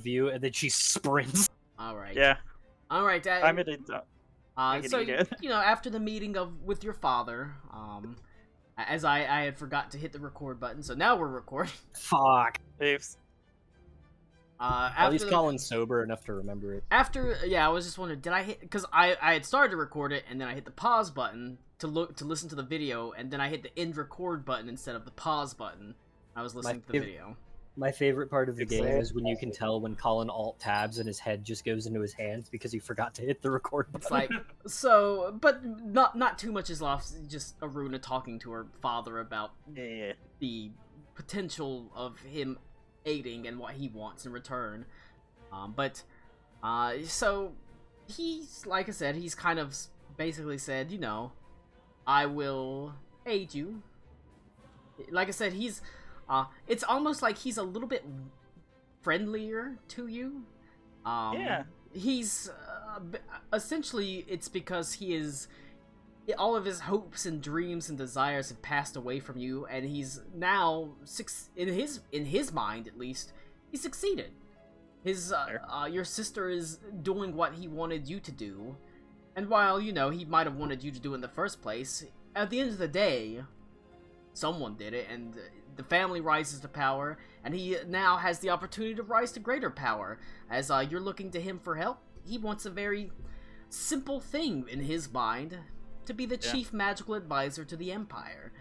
view, and then she sprints. All right. Yeah, All right. I mean, I can So eat it. after the meeting with your father, as I had forgot to hit the record button, so now we're recording. Fuck. Oops. At least Colin's sober enough to remember it. I was just wondering, did I hit? Because I had started to record it, and then I hit the pause button to listen to the video, and then I hit the end record button instead of the pause button. I was listening to the video. My favorite part of the game is when you can tell when Colin alt tabs and his head just goes into his hands because he forgot to hit the record button. It's like, so, but not too much is lost, just Aruna talking to her father about the potential of him aiding and what he wants in return. So he's, like I said, he's kind of basically said, I will aid you. Like I said, he's, it's almost like he's a little bit friendlier to you. He's, essentially, it's because he is, all of his hopes and dreams and desires have passed away from you, and he's now, in his mind at least, he succeeded. Your sister is doing what he wanted you to do, and while, he might have wanted you to do it in the first place, at the end of the day, someone did it, and the family rises to power, and he now has the opportunity to rise to greater power. As you're looking to him for help, he wants a very simple thing in his mind, to be the chief magical advisor to the Empire.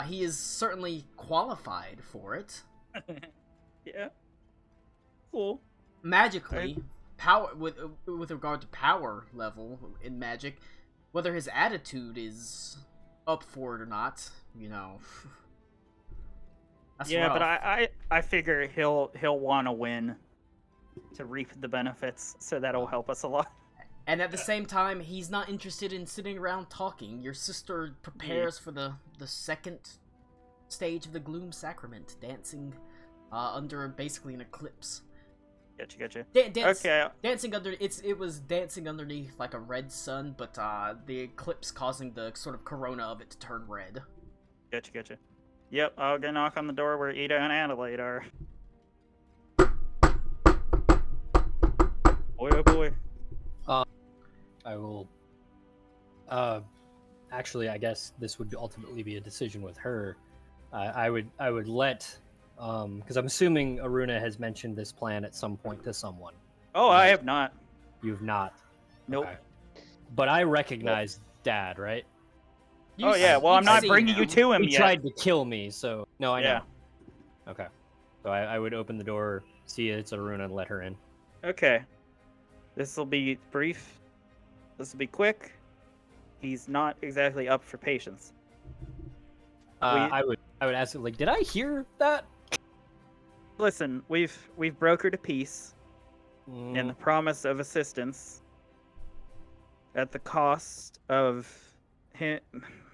He is certainly qualified for it. Yeah. Cool. Magically, power with regard to power level in Magic, whether his attitude is up for it or not, That's rough. But I figure he'll want to win to reap the benefits, so that'll help us a lot. And at the same time, he's not interested in sitting around talking. Your sister prepares for the second stage of the Gloom Sacrament, dancing under basically an eclipse. Gotcha. Okay. Dancing under it was dancing underneath like a red sun, but the eclipse causing the sort of corona of it to turn red. Gotcha. Yep, I'll go knock on the door where Ida and Adelaide are. Boy, oh boy. I will. Actually, I guess this would ultimately be a decision with her. I would let, because I'm assuming Aruna has mentioned this plan at some point to someone. Oh, I have not. You've not. Nope. Okay. But I recognize Dad, right? Well, I'm not bringing you to him yet. He tried to kill me, so no, I know. Yeah. Okay. So I would open the door, see it's Aruna, and let her in. Okay. This will be brief. This will be quick. He's not exactly up for patience. I would ask him, like, did I hear that? Listen, we've brokered a peace and the promise of assistance at the cost of him,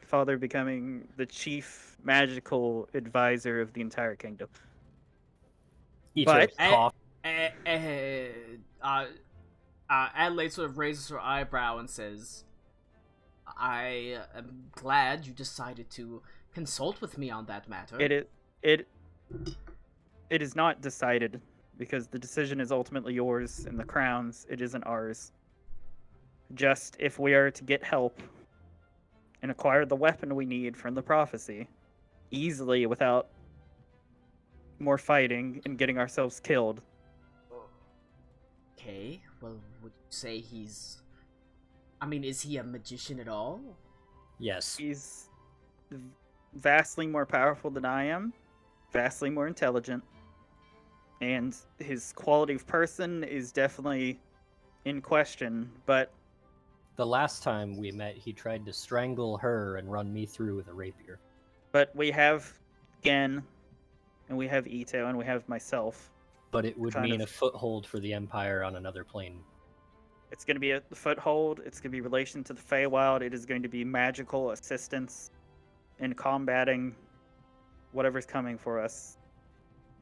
Father becoming the chief magical advisor of the entire kingdom. Adelaide sort of raises her eyebrow and says, I am glad you decided to consult with me on that matter. It is not decided, because the decision is ultimately yours, and the crown's, it isn't ours. Just if we are to get help and acquire the weapon we need from the prophecy easily without more fighting and getting ourselves killed. Okay, well, would you say he's... I mean, is he a magician at all? Yes. He's vastly more powerful than I am, vastly more intelligent, and his quality of person is definitely in question, but... The last time we met, he tried to strangle her and run me through with a rapier. But we have Gen, and we have Ito, and we have myself. But it would mean a foothold for the Empire on another plane. It's going to be a foothold. It's going to be relation to the Feywild. It is going to be magical assistance in combating whatever's coming for us.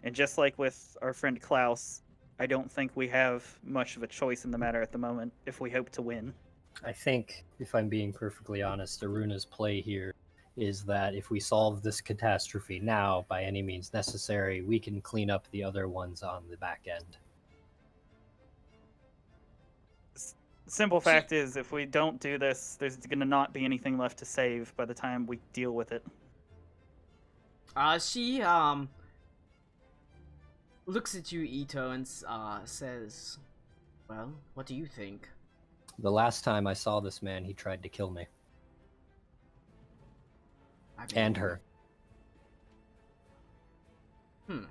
And just like with our friend Klaus, I don't think we have much of a choice in the matter at the moment if we hope to win. I think, if I'm being perfectly honest, Aruna's play here is that if we solve this catastrophe now, by any means necessary, we can clean up the other ones on the back end. Simple fact is, if we don't do this, there's gonna not be anything left to save by the time we deal with it. She looks at you, Ito, and says, "Well, what do you think?" The last time I saw this man, he tried to kill me I mean, and her. Hmm.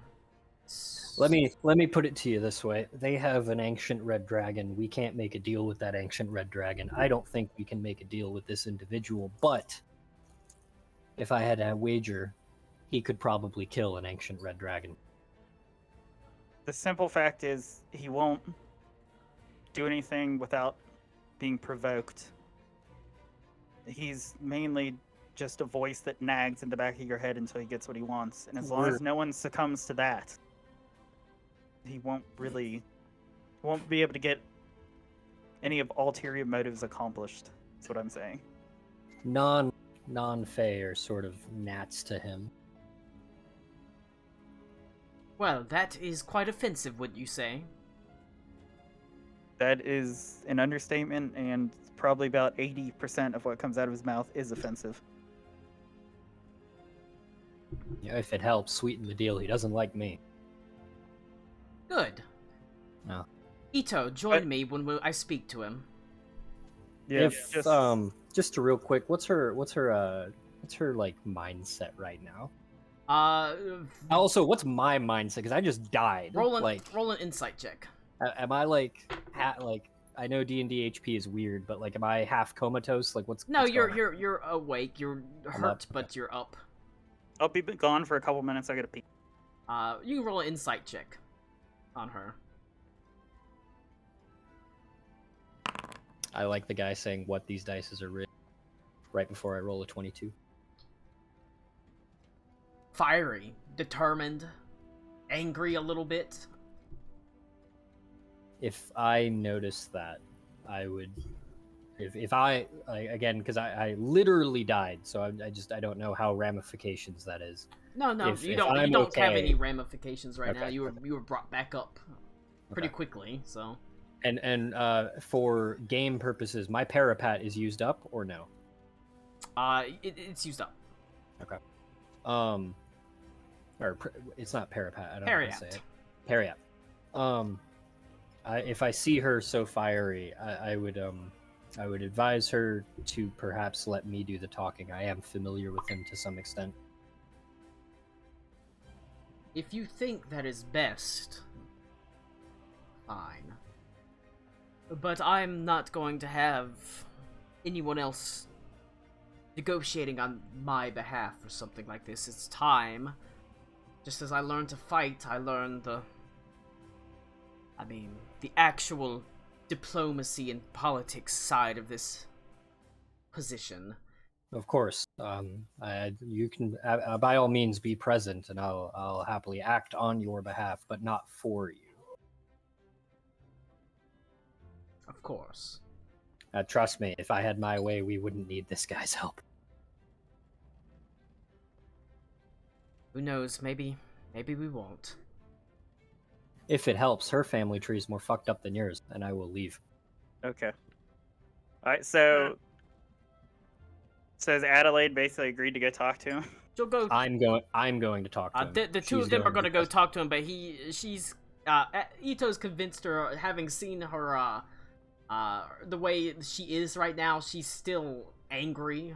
Let me put it to you this way: they have an ancient red dragon. We can't make a deal with that ancient red dragon. I don't think we can make a deal with this individual. But if I had a wager, he could probably kill an ancient red dragon. The simple fact is, he won't do anything without being provoked. He's mainly just a voice that nags in the back of your head until he gets what he wants. And as long as no one succumbs to that, he won't be able to get any of ulterior motives accomplished. That's what I'm saying. Non-Fey are sort of gnats to him. Well, that is quite offensive, would you say? That is an understatement, and probably about 80% of what comes out of his mouth is offensive. Yeah, if it helps sweeten the deal, he doesn't like me. Good. No. Ito, join me when I speak to him. Yeah, If just a real quick, what's her like mindset right now? Also, what's my mindset? Because I just died. Roll an insight check. Am I like I know D&D HP is weird, but like, am I half comatose? Like, what's No, what's going on? you're awake. You're hurt, but you're up. I'll be gone for a couple minutes. I gotta pee. You can roll an insight check on her. I like the guy saying what these dice are rigged right before I roll a 22. Fiery, determined, angry a little bit. If I noticed that, I would. If I again, because I literally died, so I don't know how ramifications that is. No, If you I'm don't have okay- any ramifications right now. Okay, You were brought back up pretty Okay. quickly, so. And for game purposes, my parapat is used up or no? It's used up. It's not parapat. I don't know how to say Periapt. it. Periapt. If I see her so fiery, I would advise her to perhaps let me do the talking. I am familiar with him to some extent. If you think that is best, fine. But I'm not going to have anyone else negotiating on my behalf for something like this. It's time. Just as I learned to fight, I learned the actual diplomacy and politics side of this position. Of course, you can by all means be present, and I'll happily act on your behalf, but not for you. Of course. Trust me, if I had my way, we wouldn't need this guy's help. Who knows, maybe we won't. If it helps, her family tree is more fucked up than yours, and I will leave. Okay. Alright, so has Adelaide basically agreed to go talk to him? She'll go. I'm going to talk to him. The two She's of them are going going to go talk to him, but she's Ito's convinced her, having seen her the way she is right now, she's still angry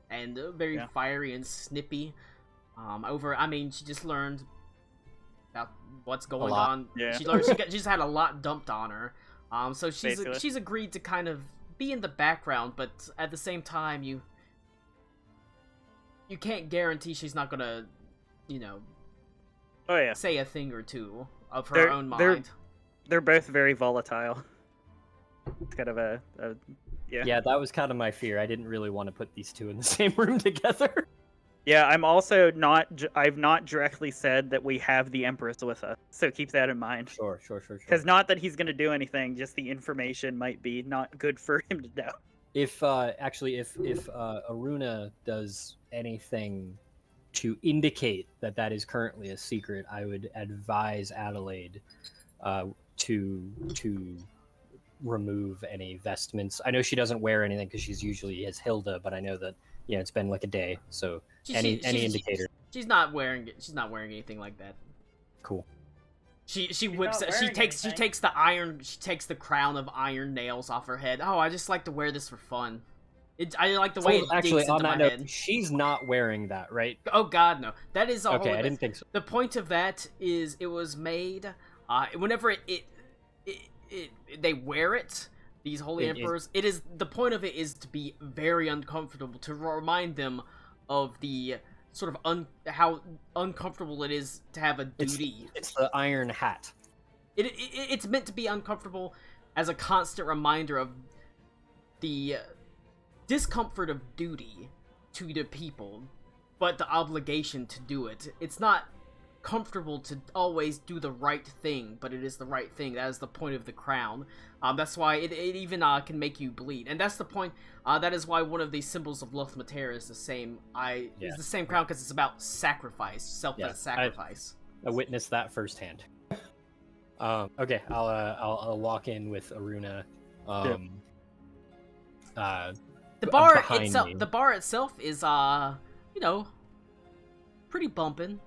and very fiery and snippy. She just learned about what's going on. Yeah. She just had a lot dumped on her. So she's agreed to kind of be in the background, but at the same time, you can't guarantee she's not gonna, say a thing or two of her own mind. They're both very volatile. It's kind of a Yeah, that was kind of my fear. I didn't really want to put these two in the same room together. Yeah, I'm also not. I've not directly said that we have the Empress with us, so keep that in mind. Sure. Because not that he's going to do anything, just the information might be not good for him to know. If Aruna does anything to indicate that is currently a secret, I would advise Adelaide to remove any vestments. I know she doesn't wear anything because she's usually as Hilda, but I know that it's been like a day. So any indicator. She's not wearing anything like that. Cool. She whips it. She takes the crown of iron nails off her head. Oh, I just like to wear this for fun. I like the way it actually digs on into that my note, head. she's not wearing that, right? Oh God, no. That is all. Okay, I didn't think so. The point of that is it was made. Whenever they wear it, these holy emperors. It is the point of it is to be very uncomfortable, to remind them of the sort of how uncomfortable it is to have a duty. It's the iron hat. It's meant to be uncomfortable as a constant reminder of the discomfort of duty to the people, but the obligation to do it. It's not comfortable to always do the right thing, but it is the right thing. That is the point of the crown. That's why it even can make you bleed, and that's the point. That is why one of the symbols of Loth Mater is the same. Is the same crown because it's about sacrifice, selfless sacrifice. I witnessed that firsthand. Okay, I'll walk in with Aruna. The bar behind itself, me. the bar itself is pretty bumping.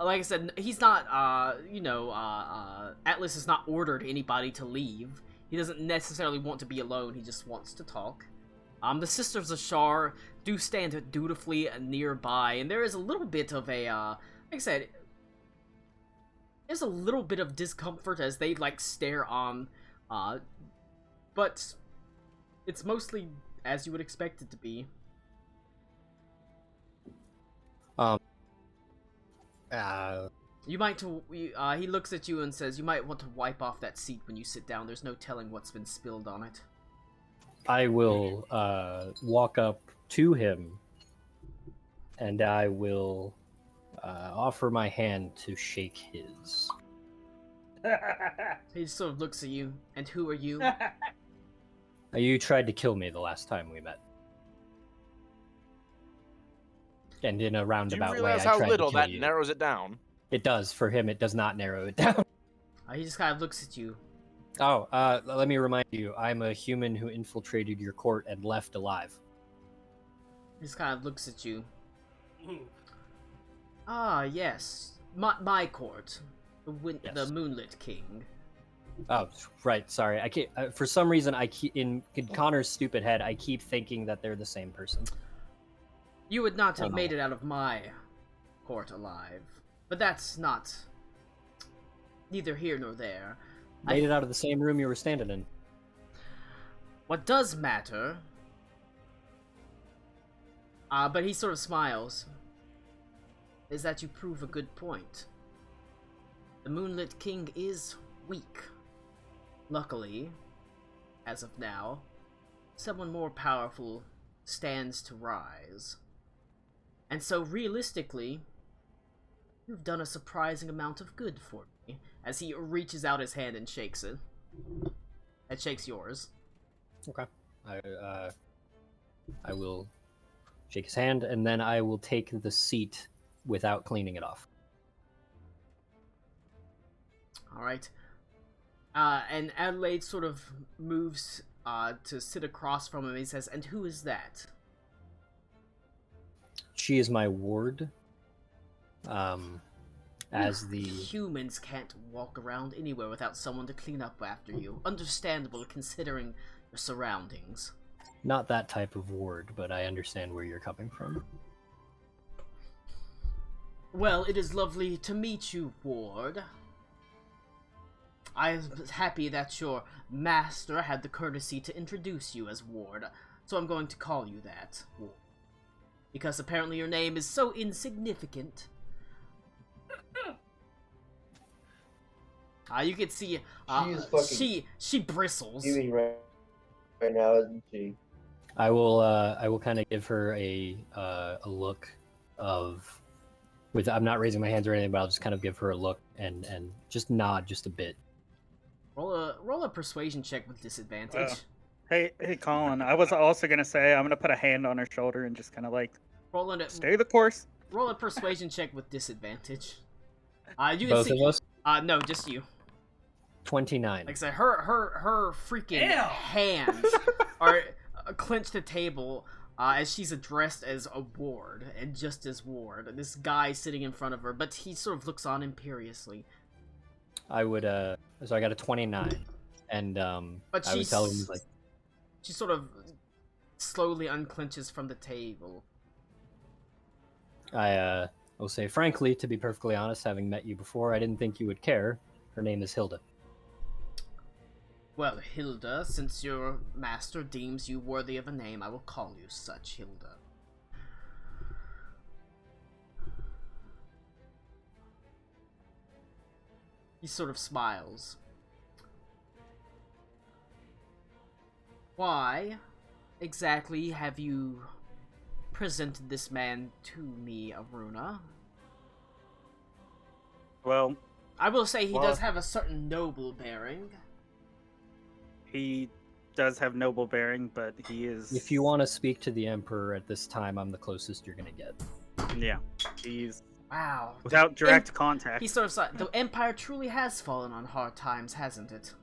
Like I said, he's not Atlas has not ordered anybody to leave. He doesn't necessarily want to be alone. He just wants to talk. The Sisters of Shar do stand dutifully nearby, and there is a little bit of a like I said, there's a little bit of discomfort as they stare on, but it's mostly as you would expect it to be. You might he looks at you and says, "You might want to wipe off that seat when you sit down. There's no telling what's been spilled on it." I will walk up to him, and I will offer my hand to shake his. He sort of looks at you, and who are you? You tried to kill me the last time we met. And in a roundabout way, Do you realize I how tried little to kill that you. narrows it down? It does. For him, it does not narrow it down. He just kind of looks at you. Oh, let me remind you, I'm a human who infiltrated your court and left alive. He just kind of looks at you. Ah, yes. My court. The Moonlit King. Oh, right. Sorry. I can't. For some reason, I keep in Connor's stupid head. I keep thinking that they're the same person. You would not have made it out of my court alive, but that's not neither here nor there. Made it out of the same room you were standing in. What does matter? But he sort of smiles. Is that you prove a good point. The Moonlit King is weak. Luckily, as of now, someone more powerful stands to rise. And so realistically, you've done a surprising amount of good for me. As he reaches out his hand and shakes it. It shakes yours. Okay. I will shake his hand, and then I will take the seat without cleaning it off. Alright. And Adelaide sort of moves to sit across from him. He says, "And who is that?" She is my ward. As the humans can't walk around anywhere without someone to clean up after you. Understandable considering your surroundings. Not that type of ward, but I understand where you're coming from. Well, it is lovely to meet you, Ward. I am happy that your master had the courtesy to introduce you as Ward, so I'm going to call you that, Ward. Because apparently your name is so insignificant. You can see, she bristles. Right now, isn't she? I will kind of give her a look of, I'm not raising my hands or anything, but I'll just kind of give her a look and just nod just a bit. Roll a persuasion check with disadvantage. Hey, Colin. I was also gonna say I'm gonna put a hand on her shoulder and just kind of stay the course. Roll a persuasion check with disadvantage. You can Both see, of us? No, just you. 29. Like I said, her freaking Ew. hands are clenched to the table as she's addressed as a ward and just as ward. This guy sitting in front of her, but he sort of looks on imperiously. I would so I got a 29, and But I would tell him like, she sort of slowly unclenches from the table. I will say frankly, to be perfectly honest, having met you before, I didn't think you would care. Her name is Hilda. Well, Hilda, since your master deems you worthy of a name, I will call you such, Hilda. He sort of smiles. Why exactly have you presented this man to me, Aruna? Well, I will say he Well- does have a certain noble bearing. he does have noble bearing, but he is. If you want to speak to the Emperor at this time, I'm the closest you're gonna get. Yeah, he's Wow. without direct contact. He sort of saw the Empire truly has fallen on hard times, hasn't it?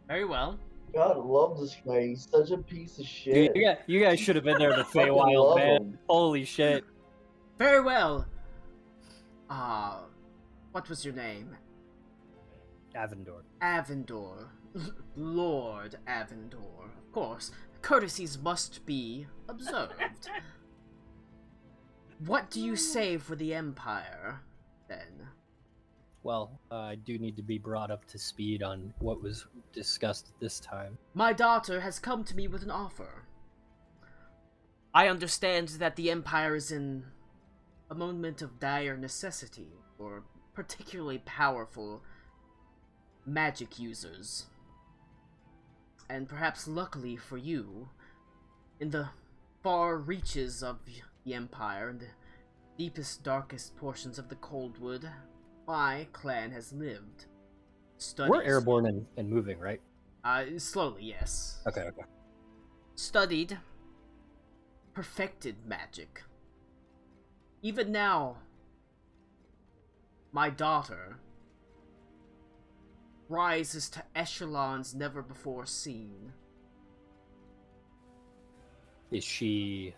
Very well. God, I love this guy. He's such a piece of shit. Dude, you guys should have been there to Fucking Feywild, love man. him. Holy shit. Very well. What was your name? Avendor. Avendor. Lord Avendor. Of course, courtesies must be observed. What do you say for the Empire, then? Well, I do need to be brought up to speed on what was discussed at this time. My daughter has come to me with an offer. I understand that the Empire is in a moment of dire necessity for particularly powerful magic users. And perhaps luckily for you, in the far reaches of the Empire, in the deepest, darkest portions of the Coldwood, my clan has lived. Studied. We're airborne and moving, right? Slowly, yes. Okay. Studied, perfected magic. Even now, my daughter rises to echelons never before seen. Is she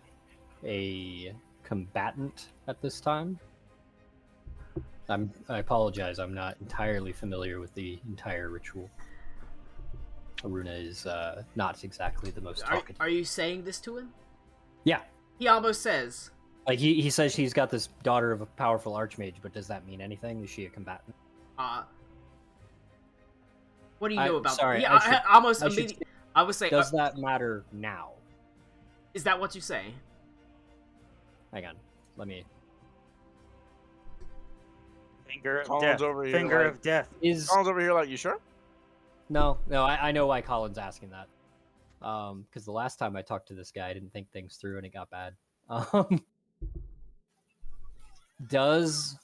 a combatant at this time? I apologize, I'm not entirely familiar with the entire ritual. Aruna is not exactly the most talkative. Are you saying this to him? Yeah. He almost says, Like, he says she's got this daughter of a powerful archmage, but does that mean anything? Is she a combatant? what do you know about sorry, Yeah, I almost I should immediately... I would say, Does that matter now? is that what you say? Hang on. Let me... Finger of Colin's death. over here, Finger like- of death. Is... Colin's over here like, you sure? No, I know why Colin's asking that. Because the last time I talked to this guy, I didn't think things through and it got bad. Does...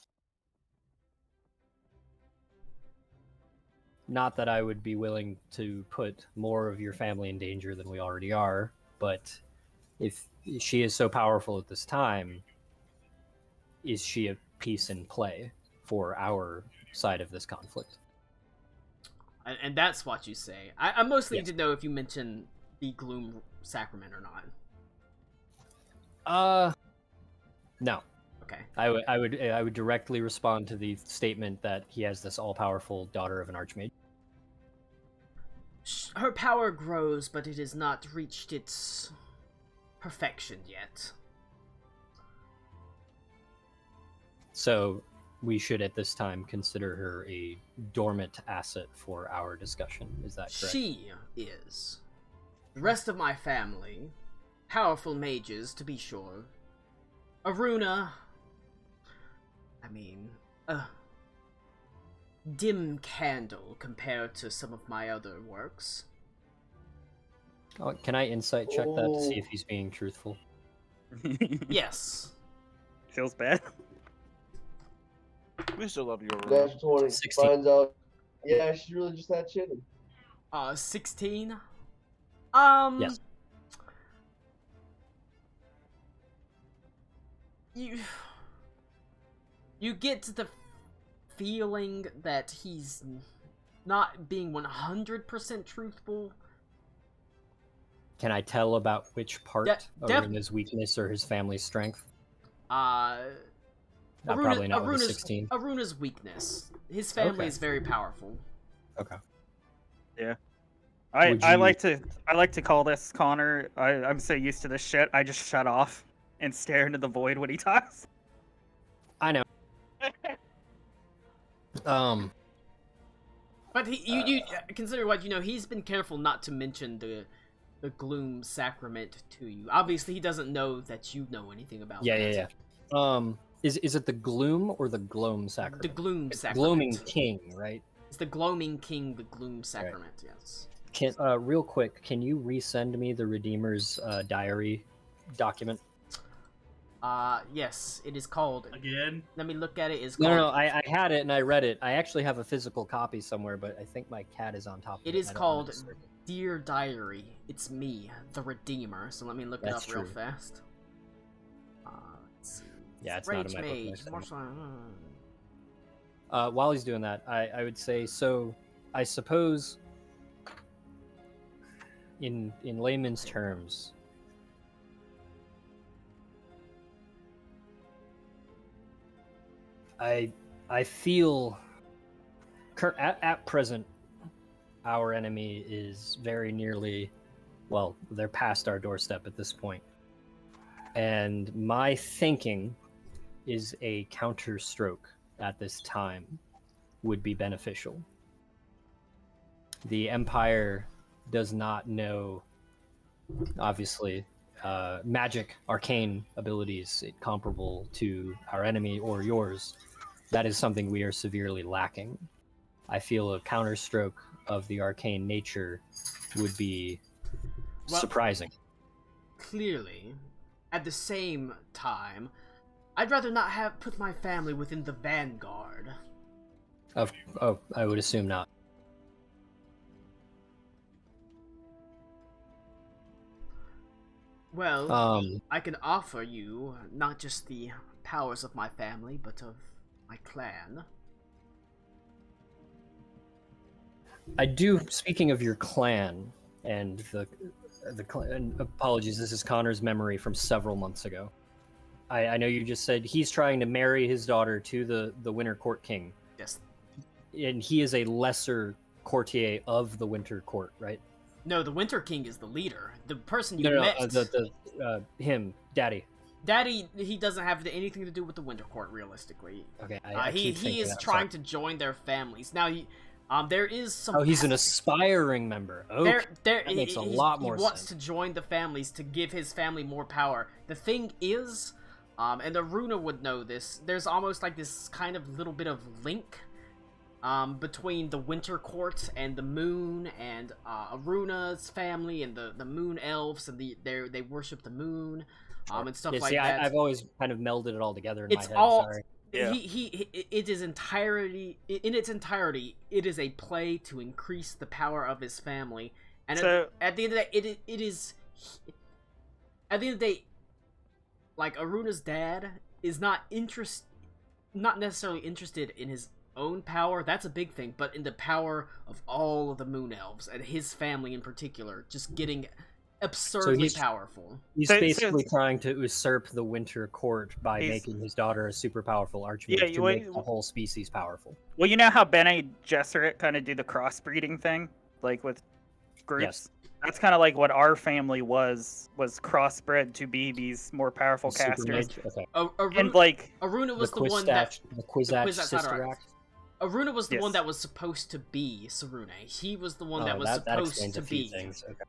Not that I would be willing to put more of your family in danger than we already are, but if she is so powerful at this time, is she a piece in play for our side of this conflict? And that's what you say. I mostly Yes. need to know if you mention the Gloom Sacrament or not. No. Okay. I would directly respond to the statement that he has this all-powerful daughter of an archmage. Her power grows, but it has not reached its perfection yet. So we should at this time consider her a dormant asset for our discussion. Is that correct? She is. The rest of my family, powerful mages to be sure. Aruna, I mean, dim candle compared to some of my other works. Oh, can I insight check that to see if he's being truthful? Yes. Feels bad. We still love you, Aurora. Dash 20 16. finds out. Yeah, she's really just that shitty. 16? Yes. You get to the feeling that he's not being 100% truthful. Can I tell about which part of def- Aruna's weakness or his family's strength? Aruna, Probably not with a Aruna's, 16. Aruna's weakness. His family Okay. is very powerful. Okay. Yeah. Would I you- like to call this Connor. I'm so used to this shit. I just shut off and stare into the void when he talks. I know. But you consider what he's been careful not to mention the Gloom Sacrament to you. Obviously, he doesn't know that you know anything about Yeah. that. Is it the Gloom or the Gloam Sacrament? The Gloom It's Sacrament. Gloaming King, right? It's the Gloaming King, the Gloom Sacrament, yes. Can real quick, can you resend me the Redeemer's diary document? Yes, it is called. Again? Let me look at it. It's No, called. no, I had it and I read it. I actually have a physical copy somewhere, but I think my cat is on top of it. It is and I don't wanna called disturb it. Dear Diary. It's me, the Redeemer. So let me look it That's up real true. fast. Let's see. Yeah, it's not in Rage my Mage, bookmarks Marshall- While he's doing that, I would say, so I suppose in layman's terms, I feel at present our enemy is very nearly, well, they're past our doorstep at this point. And my thinking is a counter stroke at this time would be beneficial. The Empire does not know, obviously, magic, arcane abilities comparable to our enemy or yours. That is something we are severely lacking. I feel a counterstroke of the arcane nature would be Well- surprising. Clearly, at the same time, I'd rather not have put my family within the vanguard. Oh, I would assume not. Well, Um, I can offer you not just the powers of my family, but of my clan. I do. Speaking of your clan and the clan, apologies. This is Connor's memory from several months ago. I know you just said he's trying to marry his daughter to the Winter Court King, Yes. and he is a lesser courtier of the Winter Court, right? No, the Winter King is the leader. The person you No, met. him, Daddy. Daddy, he doesn't have anything to do with the Winter Court, realistically. Okay, I He keep thinking is that, trying sorry. to join their families. Now, there is some. Oh, he's an aspiring member. Okay. That makes a lot more He wants sense. to join the families to give his family more power. The thing is, and Aruna would know this, there's almost like this kind of little bit of link between the Winter Court and the Moon, and Aruna's family and the Moon Elves, and they worship the Moon, and stuff Yeah, like see, that. I've always kind of melded it all together in It's my head. all- Sorry. Yeah. It is entirety in its entirety. It is a play to increase the power of his family, and So- at the end of the day, it is. At the end of the day, like Aruna's dad is not necessarily interested in his own power. That's a big thing, but in the power of all of the Moon Elves and his family in particular, just getting absurdly he's- powerful. He's So- basically trying to usurp the Winter Court by He's- making his daughter a super powerful archmage Yeah, to make the whole species powerful. Well, you know how Bene Gesserit kind of do the crossbreeding thing, like with groups. Yes. That's kind of like what our family was crossbred to be these more powerful The super casters. mage? Okay. And like, Aruna was the the one that Kwisatz Kwisatz Sister Haderach. Act. Aruna was the one Yes. that was supposed to be Sarune. He was the one Oh, that was that supposed explains to a few be things. Okay.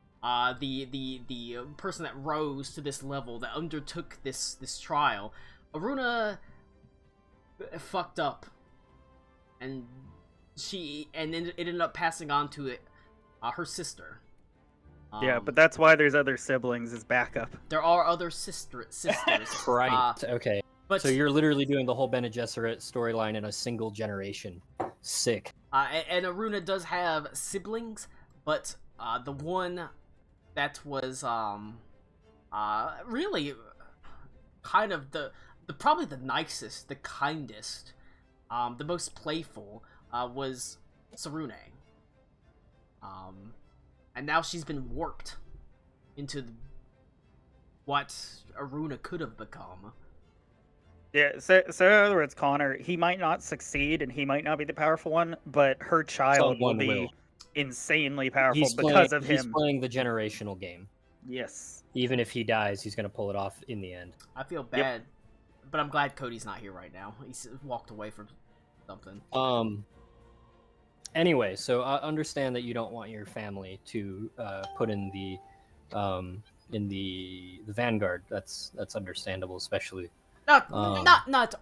the person that rose to this level, that undertook this trial. Aruna fucked up, and then it ended up passing on to her sister. yeah, but that's why there's other siblings as backup. there are other sisters. Right. Okay. But So you're literally doing the whole Bene Gesserit storyline in a single generation. Sick. and Aruna does have siblings, but the one that was really kind of the probably the nicest, the kindest, the most playful, was Sarune. And now she's been warped into what Aruna could have become. Yeah, so in other words, Connor, he might not succeed and he might not be the powerful one, but her child will Someone be will. insanely powerful He's because playing, of he's him. playing the generational game. Yes. Even if he dies, he's going to pull it off in the end. I feel bad, but I'm glad Cody's not here right now. He's walked away from something. Anyway, so I understand that you don't want your family to put in the vanguard. That's understandable, especially. Not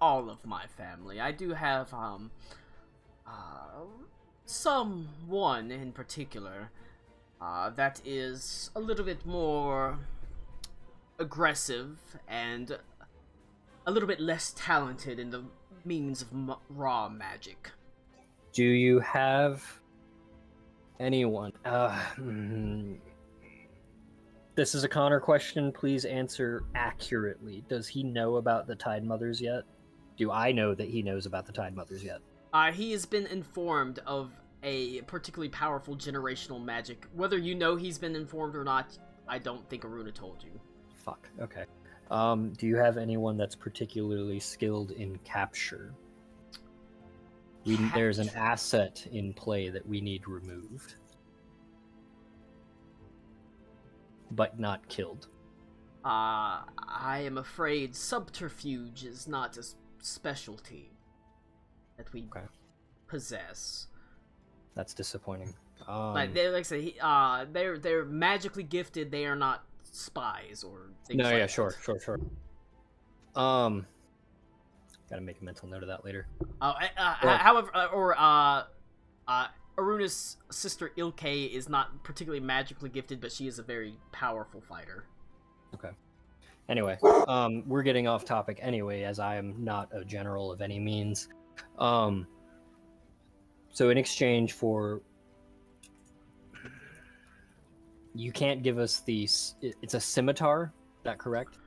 all of my family. I do have someone in particular that is a little bit more aggressive and a little bit less talented in the means of raw magic. Do you have anyone? This is a Connor question. Please answer accurately. Does he know about the Tide Mothers yet? Do I know that he knows about the Tide Mothers yet? He has been informed of a particularly powerful generational magic. Whether you know he's been informed or not, I don't think Aruna told you. Fuck. Okay. Do you have anyone that's particularly skilled in capture? There's an asset in play that we need removed, but not killed. I am afraid subterfuge is not a specialty that we possess. That's disappointing. Like I say, they're magically gifted. They are not spies or things no, like yeah, that. sure. Gotta make a mental note of that later. However, Aruna's sister Ilke is not particularly magically gifted, but she is a very powerful fighter. Okay. Anyway, we're getting off topic anyway, as I am not a general of any means. So in exchange for... You can't give us it's a scimitar, is that correct?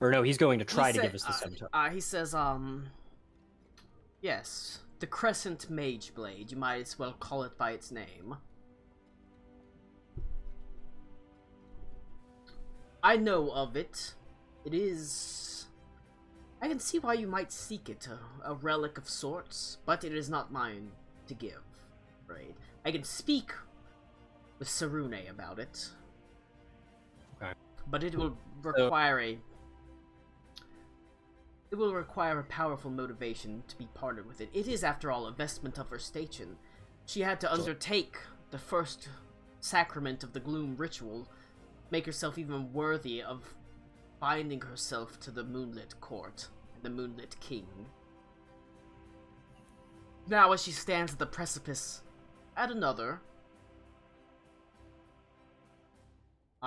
Or no, he's going to try to give us the scimitar. He says, yes, the Crescent Mage Blade. You might as well call it by its name. I know of it. It is... I can see why you might seek it, a relic of sorts, but it is not mine to give, right? I can speak with Sarune about it. Okay. But it will require It will require a powerful motivation to be partnered with it. It is, after all, a vestment of her station. She had to undertake the first sacrament of the Gloom ritual, make herself even worthy of binding herself to the Moonlit Court, the Moonlit King. Now, as she stands at the precipice, at another,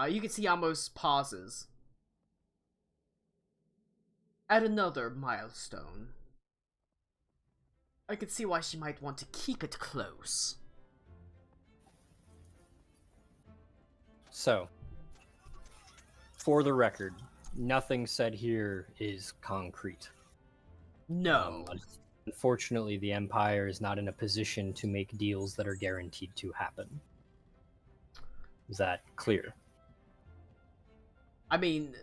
you can see Amos pauses. At another milestone, I could see why she might want to keep it close. So, for the record, nothing said here is concrete. No. Unfortunately, the Empire is not in a position to make deals that are guaranteed to happen. Is that clear? I mean,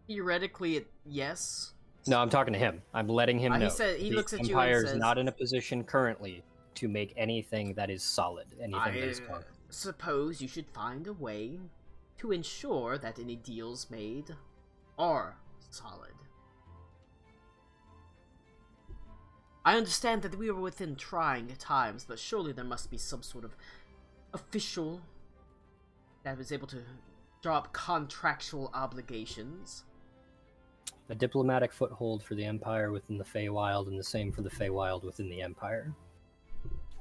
theoretically, yes. No, I'm talking to him. I'm letting him know. He looks at the you and Empire says, is not in a position currently to make anything that is solid. Anything that is concrete. Suppose you should find a way to ensure that any deals made are solid. I understand that we are within trying times, but surely there must be some sort of official that was able to draw up contractual obligations. A diplomatic foothold for the Empire within the Feywild, and the same for the Feywild within the Empire.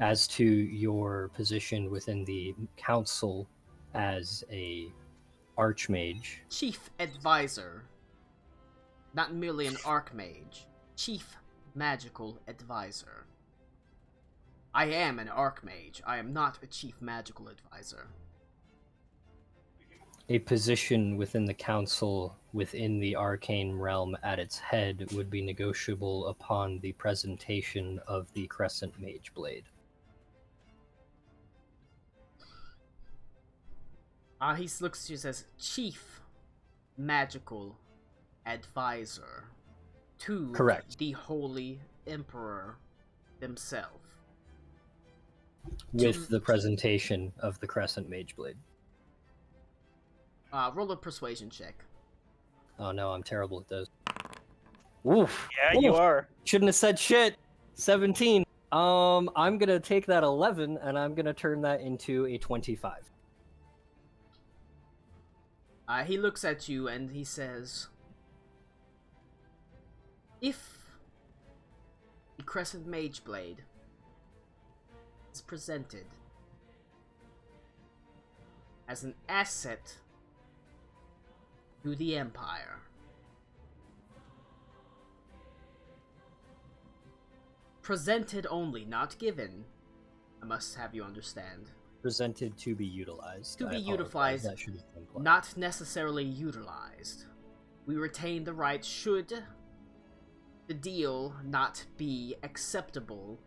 As to your position within the Council as a Archmage... Chief Advisor. Not merely an Archmage. Chief Magical Advisor. I am an Archmage. I am not a Chief Magical Advisor. A position within the Council within the arcane realm at its head would be negotiable upon the presentation of the Crescent Mage Blade. He looks at you and says, Chief Magical Advisor to Correct. the Holy Emperor himself. With the presentation of the Crescent Mage Blade. Roll a persuasion check. Oh no, I'm terrible at those. Oof. Yeah, you Oof. are. Shouldn't have said shit. 17. I'm gonna take that 11 and I'm gonna turn that into a 25. He looks at you and he says, if the Crescent Mage Blade is presented as an asset to the Empire, presented only, not given, I must have you understand. Presented to be utilized. To I be apologize, utilized, that should have been implied. not necessarily utilized. We retain the right, should the deal not be acceptable,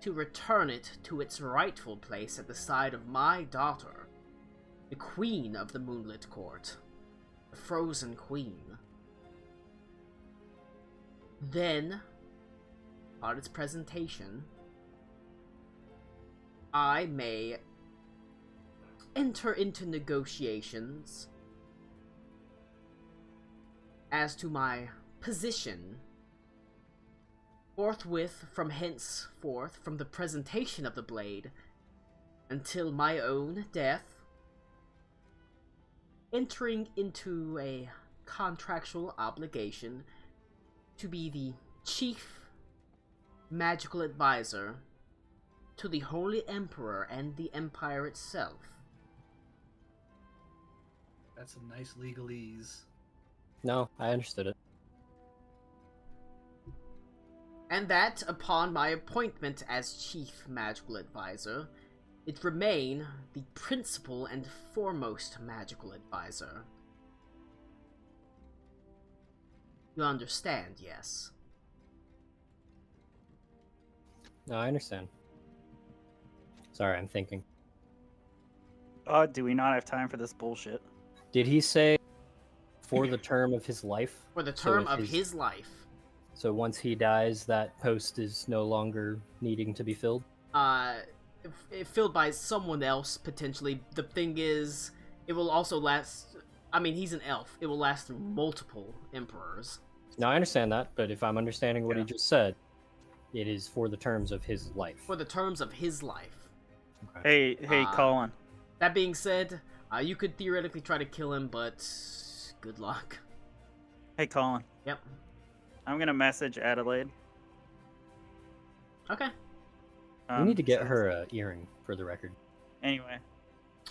to return it to its rightful place at the side of my daughter, the Queen of the Moonlit Court, the Frozen Queen. Then, on its presentation, I may enter into negotiations as to my position forthwith from henceforth from the presentation of the blade until my own death, entering into a contractual obligation to be the chief magical advisor to the Holy Emperor and the Empire itself. That's some nice legalese. No, I understood it. And that, upon my appointment as Chief Magical Advisor, it remain the principal and foremost Magical Advisor. You understand, yes? No, I understand. Sorry, I'm thinking. Do we not have time for this bullshit? Did he say for the term of his life? For the So term if of he's- his life. So once he dies, that post is no longer needing to be filled? Filled by someone else, potentially. The thing is, it will also last... I mean, he's an elf. It will last through multiple emperors. No, I understand that, but if I'm understanding what he Yeah. just said, it is for the terms of his life. For the terms of his life. Hey, Colin. That being said, you could theoretically try to kill him, but... good luck. Hey, Colin. Yep. I'm gonna message Adelaide. Okay. We need to get so- her a earring, for the record. Anyway.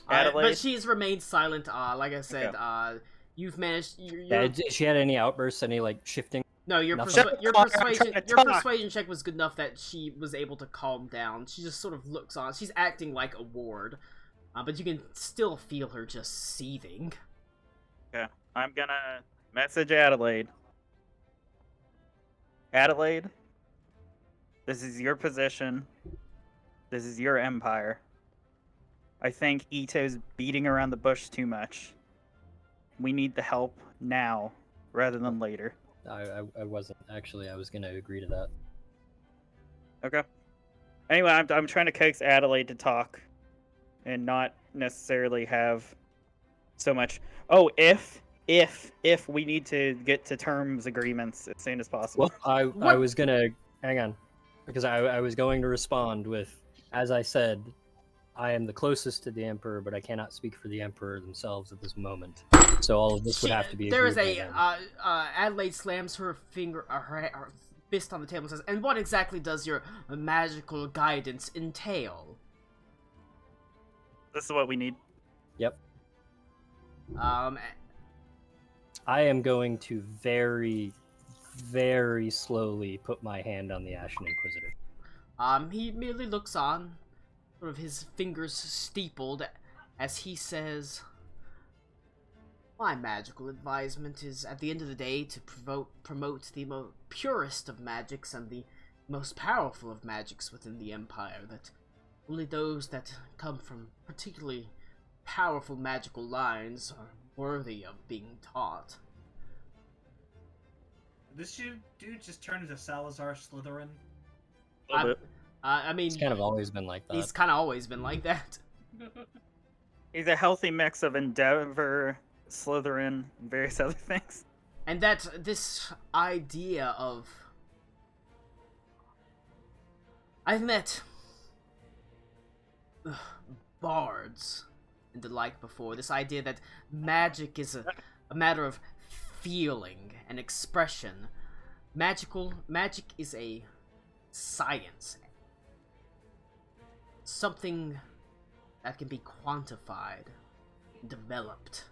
But Adelaide? she's remained silent. Like I said, Okay. you've managed. Yeah, did she had any outbursts, any like shifting? No, your Nothing. Shut up, I'm trying to your talk. persuasion check was good enough that she was able to calm down. She just sort of looks on. She's acting like a ward, but you can still feel her just seething. Okay. I'm gonna message Adelaide. Adelaide, this is your position. This is your empire. I think Ito's beating around the bush too much. We need the help now, rather than later. I wasn't. Actually, I was going to agree to that. Okay. Anyway, I'm trying to coax Adelaide to talk, and not necessarily have so much. Oh, if we need to get to terms agreements as soon as possible. Well, I What? was going to... Hang on. Because I was going to respond with, as I said, I am the closest to the Emperor, but I cannot speak for the Emperor themselves at this moment. So all of this would have to be There is agreed a by them. Adelaide slams her finger, her fist on the table and says, "And what exactly does your magical guidance entail?" This is what we need. Yep. Um, I am going to very, very slowly put my hand on the Ashen Inquisitor. He merely looks on, sort of his fingers steepled, as he says, My magical advisement is, at the end of the day, to promote the purest of magics and the most powerful of magics within the Empire, that only those that come from particularly powerful magical lines are worthy of being taught. This dude just turned into Salazar Slytherin. A little bit. I mean, It's kind of always been like that. he's kind of always been like that. He's a healthy mix of Endeavor, Slytherin, and various other things. And that this idea of... I've met bards and the like before. This idea that magic is a matter of feeling and expression. Magic is a science. Something that can be quantified, developed,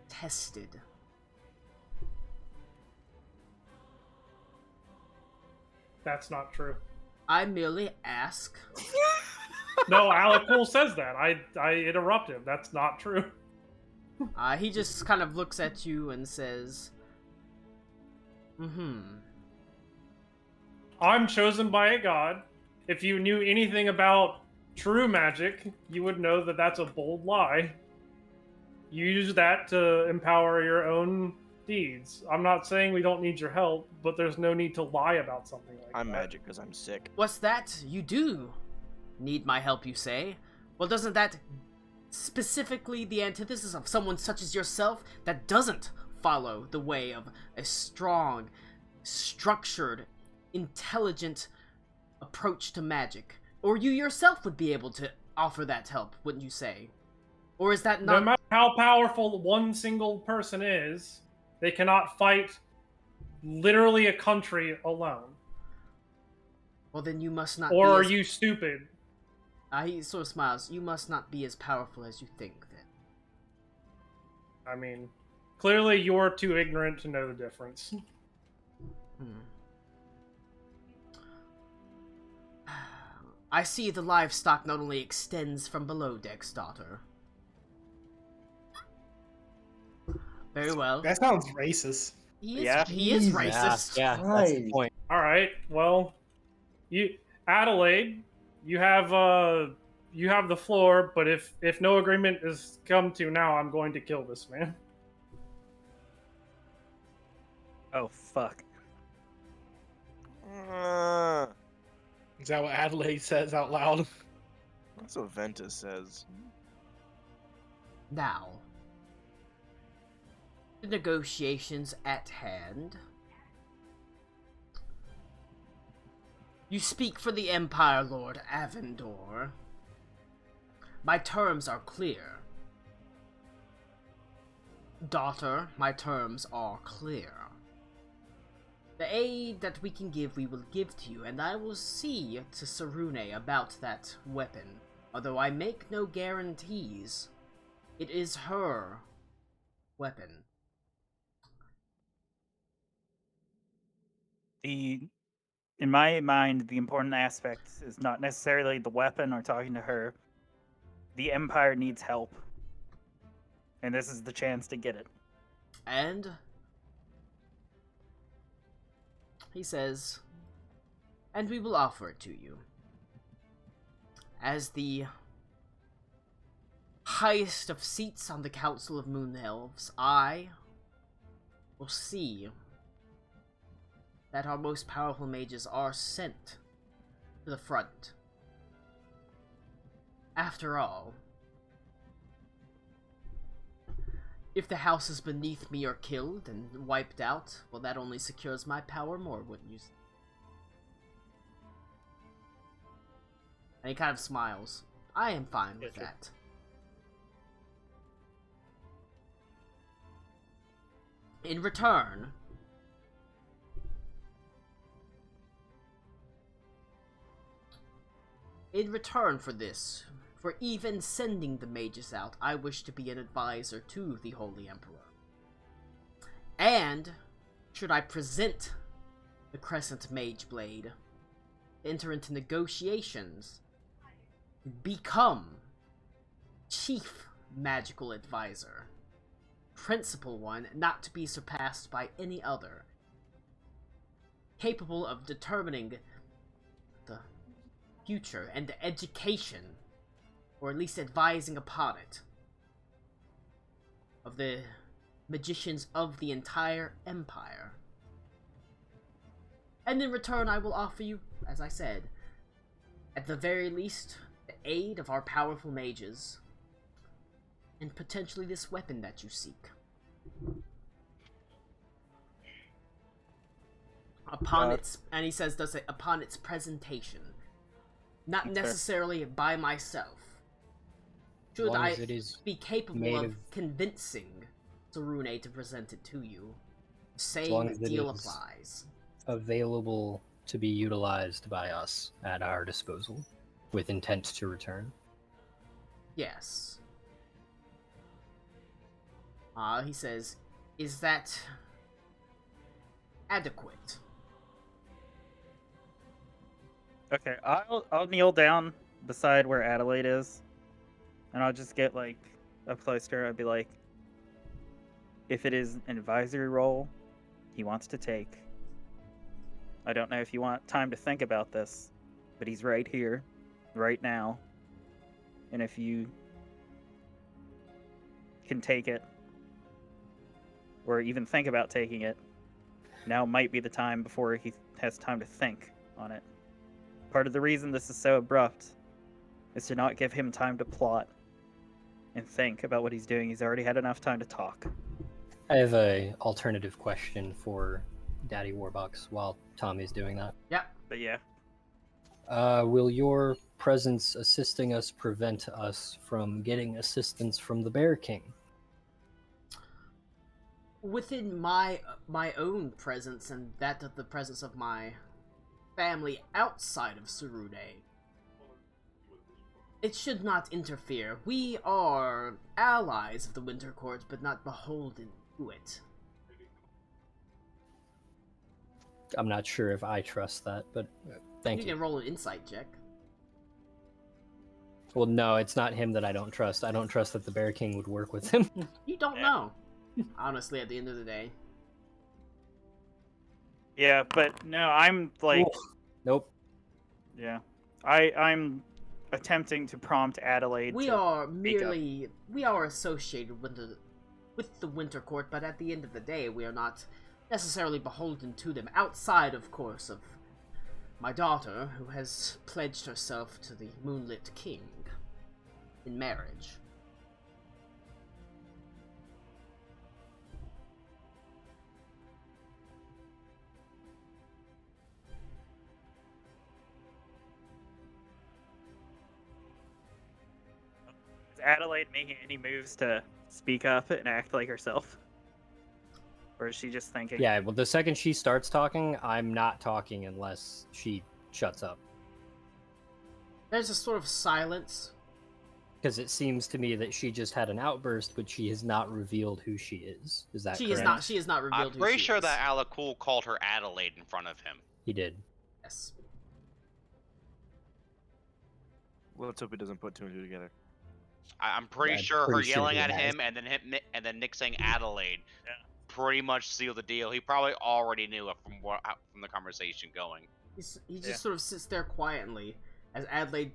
tested. That's not true. I merely ask. No, Alec Cool says that. I interrupt him. That's not true. He just kind of looks at you and says, I'm chosen by a god. If you knew anything about true magic, you would know that that's a bold lie. You use that to empower your own deeds. I'm not saying we don't need your help, but there's no need to lie about something like that. I'm magic because I'm sick. What's that? You do need my help, you say? Well, doesn't that specifically the antithesis of someone such as yourself that doesn't follow the way of a strong, structured, intelligent approach to magic? Or you yourself would be able to offer that help, wouldn't you say? Or is that not... No matter how powerful one single person is, they cannot fight literally a country alone. Well, then you must not Or be are as... you stupid? He sort of smiles. You must not be as powerful as you think, then. I mean, clearly you're too ignorant to know the difference. I see the livestock not only extends from below decks, daughter. Very well. That sounds racist. He Yeah. is Jesus racist. Yeah, that's the Christ. point. All right. Well, Adelaide, you have the floor. But if no agreement is come to now, I'm going to kill this man. Oh, fuck. Is that what Adelaide says out loud? That's what Ventus says. Now, the negotiations at hand. You speak for the Empire Lord Avendor. My terms are clear. Daughter, my terms are clear. The aid that we can give, we will give to you, and I will see to Sarune about that weapon. Although I make no guarantees, it is her weapon. In my mind, the important aspect is not necessarily the weapon or talking to her. The Empire needs help. And this is the chance to get it. And he says, and we will offer it to you. As the highest of seats on the Council of Moon Elves, I will see that our most powerful mages are sent to the front. After all, if the houses beneath me are killed and wiped out, well, that only secures my power more, wouldn't you? And he kind of smiles. I am fine with that. In return, for this, for even sending the mages out, I wish to be an advisor to the Holy Emperor. And, should I present the Crescent Mage Blade, enter into negotiations, become Chief Magical Advisor, principal one not to be surpassed by any other, capable of determining the future and the education, or at least advising upon it, of the magicians of the entire empire. And in return, I will offer you, as I said, at the very least, the aid of our powerful mages, and potentially this weapon that you seek. Upon its, and he says, does it, upon its presentation. Not That's fair. necessarily by myself. Should long I as it is be capable made of of- convincing Sarune to present it to you, long saying as the it deal is- applies. available to be utilized by us at our disposal, with intent to return. Yes. He says, is that adequate? Okay, I'll kneel down beside where Adelaide is, and I'll just get like up close to her. I'd be like, if it is an advisory role he wants to take, I don't know if you want time to think about this, but he's right here, right now, and if you can take it, or even think about taking it, now might be the time before he has time to think on it. Part of the reason this is so abrupt is to not give him time to plot and think about what he's doing. He's already had enough time to talk. I have a alternative question for Daddy Warbucks while Tommy's doing that. Yep. But yeah, Will your presence assisting us prevent us from getting assistance from the Bear King? Within my own presence and that of the presence of my family outside of Sarune, it should not interfere. We are allies of the Winter Court, but not beholden to it. I'm not sure if I trust that, but thank You you. can roll an insight check. Well, no, it's not him that I don't trust. I don't trust that the Bear King would work with him. You don't know, honestly, at the end of the day. yeah, but no, I'm like, Nope. yeah, I'm attempting to prompt Adelaide. We to are speak up. we are associated with the Winter Court, but at the end of the day, we are not necessarily beholden to them, outside, of course, of my daughter, who has pledged herself to the Moonlit King in marriage. Is Adelaide making any moves to speak up and act like herself? Or is she just thinking? Yeah, well, the second she starts talking, I'm not talking unless she shuts up. There's a sort of silence. Because it seems to me that she just had an outburst, but she has not revealed who she is. Is that She correct? has not revealed I'm who pretty she sure is. that Alakul called her Adelaide in front of him. He did. Yes. Well, let's hope he doesn't put two and two together. I'm pretty I'm sure her pretty sure yelling he at has. him and then Nick saying Adelaide Yeah. pretty much sealed the deal. He probably already knew it from the conversation going. He just Yeah. sort of sits there quietly, as Adelaide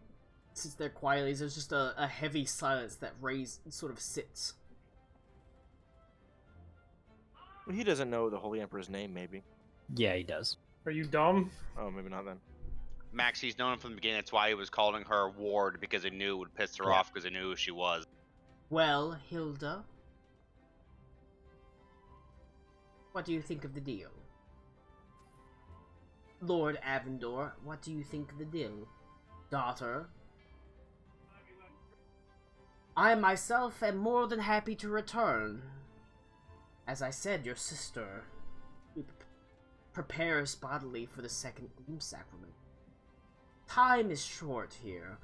sits there quietly. There's just a heavy silence that sort of sits. Well, he doesn't know the Holy Emperor's name, maybe. Yeah, he does. Are you dumb? Oh, maybe not then. Max, he's known from the beginning. That's why he was calling her Ward, because he knew it would piss her Yeah. off, because he knew who she was. Well, Hilda, what do you think of the deal? Lord Avendor, what do you think of the deal? Daughter, I myself am more than happy to return. As I said, your sister prepares bodily for the second Gloom Sacrament. Time is short here.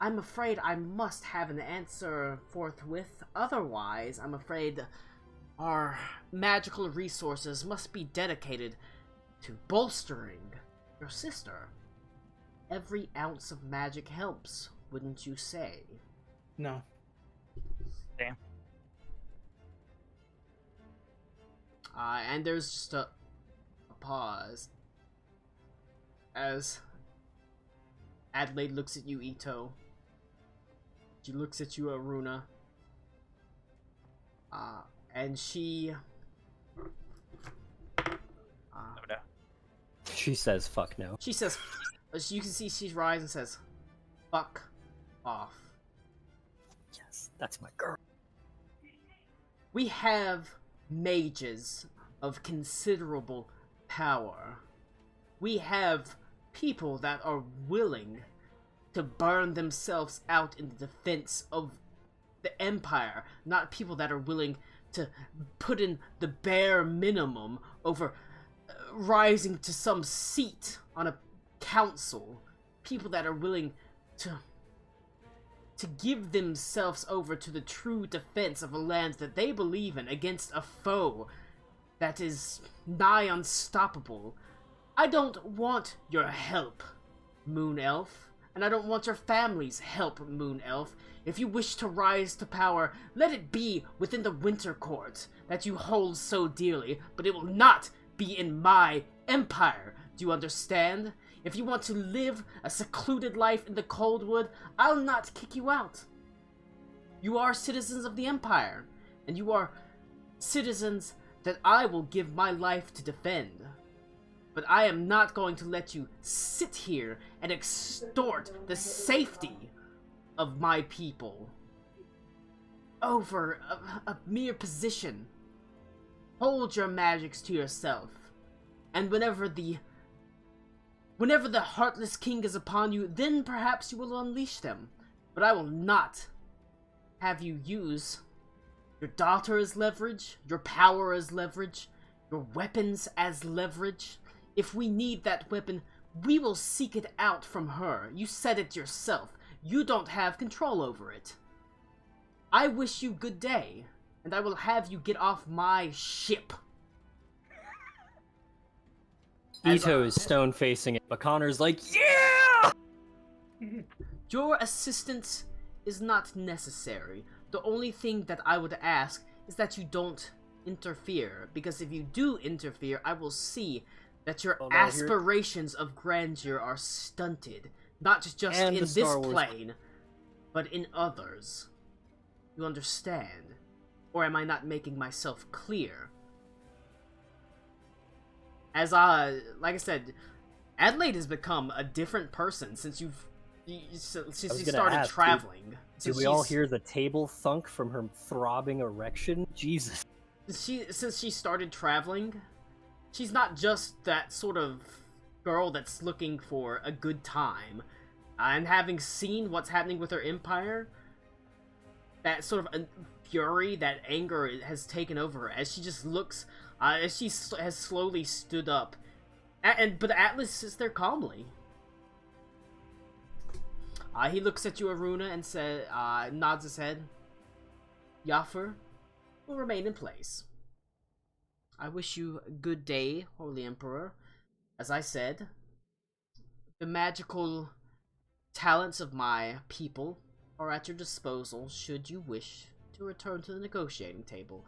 I'm afraid I must have an answer forthwith. Otherwise, I'm afraid our magical resources must be dedicated to bolstering your sister. Every ounce of magic helps, wouldn't you say? No. And there's just a pause as Adelaide looks at you, Ito. She looks at you, Aruna. And she... Oh, no. She says, "Fuck no." She says, you can see she rises and says, "Fuck off." Yes, that's my girl. We have mages of considerable power. We have people that are willing to burn themselves out in the defense of the Empire, not people that are willing to put in the bare minimum over rising to some seat on a council. People that are willing to give themselves over to the true defense of a land that they believe in against a foe that is nigh unstoppable. I don't want your help, Moon Elf, and I don't want your family's help, Moon Elf. If you wish to rise to power, let it be within the Winter Court that you hold so dearly, but it will not be in my empire. Do you understand? If you want to live a secluded life in the Coldwood, I'll not kick you out. You are citizens of the Empire, and you are citizens that I will give my life to defend. But I am not going to let you sit here and extort the safety of my people over a mere position. Hold your magics to yourself, and whenever the Heartless King is upon you, then perhaps you will unleash them. But I will not have you use your daughter as leverage, your power as leverage, your weapons as leverage. If we need that weapon, we will seek it out from her. You said it yourself. You don't have control over it. I wish you good day, and I will have you get off my ship. Ito is stone facing it, but Connor's like, yeah! Your assistance is not necessary. The only thing that I would ask is that you don't interfere, because if you do interfere, I will see that your aspirations of grandeur are stunted, not just in this plane, but in others. You understand? Or am I not making myself clear? As like I said, Adelaide has become a different person since you started traveling. Did we all hear the table thunk from her throbbing erection? Jesus. Since she started traveling, she's not just that sort of girl that's looking for a good time. And having seen what's happening with her empire, that sort of fury, that anger has taken over her as she just looks, as she has slowly stood up. But Atlas sits there calmly. He looks at you, Aruna, and nods his head. Yafur will remain in place. I wish you a good day, Holy Emperor. As I said, the magical talents of my people are at your disposal should you wish to return to the negotiating table.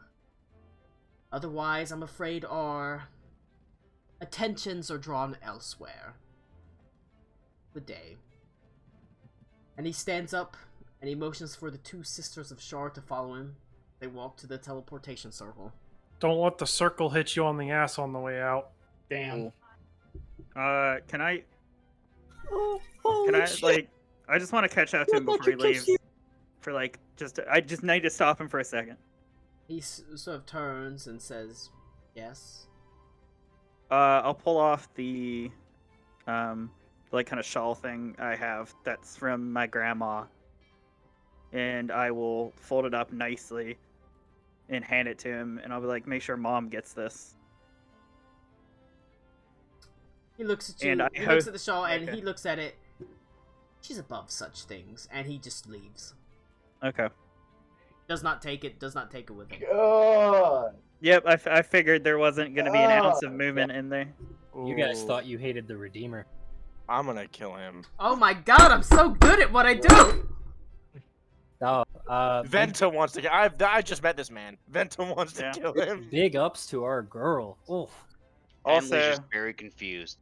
Otherwise, I'm afraid our attentions are drawn elsewhere. Good day. And he stands up, and he motions for the two sisters of Shar to follow him. They walk to the teleportation circle. Don't let the circle hit you on the ass on the way out. Damn. Can I, like, I just want to catch up to him before he leaves. For, like, I just need to stop him for a second. He sort of turns and says, yes. I'll pull off the, like, kind of shawl thing I have that's from my grandma. And I will fold it up nicely and hand it to him, and I'll be like, make sure Mom gets this. He looks at you, he looks at the shawl, and he looks at it. She's above such things, and he just leaves. Okay. Does not take it with him. God. Yep, I figured there wasn't going to be an ounce of movement in there. You guys thought you hated the Redeemer. I'm gonna kill him. Oh my god, I'm so good at what I do! Oh, Venta wants to. I just met this man. Venta wants to Yeah. kill him. big ups to our girl. Oh, Henley's Also, just very confused.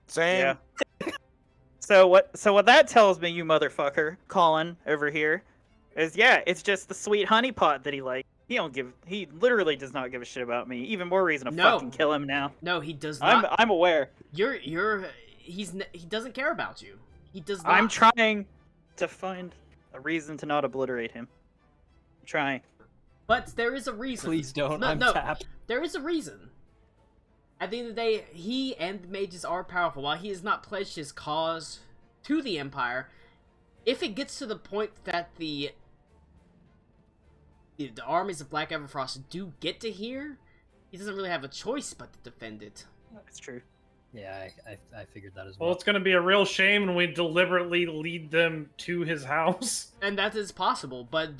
Same. yeah. So what that tells me, you motherfucker, Colin over here, is it's just the sweet honeypot that he likes. He literally does not give a shit about me. Even more reason to No. fucking kill him now. No, he does not. I'm aware. He doesn't care about you. He does not. I'm trying to find a reason to not obliterate him. I'm trying. But there is a reason. please don't. No, I'm no. tapped. There is a reason. At the end of the day, he and the mages are powerful. While he has not pledged his cause to the Empire, if it gets to the point that the armies of Black Everfrost do get to here, he doesn't really have a choice but to defend it. That's true. Yeah, I figured that as Well, well. it's going to be a real shame when we deliberately lead them to his house. And that is possible, but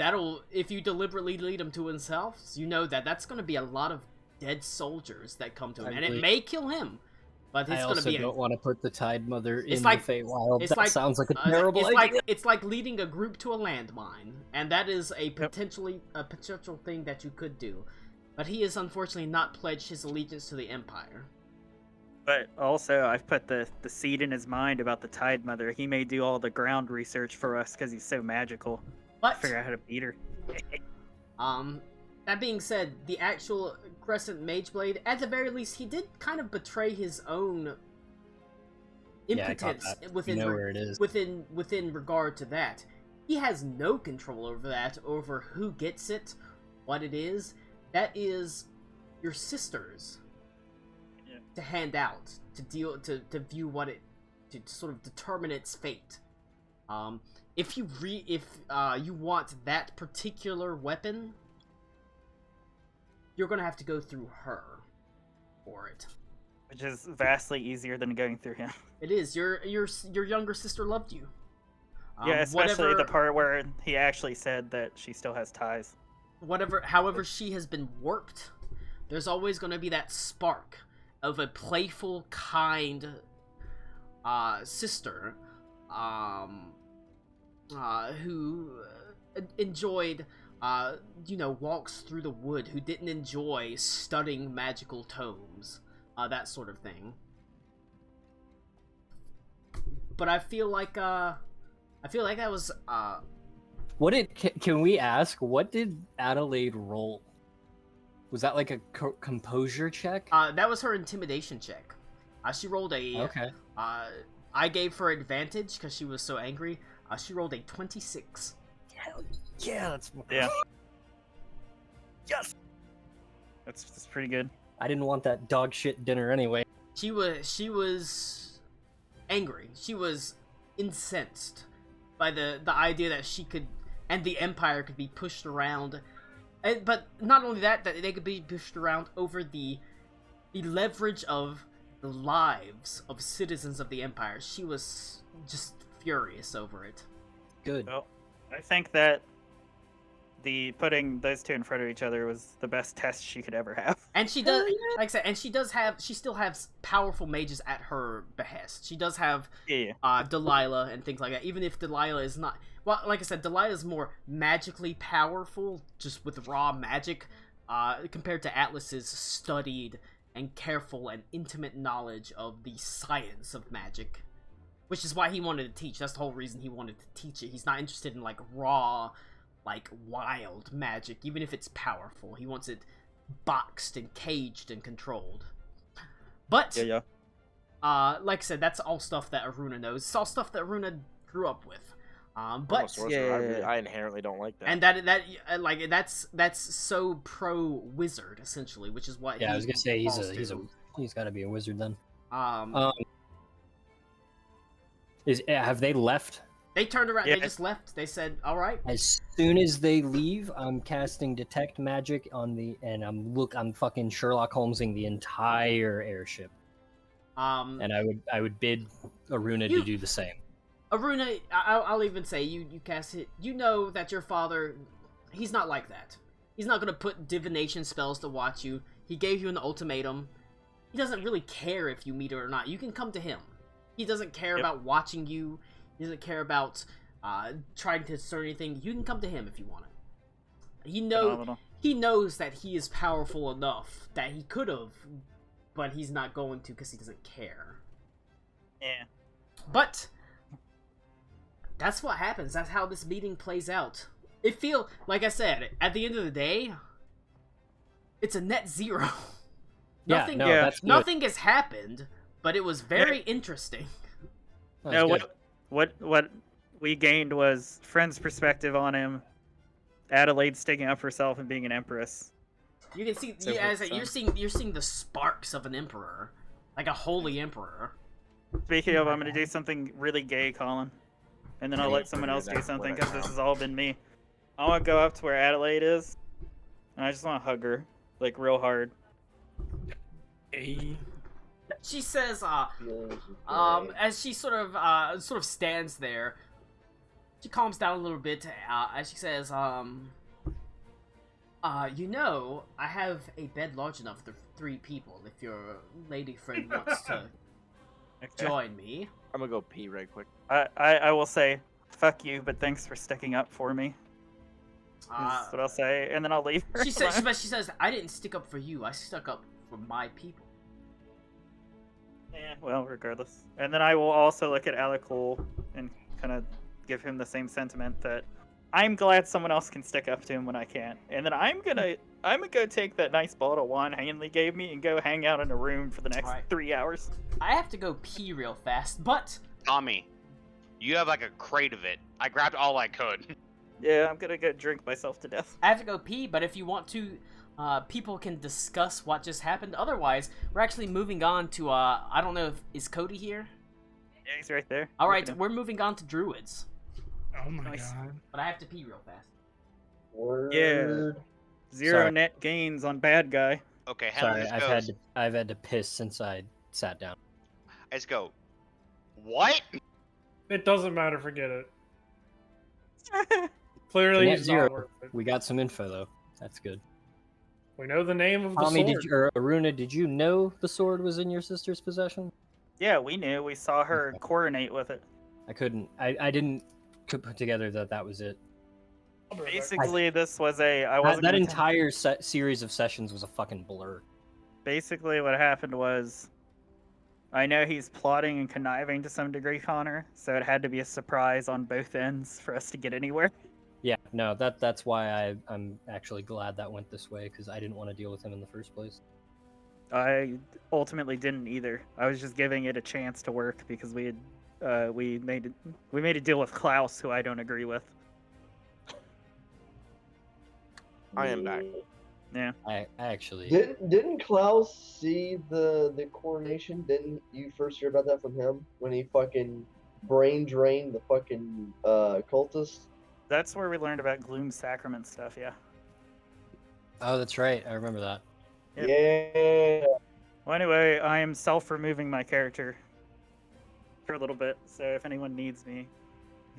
if you deliberately lead him to himself, you know that's going to be a lot of dead soldiers that come to him, I and it agree. may kill him. But it's I going to also be don't want to put the Tide Mother in like- the Feywild. it's That like- sounds like a terrible it's idea. it's like leading a group to a landmine, and that is a potential thing that you could do. But he has unfortunately not pledged his allegiance to the Empire. But also, I've put the seed in his mind about the Tide Mother. He may do all the ground research for us because he's so magical. But Figure out how to beat her. that being said, the actual Crescent Mageblade, at the very least, he did kind of betray his own Yeah, I caught impotence that. within We know where it is. within regard to that. He has no control over that, over who gets it, what it is. That is your sisters Yeah. to hand out, to view what it, to sort of determine its fate. If you want that particular weapon, you're gonna have to go through her for it. Which is vastly easier than going through him. It is. Your younger sister loved you. Yeah, especially whatever, the part where he actually said that she still has ties. however she has been warped, there's always going to be that spark of a playful, kind sister who enjoyed walks through the wood, who didn't enjoy studying magical tomes, that sort of thing. But I feel like that was What did? Can we ask? What did Adelaide roll? Was that like a composure check? that was her intimidation check. She rolled a Okay. I gave her advantage because she was so angry. She rolled a 26. Yeah, that's. Yeah. Yes. That's pretty good. I didn't want that dog shit dinner anyway. She was angry. She was incensed by the idea that she could and the Empire could be pushed around. But not only that they could be pushed around over the leverage of the lives of citizens of the Empire. She was just furious over it. Good. Well, I think that the putting those two in front of each other was the best test she could ever have. And she does, like I said, and she still has powerful mages at her behest. She does have Yeah. Delilah and things like that. Even if Delilah is not, well, like I said, Delilah is more magically powerful, just with raw magic, compared to Atlas's studied and careful and intimate knowledge of the science of magic. Which is why he wanted to teach. That's the whole reason he wanted to teach it. He's not interested in, like, raw, like, wild magic, even if it's powerful. He wants it boxed and caged and controlled. But, Yeah. like I said, that's all stuff that Aruna knows. It's all stuff that Aruna grew up with. I'm a But, sorcerer. Yeah. I inherently don't like that. and that's so pro wizard, essentially, which is what Yeah, I was gonna say falls to. he's got to be a wizard then. Um, Have they left? they turned around, yeah. they just left. They said, alright. As soon as they leave, I'm casting detect magic on and I'm fucking Sherlock Holmesing the entire airship. And I would bid Aruna You- to do the same. Aruna, I'll even say, you cast it. You know that your father, he's not like that. He's not gonna put divination spells to watch you. He gave you an ultimatum. He doesn't really care if you meet it or not. You can come to him. He doesn't care Yep. about watching you. He doesn't care about trying to discern anything, you can come to him if you want it. Phenomenal. He knows that he is powerful enough that he could have, but he's not going to because he doesn't care. Yeah. But that's what happens. That's how this meeting plays out. Like I said, at the end of the day, it's a net zero. Nothing, that's good. nothing has happened, but it was very interesting. That's No, good. what we gained was Friend's perspective on him, Adelaide sticking up for herself and being an empress. You can see, So yeah, it's, you're seeing the sparks of an emperor, like a holy emperor. Speaking of, I'm gonna do something really gay, Colin, and then I'll let someone else do something because this has all been me. I want to go up to where Adelaide is, and I just want to hug her, like real hard. Hey. She says, as she sort of stands there, she calms down a little bit, as she says, you know, I have a bed large enough for 3 people if your lady friend wants to Okay. join me. I'm gonna go pee right quick. I will say, fuck you, but thanks for sticking up for me. That's what I'll say, and then I'll leave her. She says, I didn't stick up for you, I stuck up for my people. Yeah, well, regardless. And then I will also look at Alec Cole and kind of give him the same sentiment that I'm glad someone else can stick up to him when I can't. And then I'm gonna go take that nice bottle of wine Hanley gave me and go hang out in a room for the next Alright. 3 hours. I have to go pee real fast, but Tommy, you have like a crate of it. I grabbed all I could. Yeah, I'm gonna go drink myself to death. I have to go pee, but if you want to, people can discuss what just happened. Otherwise, we're actually moving on to, I don't know is Cody here? Yeah, he's right there. Alright, Look at him. we're moving on to Druids. Oh my Nice. god. But I have to pee real fast. Word. Zero Sorry. net gains on bad guy. Okay, Sorry, Henry, I've had to piss since I sat down. Let's go. What? It doesn't matter. Forget it. Clearly, Net he's zero. not worth it. We got some info though. That's good. We know the name of the Tommy, sword. Aruna, did you know the sword was in your sister's possession? Yeah, we knew. We saw her Okay. coronate with it. I couldn't. I didn't put together that was it. I'll be right back. Basically, this was a. I That, wasn't that gonna entire series of sessions was a fucking blur. Basically, what happened was, I know he's plotting and conniving to some degree, Connor. So it had to be a surprise on both ends for us to get anywhere. Yeah, no, that's why I'm actually glad that went this way because I didn't want to deal with him in the first place. I ultimately didn't either. I was just giving it a chance to work because we made a deal with Klaus, who I don't agree with. I am back. Yeah. I actually Didn't Klaus see the coronation? Didn't you first hear about that from him when he fucking brain drained the fucking cultists? That's where we learned about Gloom Sacrament stuff. Yeah. Oh, that's right. I remember that. Yep. Yeah. Well, anyway, I am self-removing my character for a little bit. So if anyone needs me,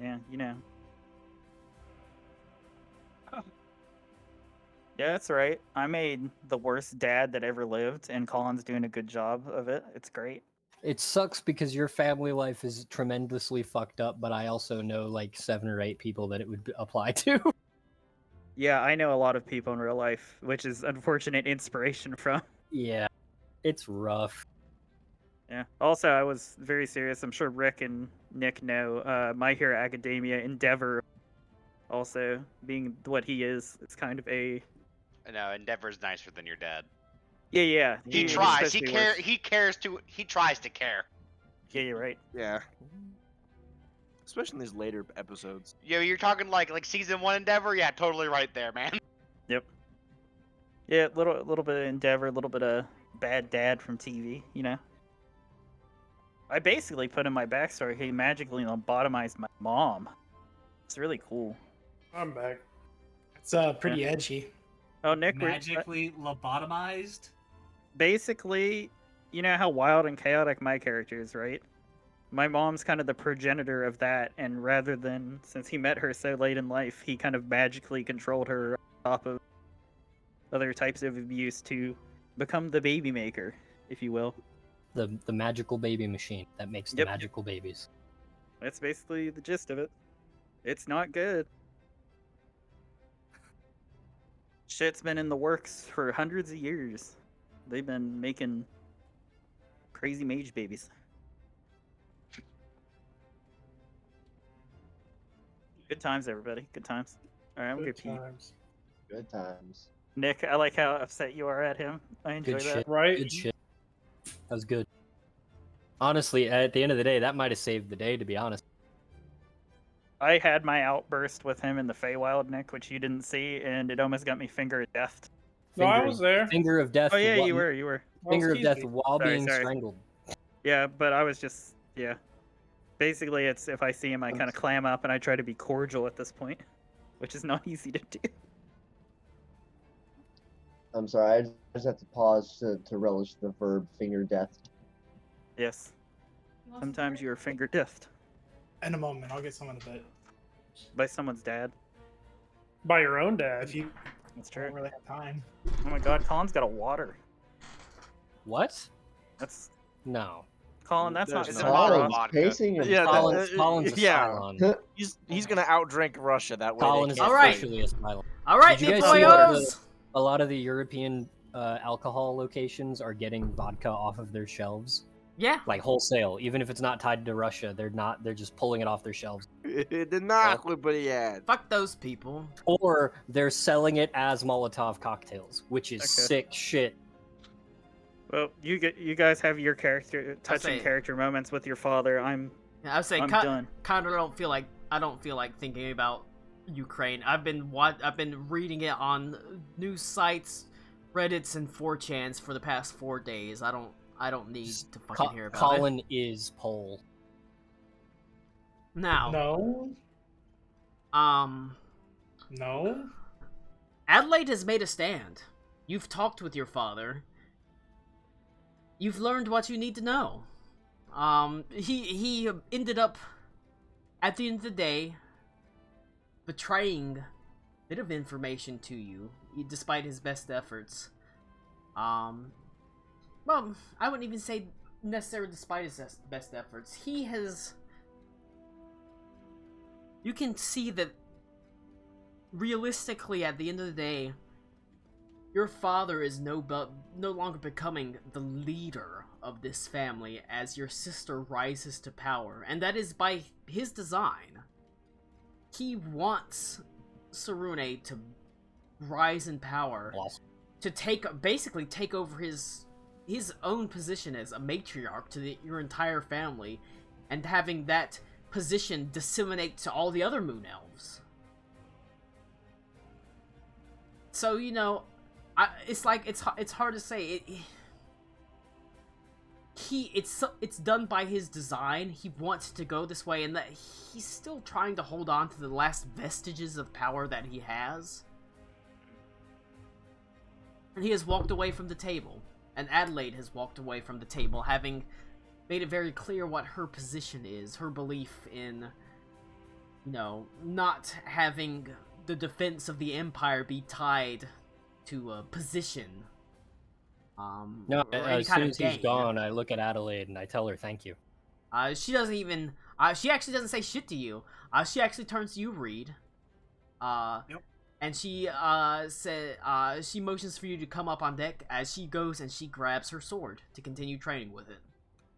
yeah, you know. Yeah, that's right. I made the worst dad that ever lived, and Colin's doing a good job of it. It's great. It sucks because your family life is tremendously fucked up, but I also know like 7 or 8 people that it would apply to. Yeah, I know a lot of people in real life, which is unfortunate inspiration from. Yeah, it's rough. Yeah. Also, I was very serious. I'm sure Rick and Nick know. My Hero Academia Endeavor, also being what he is, it's kind of a. No, Endeavor's nicer than your dad. Yeah. He is tries. supposed He to be care. worse. He cares to. He tries to care. Yeah, you're right. Yeah. Especially in these later episodes. Yo, you're talking like season 1 Endeavor? Yeah, totally right there, man. Yep. Yeah, little bit of Endeavor, a little bit of bad dad from TV. You know. I basically put in my backstory. He magically lobotomized my mom. It's really cool. I'm back. It's pretty edgy. Oh, Nick, Magically lobotomized. basically, you know how wild and chaotic my character is, right? My mom's kind of the progenitor of that, and rather than, since he met her so late in life, he kind of magically controlled her on top of other types of abuse to become the baby maker, if you will. The magical baby machine that makes the Yep. magical babies. That's basically the gist of it. It's not good. Shit's been in the works for hundreds of years. They've been making crazy mage babies. Good times, everybody. Good times. All right, I'm Good good. Pete. times. Good times. Nick, I like how upset you are at him. I enjoy Good that. shit. Right? Good shit. That was good. Honestly, at the end of the day, that might have saved the day, to be honest. I had my outburst with him in the Feywild, Nick, which you didn't see, and it almost got me finger of death. No, I Finger- was there. Finger of death. Oh yeah, wha- you were. I was Finger of death teasing. while Sorry, being sorry. strangled. Yeah, but I was just Basically, it's if I see him, I kind of clam up and I try to be cordial at this point, which is not easy to do. I'm sorry, I just have to pause to relish the verb finger death. Yes. Sometimes you are finger deathed In a moment, I'll get someone to bed. by someone's dad. By your own dad. If you That's don't true. really have time. Oh my God, Colin's got a water. What? That's No. Colin. That's not. There's It's a not bottle of Colin's vodka. pacing himself. Yeah, Colin's a yeah. Cylon. He's gonna outdrink Russia that way. Colin they is can't- Alright. officially a Cylon. All right, Did you big guys see that boyos. a lot of the European alcohol locations are getting vodka off of their shelves, Yeah. like wholesale. Even if it's not tied to Russia, they're not. They're just pulling it off their shelves, The knock, but yeah. Fuck those people. or they're selling it as Molotov cocktails, which is Okay. sick shit. Well, you guys have your touching say- character moments with your father. I'm I would say, I'm done. kind of don't feel like thinking about Ukraine. I've been reading it on news sites, Reddits, and 4chans for the past 4 days. I don't need to fucking hear about it. Colin is Pole. Now, No. Adelaide has made a stand. You've talked with your father. You've learned what you need to know. He ended up, at the end of the day, betraying a bit of information to you, despite his best efforts. Well, I wouldn't even say necessarily despite his best efforts. He has... You can see that realistically, at the end of the day, your father is no longer becoming the leader of this family as your sister rises to power, and that is by his design. He wants Sarune to rise in power, Awesome. to basically take over his own position as a matriarch to your entire family, and having that position disseminate to all the other moon elves. So, you know, it's hard to say. It's done by his design. He wants to go this way, and that he's still trying to hold on to the last vestiges of power that he has. And he has walked away from the table, and Adelaide has walked away from the table, having made it very clear what her position is, her belief in, you know, not having the defense of the Empire be tied to a position. No, or any as kind soon of as he's gain. gone, I look at Adelaide and I tell her thank you. She doesn't even. She actually doesn't say shit to you. She actually turns to you, Reed. Yep. And she she motions for you to come up on deck as she goes and she grabs her sword to continue training with it.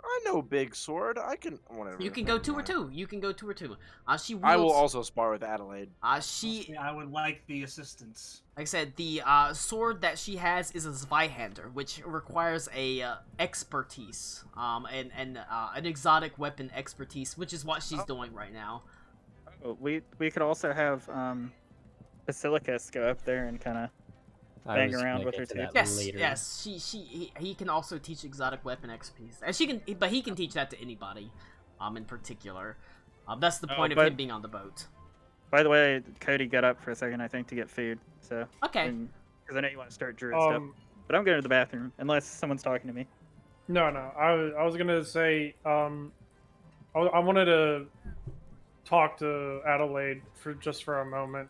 I know big sword. I can whatever. You can go never 2 or mind. 2. You can go 2 or 2. She wields, I will also spar with Adelaide. she I would like the assistance. like I said, the sword that she has is a Zweihander, which requires a expertise, and an exotic weapon expertise, which is what she's doing right now. Oh, we could also have Basilicus go up there and kind of I Bang was around gonna with get her to too. that Yes, later. yes. He can also teach exotic weapon expertise, and he can teach that to anybody, in particular. That's the point of but- him being on the boat. By the way, Cody got up for a second, I think, to get food. So Okay. because I know you want to start druid stuff, but I'm going to the bathroom unless someone's talking to me. No. I was gonna say, I wanted to talk to Adelaide for a moment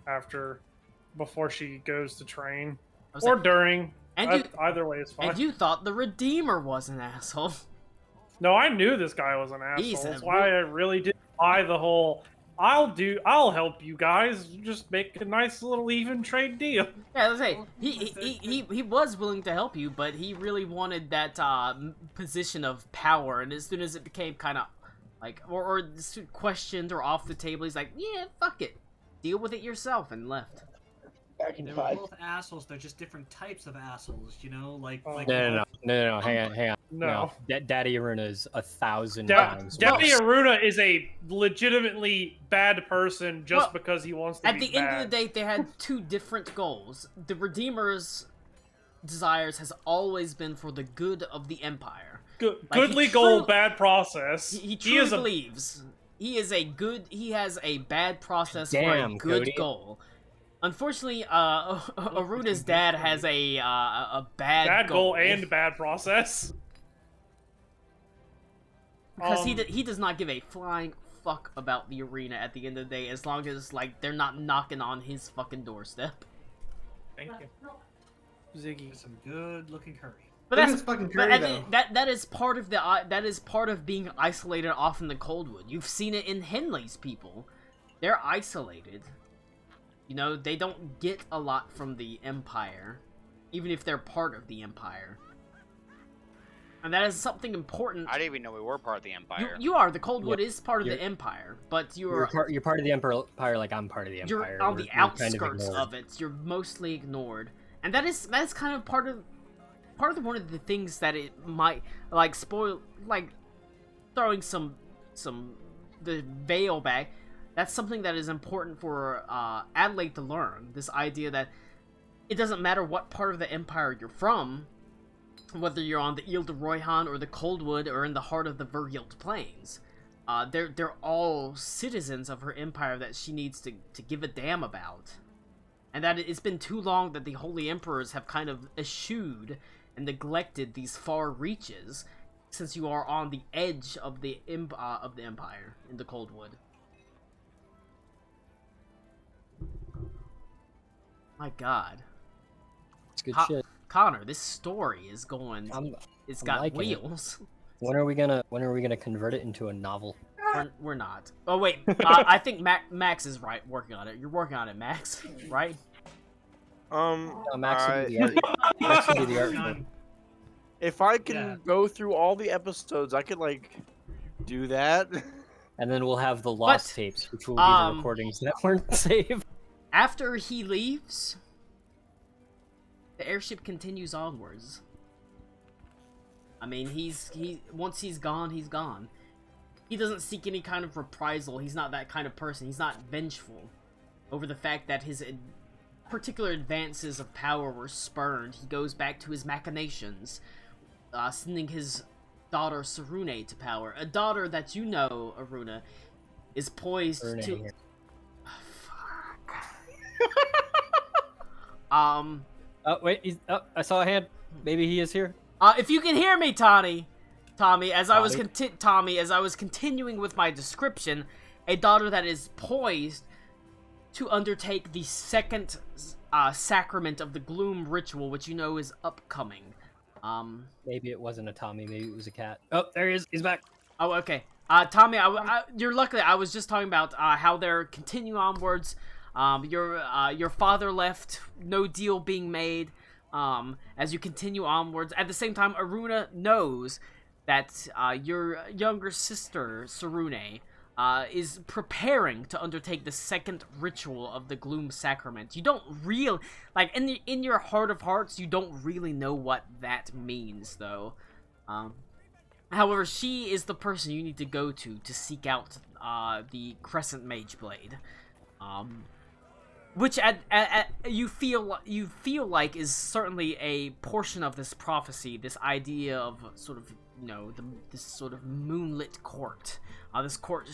before she goes to train, I was or like- during. and Either way is fine. and you thought the Redeemer was an asshole. No, I knew this guy was an asshole. He's a That's why I really didn't buy the whole I'll help you guys. Just make a nice little even trade deal. Yeah, let's say he was willing to help you, but he really wanted that position of power, and as soon as it became kind of like or questioned or off the table, he's like, yeah, fuck it, deal with it yourself, and left. Back in They were 5. both assholes. They're just different types of assholes. You know, like Oh. No. Hang on. No. Daddy Aruna is 1,000 Da- times Daddy worse. Aruna is a legitimately bad person just Well, because he wants to At be the bad. end of the day, they had two different goals. The Redeemer's desires has always been for the good of the Empire. Good, Like, goodly he goal, true- bad process. He He truly is a believes he has a bad process for Damn, a good Cody. goal. Unfortunately, Aruna's dad has a bad, bad goal and bad process. because Um, he does not give a flying fuck about the arena at the end of the day, as long as like they're not knocking on his fucking doorstep. Thank you. Ziggy. Some good-looking curry. But Look at that's this fucking but curry, at though. that is part of the that is part of being isolated off in the Coldwood. You've seen it in Henley's people. They're isolated. You know, they don't get a lot from the Empire, even if they're part of the Empire. And that is something important. I didn't even know we were part of the Empire. You are. The Coldwood Yep. is part of the You're- Empire, but You're part of the Empire like I'm part of the Empire. you're on the We're kind of outskirts ignored. of it. You're mostly ignored, and that's kind of part of one of the things that it might like spoil, like throwing the veil back. That's something that is important for Adelaide to learn. This idea that it doesn't matter what part of the Empire you're from, whether you're on the Ile de Royhan or the Coldwood or in the heart of the Vergild Plains. They're all citizens of her empire that she needs to give a damn about. And that it's been too long that the Holy Emperors have kind of eschewed and neglected these far reaches, since you are on the edge of the empire in the Coldwood. My God, It's good Ha- shit. Connor, this story is going. It's I'm got liking it. wheels. When are we gonna convert it into a novel? We're not. Oh wait, I think Max is right. Working on it. You're working on it, Max. Right? No, Max will do the art. Max will do the art. for it. If I can Yeah. go through all the episodes, I could like do that. And then we'll have the lost But, tapes, which will be the um, recordings that weren't saved. After he leaves, the airship continues onwards. I mean, once he's gone, he's gone. He doesn't seek any kind of reprisal. He's not that kind of person. He's not vengeful over the fact that his particular advances of power were spurned. He goes back to his machinations, sending his daughter Sarune to power. A daughter that you know, Aruna, is poised Sarune to... here. Oh wait, I saw a hand. Maybe he is here. If you can hear me, Tommy, as I was Tommy? continuing with my description, a daughter that is poised to undertake the second sacrament of the Gloom ritual, which you know is upcoming. Maybe it wasn't a Tommy. Maybe it was a cat. Oh, there he is. He's back. Oh, okay. Tommy, you're lucky. I was just talking about how they're continuing onwards. Your father left, no deal being made. As you continue onwards, at the same time, Aruna knows that your younger sister Sarune is preparing to undertake the second ritual of the Gloom Sacrament. You don't really like in your heart of hearts, you don't really know what that means, though. However, she is the person you need to go to seek out the Crescent Mage Blade. Which you feel like is certainly a portion of this prophecy, this idea of sort of, you know, this sort of moonlit court, this court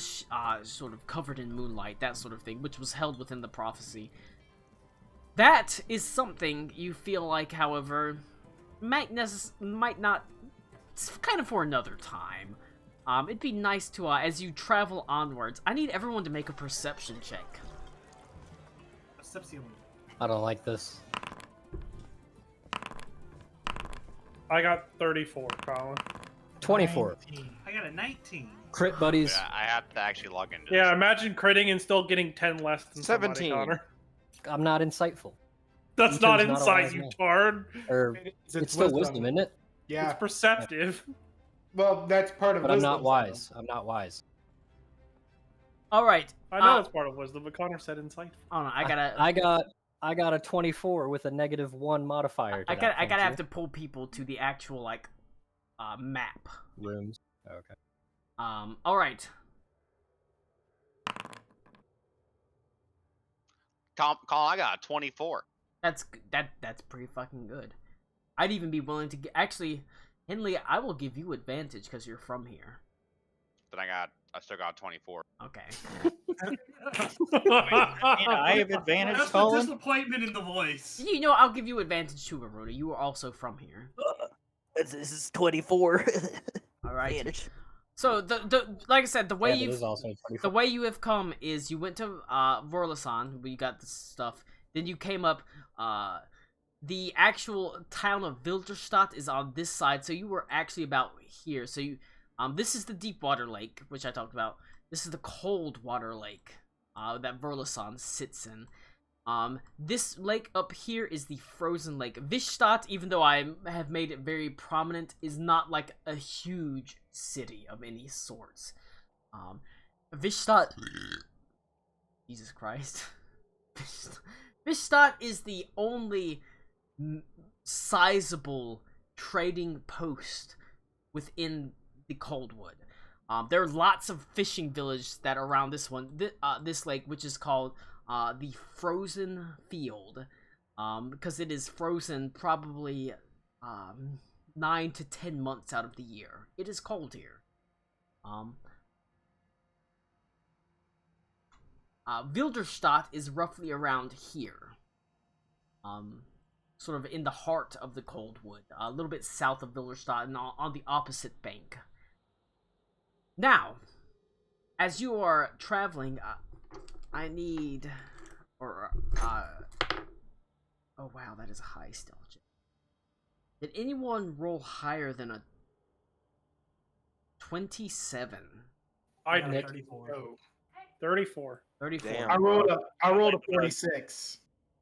sort of covered in moonlight, that sort of thing, which was held within the prophecy. That is something you feel like, however, might not. It's kind of for another time. It'd be nice to as you travel onwards. I need everyone to make a perception check. Perception. I don't like this. I got 34, Colin. 24. I got a 19. Crit buddies. Yeah, I have to actually log into Yeah, this. imagine critting and still getting 10 less than 17. somebody, Connor. I'm not insightful. That's Ethan's not not a insight, wise you man. tard. Or it's still wisdom, isn't it? Yeah. It's perceptive. Well, that's part of But I'm wisdom. not wise. I'm not wise. All right. I know it's part of wisdom, but Connor said insight. Oh no, I gotta. I got a 24 with a -1 modifier. To I gotta that, have to pull people to the actual like map. rooms. Okay. All right. Colin, I got a 24. That's pretty fucking good. I'd even be willing to get. Actually, Henley, I will give you advantage because you're from here. Then I still got a 24. Okay. I have advantage, That's the Colin. disappointment in the voice. You know, I'll give you advantage too, Aruna. You are also from here. This is 24. All right. Advantage. So the like I said, the way Yeah, you it is also a 24. the way you have come is you went to Vorlasan, where you got this stuff. Then you came up. The actual town of Wilderstadt is on this side, so you were actually about here. So you, this is the deep water lake, which I talked about. This is the cold water lake, that Vorlasan sits in. This lake up here is the frozen lake. Vishstadt, even though I have made it very prominent, is not like a huge city of any sorts. Vishstadt, Jesus Christ. Vishstadt is the only sizable trading post within the Coldwood. There are lots of fishing villages that are around this one, this lake, which is called the Frozen Field, because it is frozen probably 9 to 10 months out of the year. It is cold here. Wilderstadt is roughly around here. Sort of in the heart of the Coldwood, a little bit south of Wilderstadt and on the opposite bank. Now, as you are traveling, I need, oh wow, that is a high stealth check. Did anyone roll higher than a 27? I got a did. 34. Oh. 34. 34. Damn. I rolled a 46.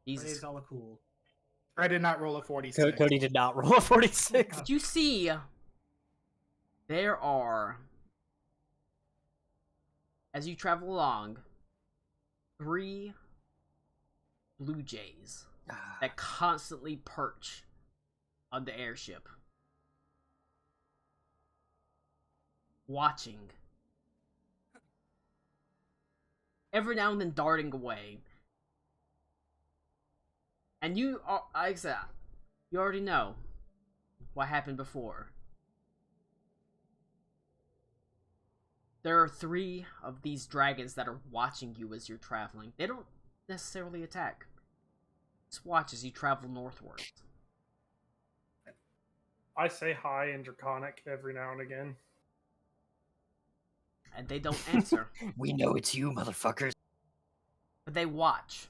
Jesus. Praise Allah cool. I did not roll a 46. Cody did not roll a 46. Did you see there are, as you travel along, 3 blue jays that constantly perch on the airship, watching, every now and then darting away. And you are, like I said, you already know what happened before. There are 3 of these dragons that are watching you as you're traveling. They don't necessarily attack. Just watch as you travel northward. I say hi in Draconic every now and again. And they don't answer. We know it's you, motherfuckers. But they watch.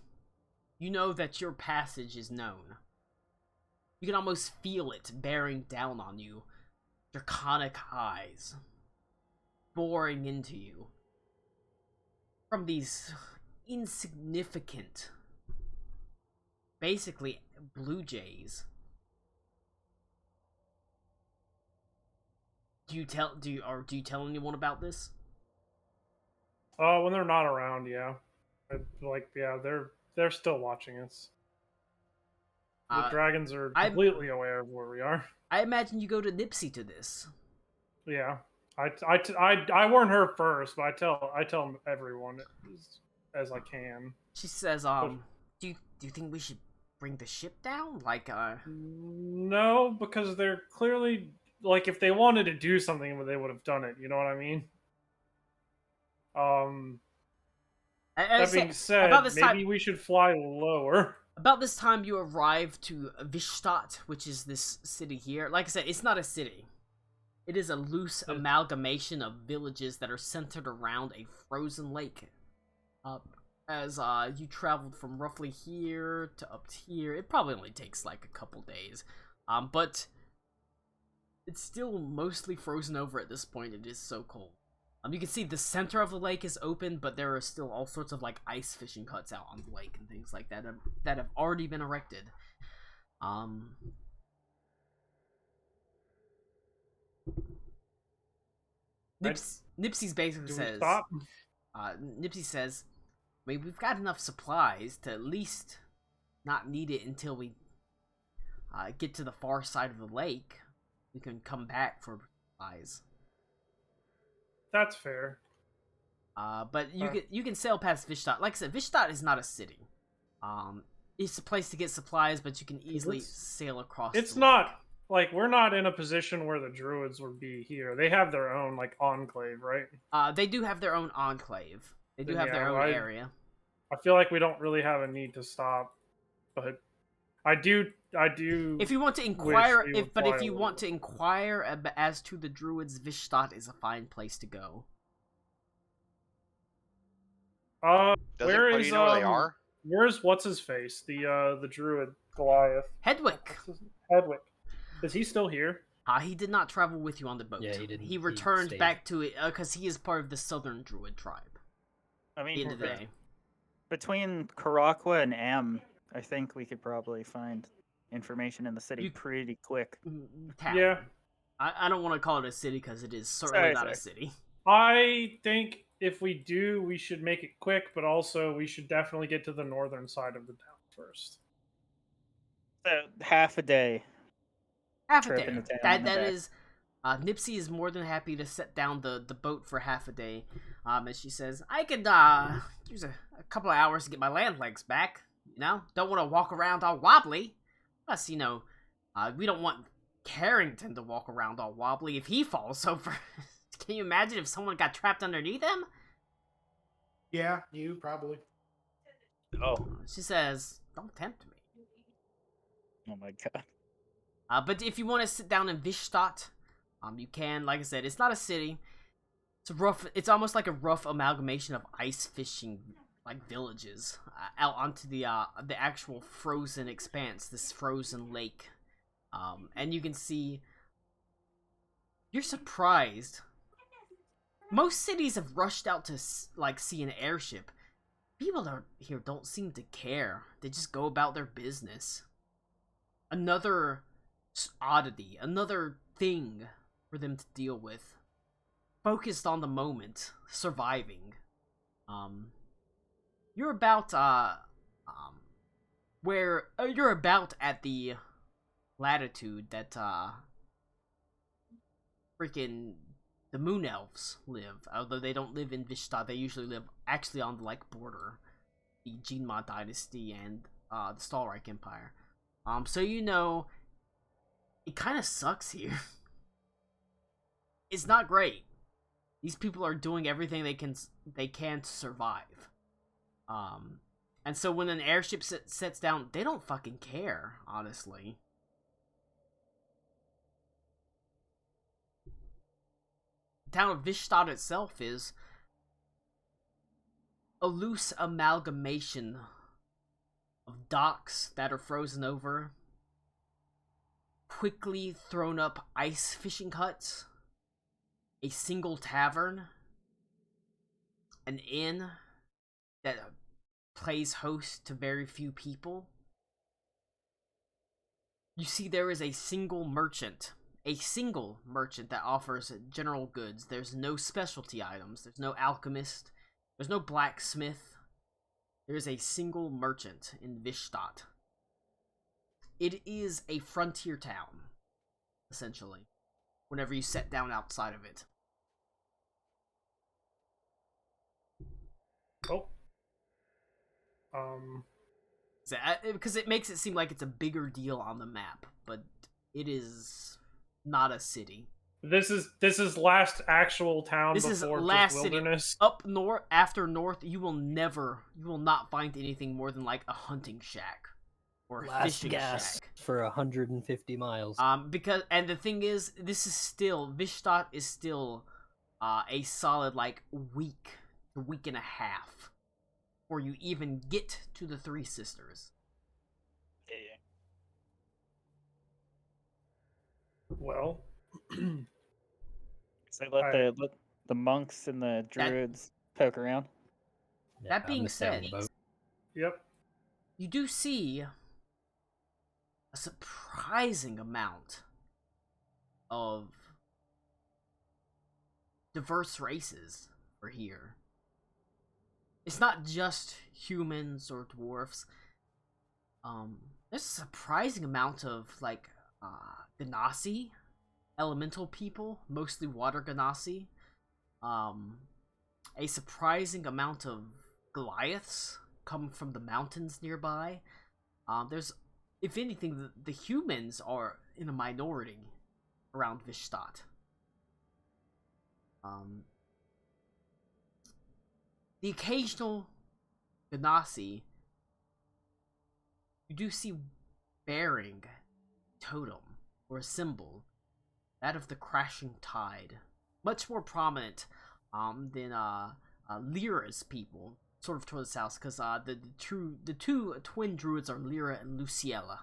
You know that your passage is known. You can almost feel it bearing down on you. Draconic eyes. Boring into you. From these insignificant, basically, blue jays. Do you tell anyone about this? When they're not around, yeah. They're still watching us. The dragons are completely aware of where we are. I imagine you go to Nipsey to this. Yeah, I warn her first, but I tell everyone as I can. She says, do you think we should bring the ship down? Like, No, because they're clearly, like, if they wanted to do something, they would have done it. You know what I mean? That being said, maybe we should fly lower. About this time, you arrive to Vishstadt, which is this city here. Like I said, it's not a city. It is a loose amalgamation of villages that are centered around a frozen lake. As you traveled from roughly here to up here, it probably only takes like a couple days. But it's still mostly frozen over at this point. It is so cold. You can see the center of the lake is open, but there are still all sorts of like ice fishing huts out on the lake and things like that that have already been erected. Nipsey's basically Do we says, stop? Nipsey says, I mean, we've got enough supplies to at least not need it until we get to the far side of the lake. We can come back for supplies. That's fair. But you can sail past Vishtat. Like I said, Vishtat is not a city. It's a place to get supplies, but you can easily sail across. It's the not lake. like we're not in a position where the druids would be here. They have their own like enclave, right? They do have their own enclave. They do have their own area. I feel like we don't really have a need to stop, but I do. If you want to inquire, if you a want to inquire as to the druids, Vishtat is a fine place to go. Does where anybody is know where they are? Where's what's his face? The druid Goliath. Hedwick. Hedwick. Is he still here? He did not travel with you on the boat. Yeah, he didn't. He returned stayed. back to it because he is part of the Southern Druid tribe. I mean, End of the day. between Karakwa and M, I think we could probably find information in the city pretty quick. Town. Yeah. I don't want to call it a city because it is certainly not a city. I think if we do, we should make it quick, but also we should definitely get to the northern side of the town first. So half a day. Half a trip day. into town That and back. is. Nipsey is more than happy to set down the boat for half a day. And she says, I could use a couple of hours to get my land legs back. You know, don't want to walk around all wobbly. Plus, you know, we don't want Carrington to walk around all wobbly if he falls over. Can you imagine if someone got trapped underneath him? Yeah, you probably. Oh. She says, don't tempt me. Oh my god. But if you want to sit down in Vishtat, you can. Like I said, it's not a city. It's rough. It's almost like a rough amalgamation of ice fishing, like villages, out onto the actual frozen expanse, this frozen lake. And you can see. You're surprised. Most cities have rushed out to like see an airship. People here don't seem to care. They just go about their business. Another oddity, another thing for them to deal with. Focused on the moment, surviving. You're about you're about at the latitude that freaking the Moon Elves live. Although they don't live in Vishta, they usually live actually on the like border, the Jinma Dynasty and the Stalreich Empire. So you know, it kind of sucks here. It's not great. These people are doing everything they can to survive. And so when an airship sets down, they don't fucking care, honestly. The town of Vishtat itself is a loose amalgamation of docks that are frozen over, quickly thrown up ice fishing huts, a single tavern, an inn that plays host to very few people. You see there is a single merchant that offers general goods. There's no specialty items, there's no alchemist, there's no blacksmith. There's a single merchant in Vishtat. It is a frontier town, essentially, whenever you set down outside of it. Oh. Because it makes it seem like it's a bigger deal on the map, but it is not a city. This is last actual town This before is last just city. wilderness. Up north, after north, you will not find anything more than like a hunting shack or a Last fishing gas shack. for 150 miles. And the thing is, Vishtat is still a solid like week and a half before you even get to the Three Sisters. Yeah. Well, So The monks and the druids poke around. Yeah, That I'm being gonna stay on said, the boat. Yep. you do see a surprising amount of diverse races for here. It's not just humans or dwarfs. There's a surprising amount of like Ganassi, elemental people, mostly water Ganassi. A surprising amount of Goliaths come from the mountains nearby. There's, if anything, the humans are in a minority around Vishtat. The occasional Ganassi you do see bearing totem or a symbol, that of the crashing tide, much more prominent than Lyra's people, sort of toward the south, because the two twin druids are Lyra and Luciella.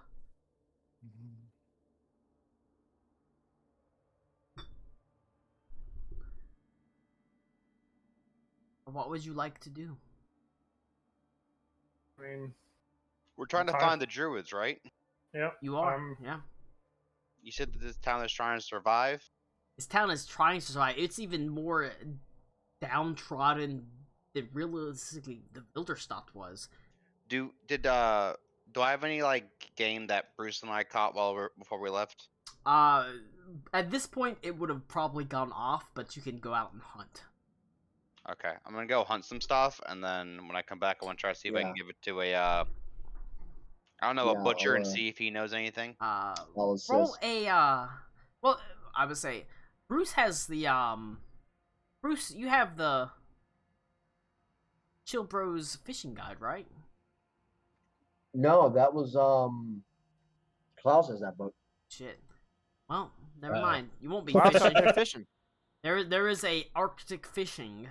What would you like to do? I mean, We're trying to Okay. find the druids, right? yep. You are, yeah. You said that this town is trying to survive. This town is trying to survive. It's even more downtrodden than realistically the Wilderstadt was. Do I have any like game that Bruce and I caught before we left? At this point, it would have probably gone off, but you can go out and hunt. Okay, I'm gonna go hunt some stuff, and then when I come back, I want to try to see if I can give it to a I don't know, a Yeah, butcher, and I'll, see if he knows anything. I'll Roll assist. a well, I would say Bruce has the Bruce, you have the Chill Bros fishing guide, right? No, that was Klaus has that book. Shit. Well, never Uh, mind. You won't be Well, I thought fishing. they're fishing. There is a Arctic fishing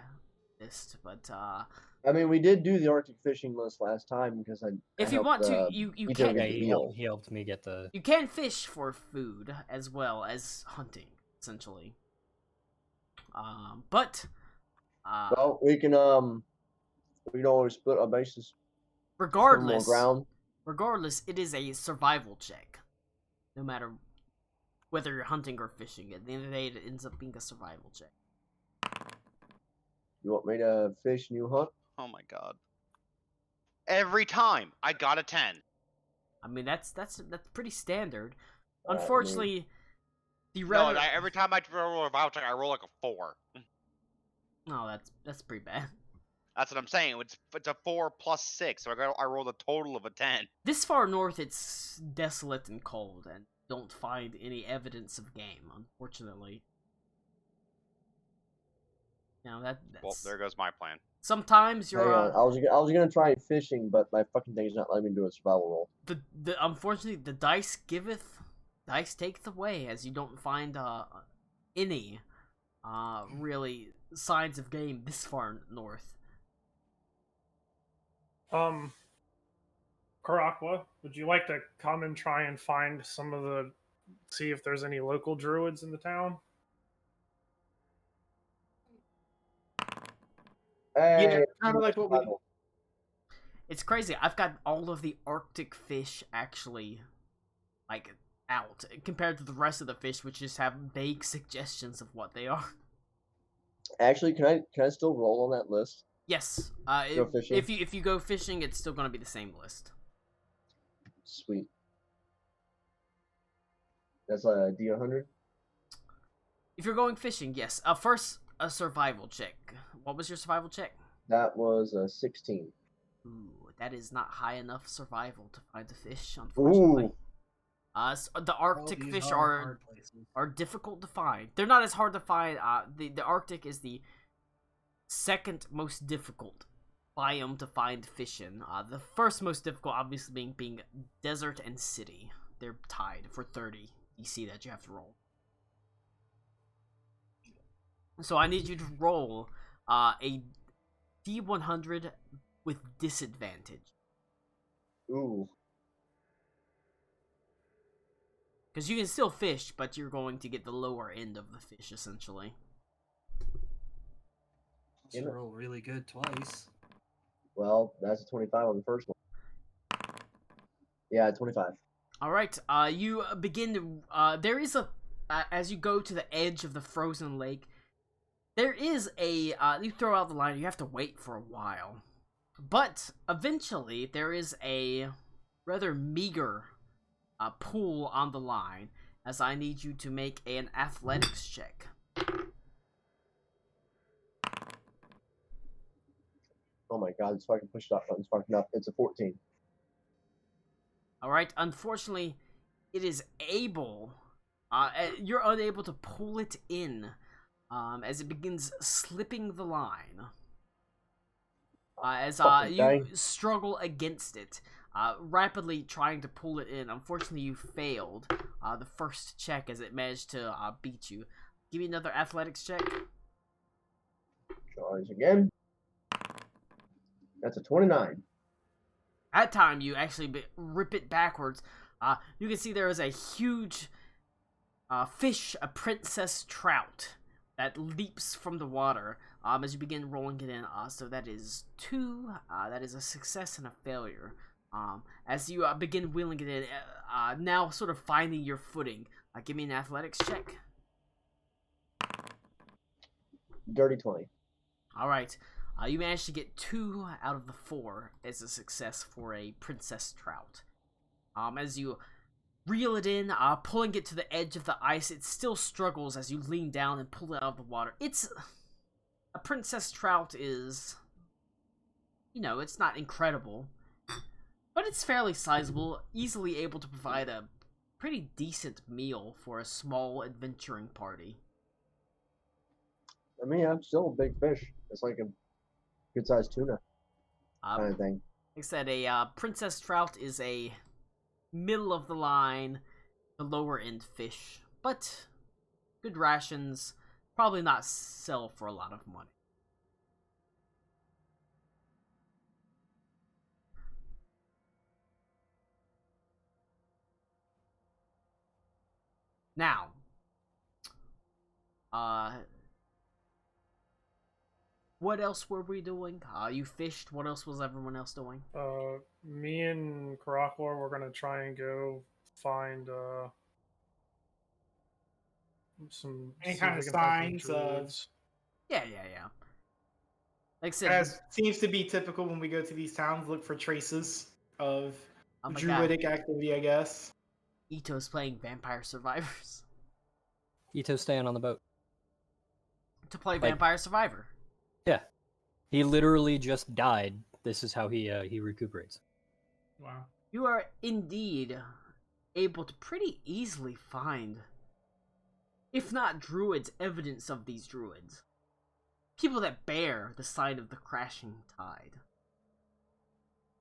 list, but I mean, we did do the Arctic fishing list last time because I. if you want to, you you can took Yeah, it. he helped me get the. you can fish for food as well as hunting, essentially. But Well, we can always split our bases. Put 'em on regardless, ground. regardless, it is a survival check. No matter whether you're hunting or fishing, at the end of the day, it ends up being a survival check. You want me to fish and you hunt? Oh my god! Every time I got a 10. I mean, that's pretty standard. I mean- Unfortunately, the No, rel- every time I roll a voucher, I roll like a 4. No, that's pretty bad. That's what I'm saying. It's a 4 plus 6, so I rolled a total of a 10. This far north, it's desolate and cold, and don't find any evidence of game, unfortunately. Now that's Well, there goes my plan. sometimes Hang you're on, I was gonna try fishing, but my fucking thing's not letting me do a survival roll. the unfortunately the dice giveth, dice taketh away, as you don't find any really signs of game this far north. Karakwa, would you like to come and try and find see if there's any local druids in the town? Hey, kind of like what we. survival. It's crazy. I've got all of the Arctic fish actually, like, out compared to the rest of the fish, which just have vague suggestions of what they are. Actually, can I still roll on that list? Yes. Go fishing? If you go fishing, it's still gonna be the same list. Sweet. That's a D100. If you're going fishing, yes. First, a survival check. What was your survival check? That was a 16. Ooh, that is not high enough survival to find a fish, unfortunately. Ooh. The Arctic these fish are are hard places. difficult to find. They're not as hard to find. The Arctic is the second most difficult biome to find fish in. The first most difficult, obviously, being desert and city. They're tied for 30 DC that you have to roll. So I need you to roll a D100 with disadvantage. Ooh. Because you can still fish, but you're going to get the lower end of the fish, essentially. You To know- roll really good twice. Well, that's a 25 on the first one. Yeah, 25. All right. You begin to. There is a. As you go to the edge of the frozen lake, there is a. You throw out the line. You have to wait for a while, but eventually there is a rather meager pull on the line. As I need you to make an athletics check. Oh my god, this fucking push stop button's fucking up. It's a 14. All right. Unfortunately, it is able. You're unable to pull it in, as it begins slipping the line. As Fucking you dang. struggle against it, rapidly trying to pull it in. Unfortunately, you failed the first check as it managed to beat you. Give me another athletics check. Charge again. That's a 29. That time, you actually rip it backwards. You can see there is a huge fish, a princess trout, that leaps from the water as you begin rolling it in. So that is 2. That is a success and a failure. As you begin wheeling it in, now sort of finding your footing. Give me an athletics check. Dirty 20. All right. You managed to get 2 out of the 4 as a success for a princess trout. As you reel it in, pulling it to the edge of the ice, it still struggles as you lean down and pull it out of the water. A princess trout is, it's not incredible, but it's fairly sizable, easily able to provide a pretty decent meal for a small adventuring party. I mean, I'm still a big fish. It's like a good-sized tuna kind of thing. Like I said, a princess trout is a middle of the line, the lower end fish, but good rations, probably not sell for a lot of money. Now, what else were we doing? You fished. What else was everyone else doing? Me and Karakor were gonna try and go find some Any see if kind we of can find signs some of- druids. Yeah. Like I said, As seems to be typical when we go to these towns, look for traces of oh my God, druidic activity, I guess. Ito's playing Vampire Survivors. Ito's staying on the boat. To play Like- Vampire Survivor. Yeah, he literally just died. This is how he recuperates. Wow. You are indeed able to pretty easily find, if not druids, evidence of these druids. People that bear the sign of the crashing tide.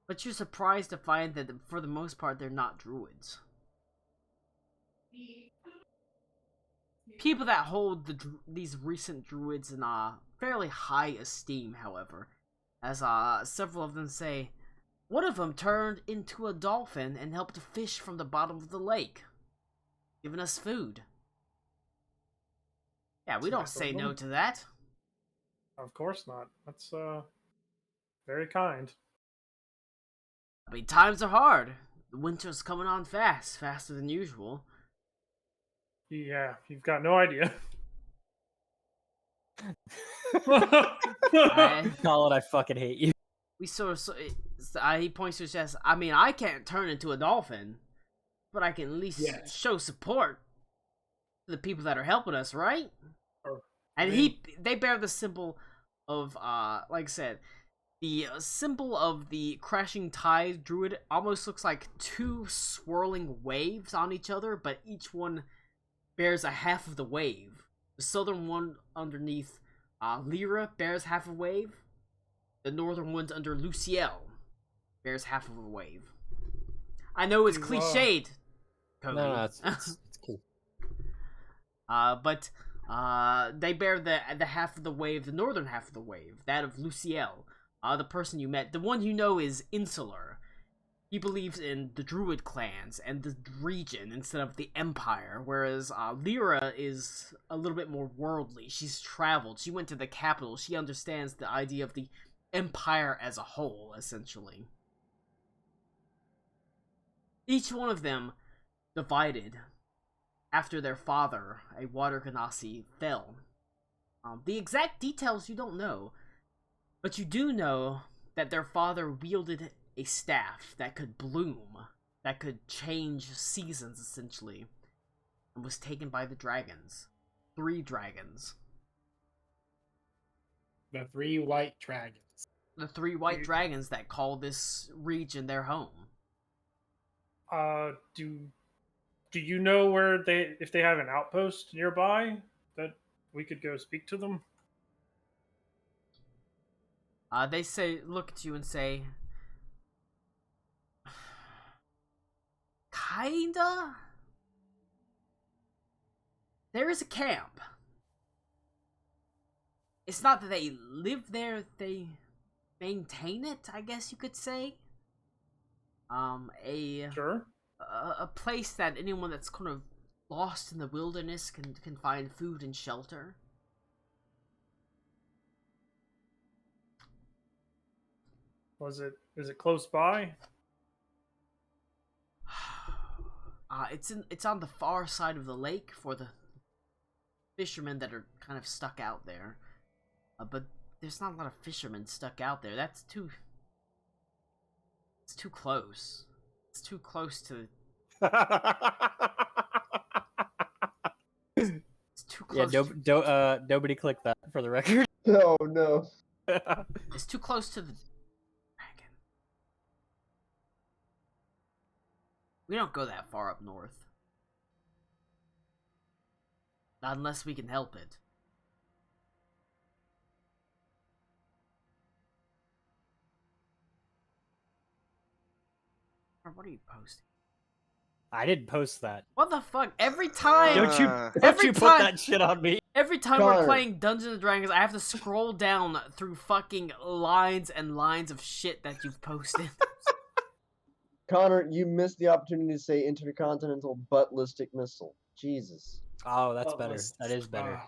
But you're surprised to find that, for the most part, they're not druids. People that hold these recent druids in fairly high esteem, however, as several of them say, one of them turned into a dolphin and helped fish from the bottom of the lake, giving us food. Yeah, we don't Nice of say no them. to that. Of course not. That's very kind. I mean, times are hard. The winter's coming on fast, faster than usual. Yeah, you've got no idea. And Colin, I fucking hate you. we sort of, he points to his chest. I mean, I can't turn into a dolphin, but I can at least Yes. show support to the people that are helping us, right? Sure. And I mean- they bear the symbol of, like I said, the symbol of the crashing tide druid almost looks like 2 swirling waves on each other, but each one bears a half of the wave. The southern one underneath Lyra bears half a wave. The northern one's under Luciel bears half of a wave. I know it's Whoa. cliched, Cody. No, it's cool. But they bear the half of the wave, the northern half of the wave, that of Luciel. The person you met, the one you know is Insular. He believes in the Druid clans and the region instead of the Empire, whereas Lyra is a little bit more worldly. She's traveled. She went to the capital. She understands the idea of the Empire as a whole, essentially. Each one of them divided after their father, a water genasi, fell. The exact details you don't know, but you do know that their father wielded a staff that could bloom, that could change seasons, essentially, and was taken by the dragons. 3 dragons. The 3 white dragons. The 3 white dragons that call this region their home. Do you know where if they have an outpost nearby that we could go speak to them? They look at you and say, kinda? There is a camp. It's not that they live there, they maintain it, I guess you could say. Sure. A place that anyone that's kind of lost in the wilderness can find food and shelter. Is it close by? It's on the far side of the lake for the fishermen that are kind of stuck out there. But there's not a lot of fishermen stuck out there. It's too close. It's too close to. It's too close. Yeah, nobody click that for the record. Oh no. It's too close to the dragon. We don't go that far up north. Not unless we can help it. What are you posting? I didn't post that. What the fuck? Every time. Don't you put that shit on me? Every time Connor. we're playing Dungeons and Dragons, I have to scroll down through fucking lines and lines of shit that you've posted. Connor, you missed the opportunity to say intercontinental ballistic missile. Jesus. Oh, that's better. That is better.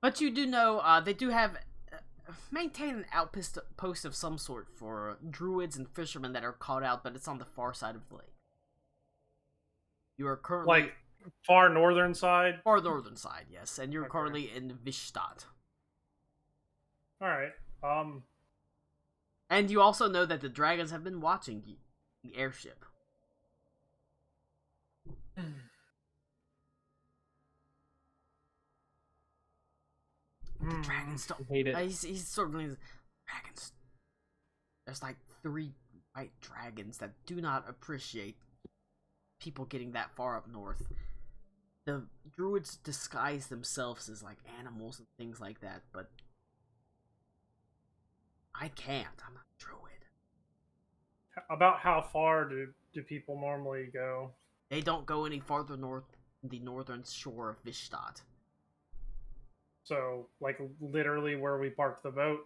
But you do know they do have maintain an outpost of some sort for druids and fishermen that are caught out, but it's on the far side of the lake. You are currently Like far northern side? far northern side, yes, and you're Okay. currently in Vishtat. Alright. And you also know that the dragons have been watching the airship. The dragons don't. Hate it. He's sort of dragons. There's like 3 white dragons that do not appreciate people getting that far up north. The druids disguise themselves as like animals and things like that, but I can't. I'm not a druid. About how far do people normally go? They don't go any farther north than the northern shore of Vishtat. So, like, literally where we parked the boat?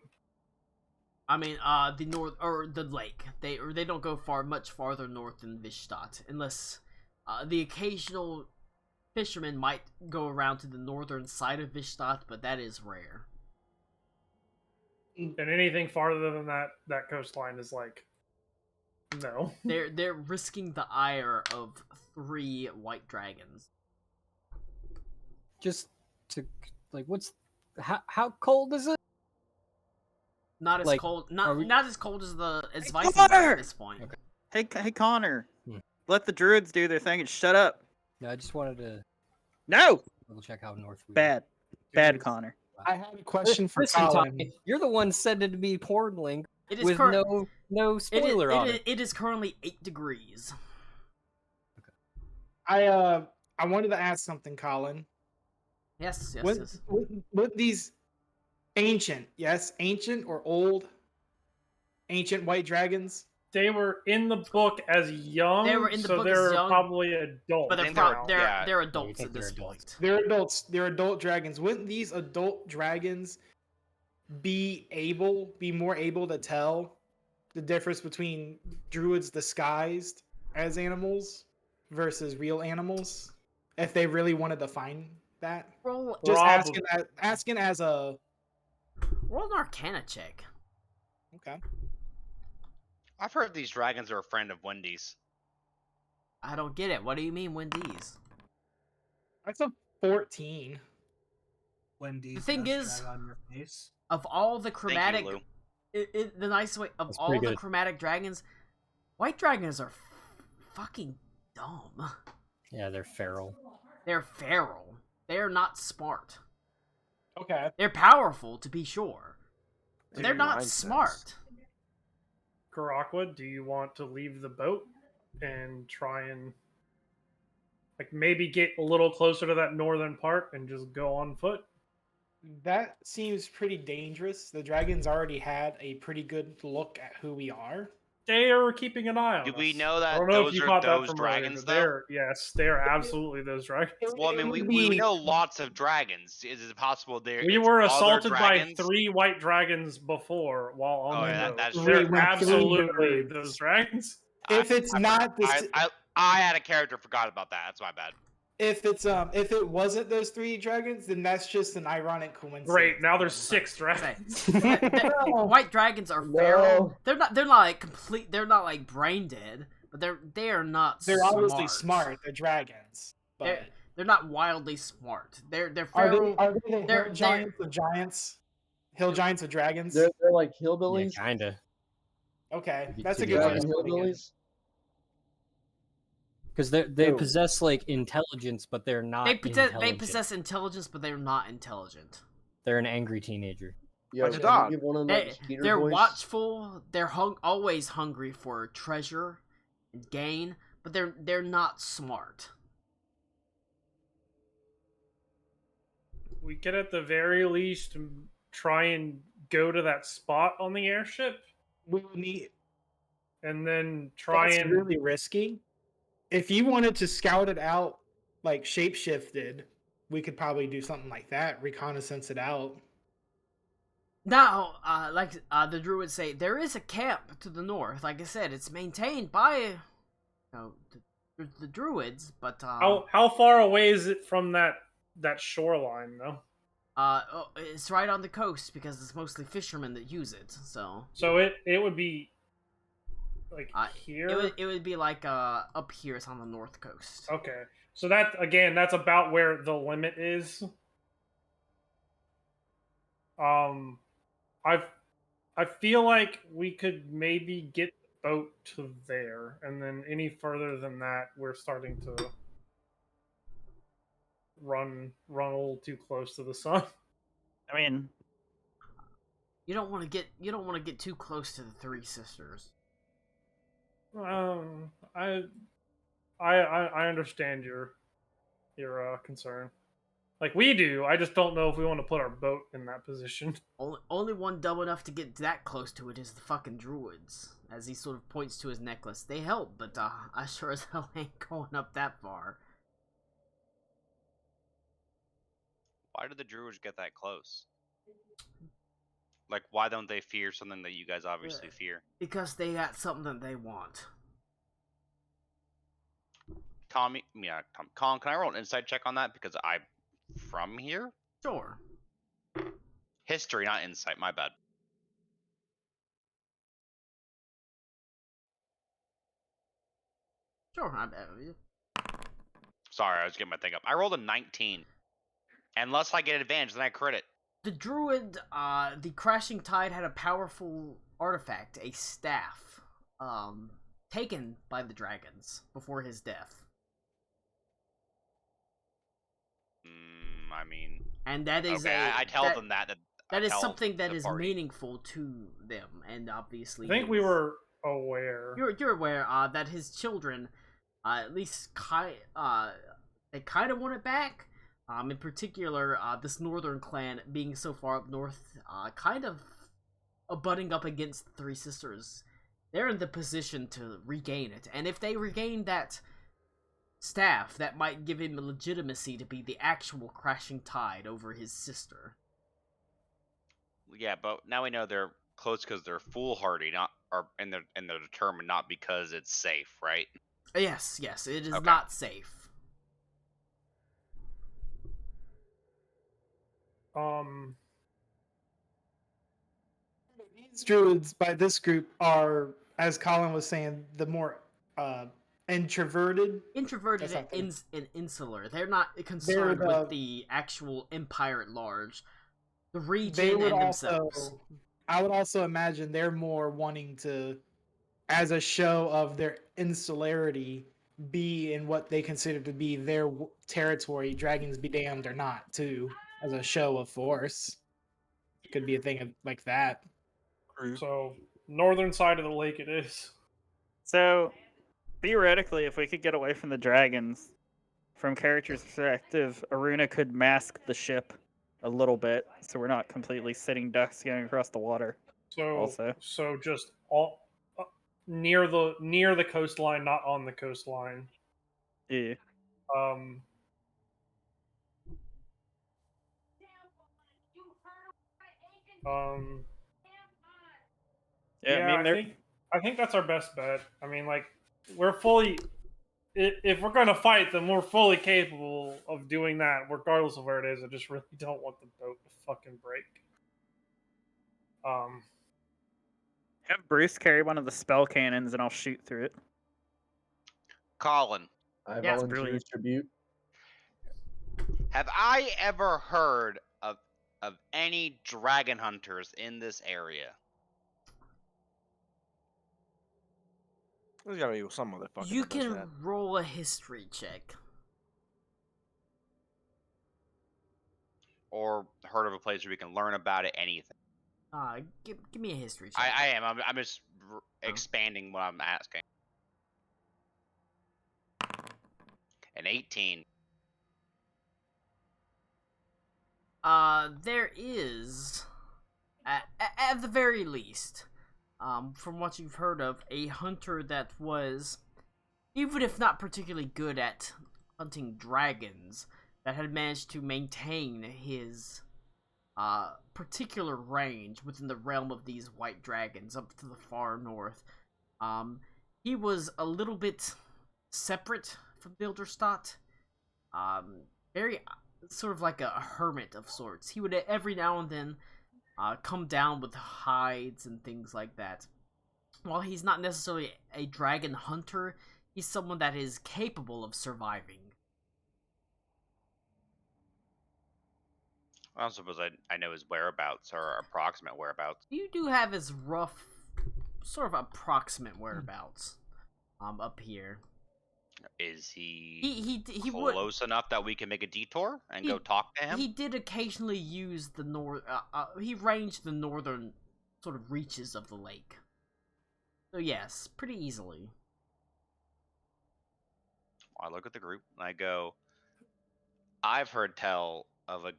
I mean, the north or the lake. They don't go much farther north than Vishtat, unless the occasional fisherman might go around to the northern side of Vishtat, but that is rare. And anything farther than that coastline is like, no. They're risking the ire of 3 white dragons. Just to like, how cold is it? Not as Like, cold. are we- Not as cold as Hey, Vikings Connor! at this point. Okay. Hey Connor, Hmm. let the druids do their thing and shut up. No, I just wanted to No, double check how north we bad Connor. I had a question for Listen, Colin. Tommy, you're the one sending me porn link It is with no spoiler on it. It is currently 8 degrees. I wanted to ask something, Colin. Yes, yes, With, yes. with these ancient or old ancient white dragons, They were in the book as young, They were in the so book as they're young, probably adults. But think they're yeah. they're adults think at they're this adults. point. they're adults. They're adult dragons. Wouldn't these adult dragons be more able to tell the difference between druids disguised as animals versus real animals, if they really wanted to find that. Roll Just Probably. asking as a roll an Arcana check. okay. I've heard these dragons are a friend of Wendy's. I don't get it. What do you mean Wendy's? That's a 14. Wendy's. The thing best is- drag on your face. Of all the Thank chromatic, you, Lou. the nice way of That's all pretty the good. chromatic dragons, white dragons are fucking dumb. Yeah, they're feral. They're feral. They're not smart. Okay. They're powerful to be sure, but Dude, they're not nonsense. smart. Karakwa, do you want to leave the boat and try and like maybe get a little closer to that northern part and just go on foot? That seems pretty dangerous. The dragons already had a pretty good look at who we are. They are keeping an eye on Do us. we know I that don't know if those you are caught that those from earlier, dragons, but though? they're yes, they are absolutely those dragons. Well, I mean, we know lots of dragons. Is it possible there? We it's were other assaulted by dragons? 3 white dragons before while on Oh, the yeah, boat. that's They're true. Three absolutely birds. those dragons. If it's not the I had a character forgot about that. That's my bad. if it wasn't those 3 dragons, then that's just an ironic coincidence. Great, now there's 6 dragons. White dragons are No. feral. They're not like complete. They're not like brain dead, but they are not. They're obviously smart. They're dragons. But They're not wildly smart. They're are feral. they the they're- hill giants of giants? Hill giants of dragons? They're like Yeah, hillbillies. kinda. Okay, Maybe that's a two good way Dragon of putting it. hillbillies. Because they Ooh. possess like intelligence, but they're not. They intelligent. possess intelligence, but they're not intelligent. They're an angry teenager. Yo, Bunch of can you dog. give one of them They, that Skeeter they're voice? watchful. They're always hungry for treasure and gain, but they're not smart. We could at the very least try and go to that spot on the airship We would need. and then try That's and really risky. If you wanted to scout it out, like shapeshifted, we could probably do something like that. Reconnaissance it out. Now, the druids say, there is a camp to the north. Like I said, it's maintained by, the druids, but how far away is it from that shoreline though? it's right on the coast because it's mostly fishermen that use it. So it would be like here. it would be like up here. It's on the north coast. Okay, so that's about where the limit is. I feel like we could maybe get the boat to there, and then any further than that, we're starting to run a little too close to the sun. I mean, You don't want to get too close to the Three Sisters. I understand your concern. Like we do, I just don't know if we want to put our boat in that position. Only one dumb enough to get that close to it is the fucking druids. As he sort of points to his necklace, they help, but I sure as hell ain't going up that far. Why did the druids get that close? Like, why don't they fear something that you guys obviously fear? Because they got something that they want. Colin, can I roll an insight check on that? Because I'm from here? Sure. History, not insight, my bad. Sure. Sorry, I was getting my thing up. I rolled a 19. Unless I get advantage, then I crit it. The druid, the Crashing Tide had a powerful artifact, a staff, taken by the dragons before his death. I mean... And that is okay, I tell them that that I is tell something that the is party. meaningful to them, and obviously... I think we were aware. You're aware that his children, at least they kind of want it back. In particular, this northern clan being so far up north, kind of butting up against the Three Sisters. They're in the position to regain it, and if they regain that staff, that might give him legitimacy to be the actual Crashing Tide over his sister. Yeah, but now we know they're close because they're foolhardy, not are and they're determined not because it's safe, right? Yes, yes, it is Okay. not safe. These druids by this group are, as Colin was saying, the more introverted. Introverted That's not and insular. They're not concerned the- with the actual empire at large. The They region would and also, themselves. I would also imagine they're more wanting to, as a show of their insularity, be in what they consider to be their territory, dragons be damned or not, too, as a show of force. Could be a thing like that. So, northern side of the lake it is. So, theoretically, if we could get away from the dragons, from character's perspective, Aruna could mask the ship a little bit, so we're not completely sitting ducks going across the water. So, Also. so just all near the coastline, not on the coastline. Yeah. Yeah, I mean, I think that's our best bet. I mean, like, we're fully. If we're gonna fight, then we're fully capable of doing that, regardless of where it is. I just really don't want the boat to fucking break. have Bruce carry one of the spell cannons, and I'll shoot through it. Colin, I Yeah, it's volunteer brilliant. tribute. have I ever heard of any dragon hunters in this area? There's gotta be some motherfucker. You that does can that. roll a history check. Or heard of a place where we can learn about it? Anything? Give me a history check. I am. I'm just expanding what I'm asking. An 18. There is, at the very least, from what you've heard of, a hunter that was, even if not particularly good at hunting dragons, that had managed to maintain his particular range within the realm of these white dragons up to the far north. He was a little bit separate from Bilderstadt. Very sort of like a hermit of sorts. He would every now and then come down with hides and things like that. While he's not necessarily a dragon hunter, he's someone that is capable of surviving. I don't suppose I know his whereabouts or approximate whereabouts. You do have his rough, sort of approximate whereabouts up here. Is he He would. close enough that we can make a detour and go talk to him? He did occasionally use the he ranged the northern sort of reaches of the lake. So yes, pretty easily. I look at the group and I go, I've heard tell of a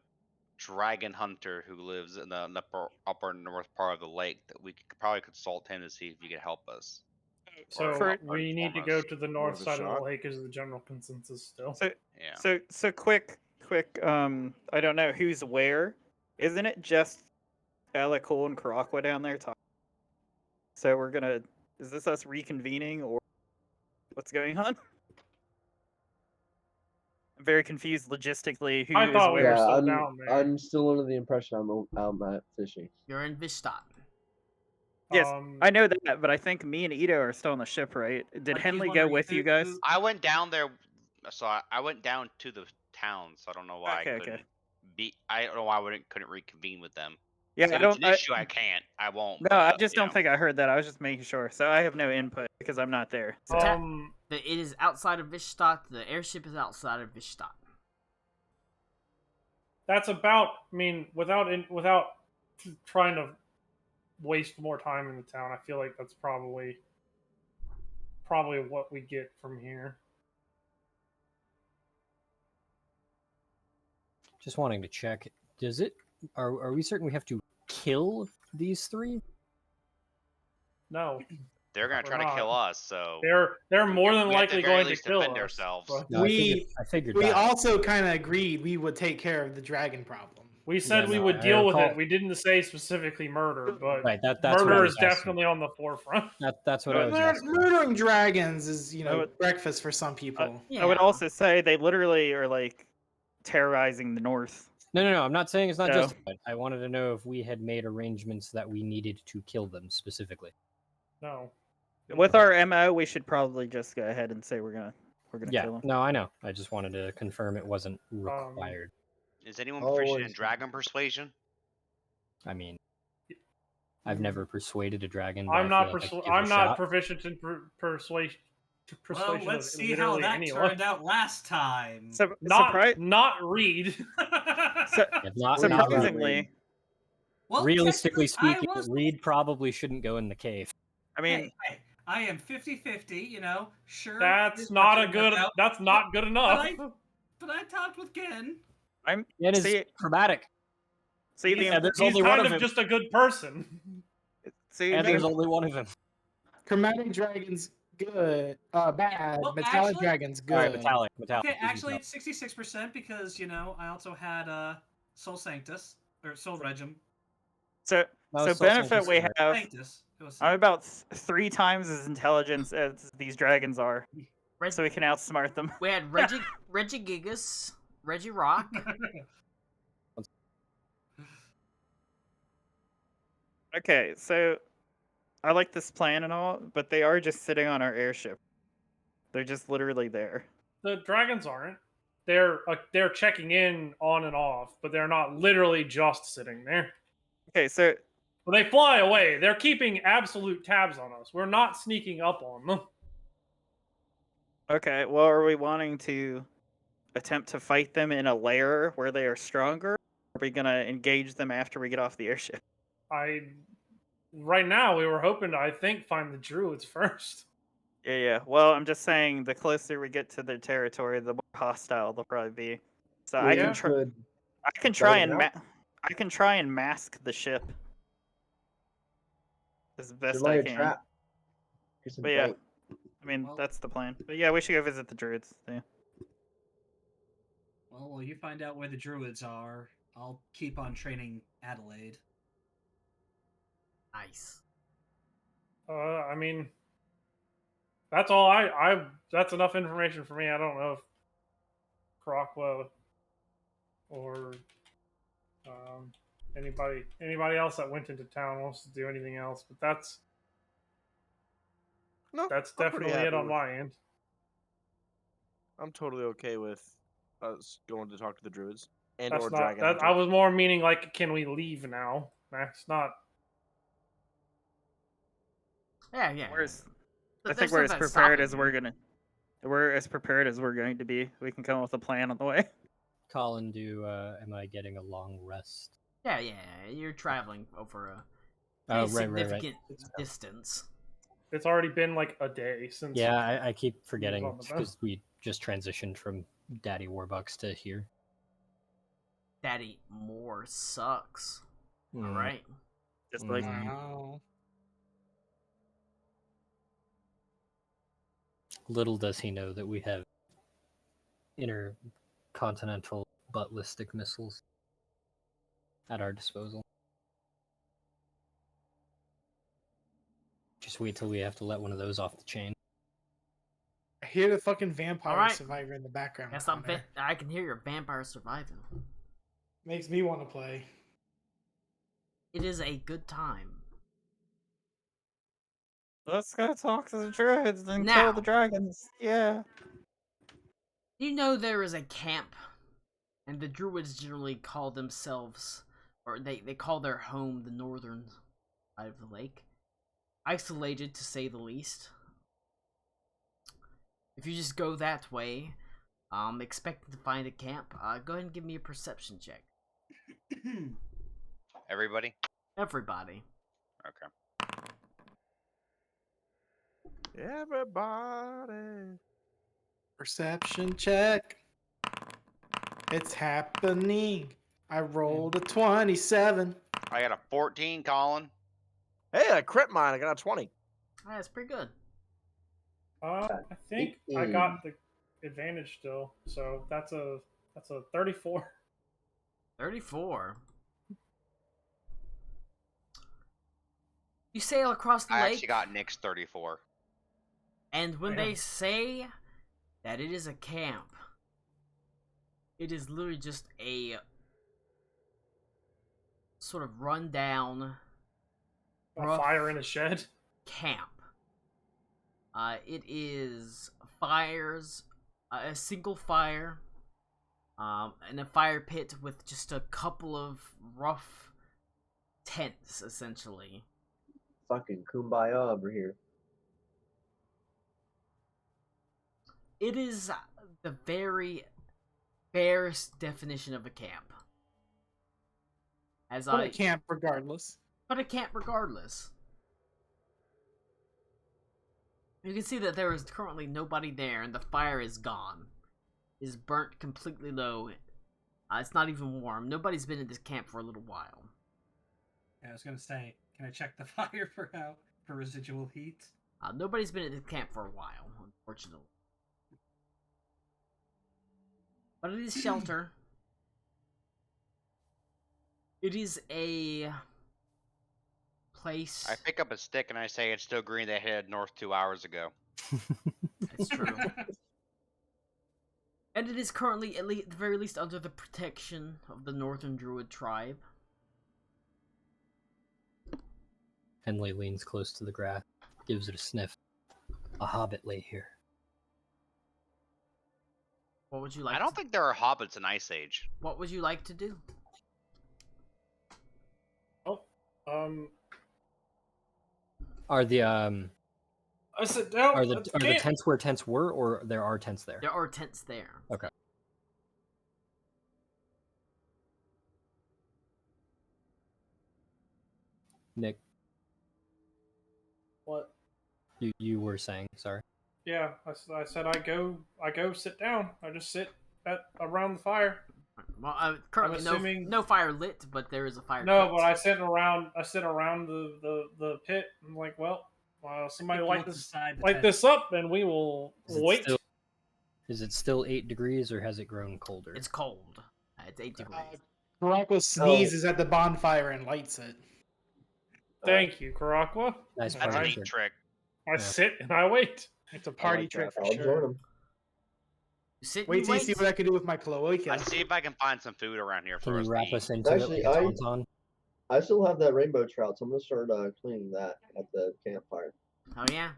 dragon hunter who lives in the upper north part of the lake that we could probably consult him to see if he could help us. So For- we need to inform go us to the more north of a side of shot. the lake is the general consensus still. So, Yeah. so quick. I don't know who's where. Isn't it just Elikul and Karakwa down there talking? So we're gonna. Is this us reconvening or what's going on? I'm very confused logistically. Who I is thought we where? were Yeah, still I'm, down there. I'm still under the impression I'm out fishing. You're in Vishtat. Yes, I know that, but I think me and Ito are still on the ship, right? Did Like, he's Henley go wondering with you guys? I went down there, so I went down to the town, so I don't know why Okay, I okay. couldn't be. I don't know why I couldn't reconvene with them. Yeah, So I if it's don't. an issue, I can't. I won't. No, but, I just you don't know. think I heard that. I was just making sure. So I have no input because I'm not there. So. It is outside of Vishtat. The airship is outside of Vishtat. That's about. I mean, without trying to waste more time in the town, I feel like that's probably what we get from here. Just wanting to check. Does it? Are we certain we have to kill these three? No, They're gonna We're try to not. kill us, so they're more we than at the likely very going to least kill defend us. ourselves. but- No, I figured We that. also kind of agreed we would take care of the dragon problem. We said we no, would I deal with it. recall- We didn't say specifically murder, but Right, that's what I murder was is asking. definitely on the forefront. That's what I was asking. Murdering dragons is, you know, would- breakfast for some people. I would Yeah. also say they literally are like terrorizing the north. No. I'm not saying it's not No. justified. I wanted to know if we had made arrangements that we needed to kill them specifically. No. With our MO, we should probably just go ahead and say we're gonna Yeah, kill them. no, I know. I just wanted to confirm it wasn't required. Is anyone Oh, proficient in it's- dragon persuasion? I mean, I've never persuaded a dragon. But I'm I not. feel like I could give it I'm a not shot. proficient in persuasion. Well, of let's see how literally that anyone. turned out last time. Not read. So, Yeah, not surprisingly, Well, realistically technically, speaking, I was. Reed probably shouldn't go in the cave. I mean, Hey, I am 50-50, you know. Sure. That's this not a budget good. worked out, That's not good enough. But I talked with Ken. I'm It is see, chromatic. see the Yeah, there's He's only one kind of of him. just a good person. see And the- there's only one of him. Chromatic dragons, good. Bad. Well, Metallic actually- dragons, good. All right, metallic. Okay, is actually, metallic. it's 66% because you know I also had Soul Sanctus or Soul Regim. so No, so Soul benefit Sanctus we is have. Sanctus. It was I'm about 3 times as intelligent as these dragons are, Reg- so we can outsmart them. we had Reggie Gigas, Reggie Rock. Okay, so I like this plan and all, but they are just sitting on our airship. They're just literally there. The dragons aren't. They're checking in on and off, but they're not literally just sitting there. Okay, so When they fly away, they're keeping absolute tabs on us. We're not sneaking up on them. okay, well, are we wanting to attempt to fight them in a lair where they are stronger? Or are we gonna engage them after we get off the airship? Right now we were hoping to, I think, find the druids first. Yeah. Well, I'm just saying, the closer we get to their territory, the more hostile they'll probably be. So I Yeah. can try. Could I can try it and out. I can try and mask the ship as best lay I a can. trap. Here's some But yeah, bait. I mean Well- that's the plan. But yeah, we should go visit the druids. Yeah. Well, while you find out where the druids are, I'll keep on training Adelaide. Nice. I mean, that's all I. That's enough information for me. I don't know if Crockwell or anybody else that went into town wants to do anything else, but that's No, that's I'm pretty definitely it happy on with- my end. I'm totally okay with us going to talk to the druids and That's or not. dragon. That, Hunter. I was more meaning like, can we leave now? That's not. Yeah. We're as, But I think there's we're as nothing prepared stopping as you. we're as prepared as we're going to be. We can come up with a plan on the way. Colin, am I getting a long rest? Yeah. You're traveling over a Oh, pretty right. significant distance. It's already been like a day since. Yeah, I keep forgetting on the boat. because we just transitioned from Daddy Warbucks to here. Daddy Moore sucks. Mm. All right. Just like Wow. Little does he know that we have intercontinental ballistic missiles at our disposal. Just wait till we have to let one of those off the chain. I hear the fucking vampire Alright. survivor in the background. Guess I'm Connor. I can hear your vampire surviving. Makes me want to play. It is a good time. let's go talk to the druids and Now. kill the dragons. Yeah. You know there is a camp, and the druids generally call themselves, or they call their home the northern side of the lake. Isolated, to say the least. If you just go that way, expecting to find a camp, go ahead and give me a perception check. Everybody? Everybody. Okay. Everybody. Perception check. It's happening. I rolled a 27. I got a 14, Colin. Hey, I crit mine. I got a 20. That's pretty good. I think I got the advantage still, so that's a 34. 34. You sail across the I lake, actually got Nick's 34. and when Damn. they say that it is a camp, it is literally just a sort of rundown A rough fire in a shed. camp. It is fires, a single fire, and a fire pit with just a couple of rough tents, essentially. Fucking kumbaya over here. It is the very barest definition of a camp. But a camp regardless. But a camp regardless. You can see that there is currently nobody there, and the fire is gone. It is burnt completely low. It's not even warm. Nobody's been in this camp for a little while. Yeah, I was gonna say, can I check the fire for residual heat? Nobody's been in this camp for a while, unfortunately. But it is shelter. It is a place. I pick up a stick and I say it's still green. They headed north 2 hours ago. It's true. And it is currently, at the very least, under the protection of the Northern Druid tribe. Henley leans close to the grass, gives it a sniff. A hobbit lay here. What would you like? I don't think there are hobbits in Ice Age. What would you like to do? Are the I sit down. are the tents where tents were, or there are tents there? There are tents there. Okay. Nick, What? you were saying, sorry. Yeah, I said I go sit down. I just sit around the fire. Well, currently assuming- no fire lit, but there is a fire. No, pit. but I sit around the pit. I'm like, well, somebody Take a light look this inside the light tent. this up, and we will wait. Is it still 8 degrees, or has it grown colder? It's cold. It's 8 degrees. Karako sneezes at the bonfire and lights it. Thank you, Karakwa. Nice That's an party neat trick. trick. I sit and I wait. It's a party like trick that. for I'll sure. join 'em. You sit Wait and till you see what I can do with my cloaca. I see if I can find some food around here Can for us you to wrap eat. us into Actually, it like a tauntaun? I still have that rainbow trout, so I'm gonna start cleaning that at the campfire. Oh yeah.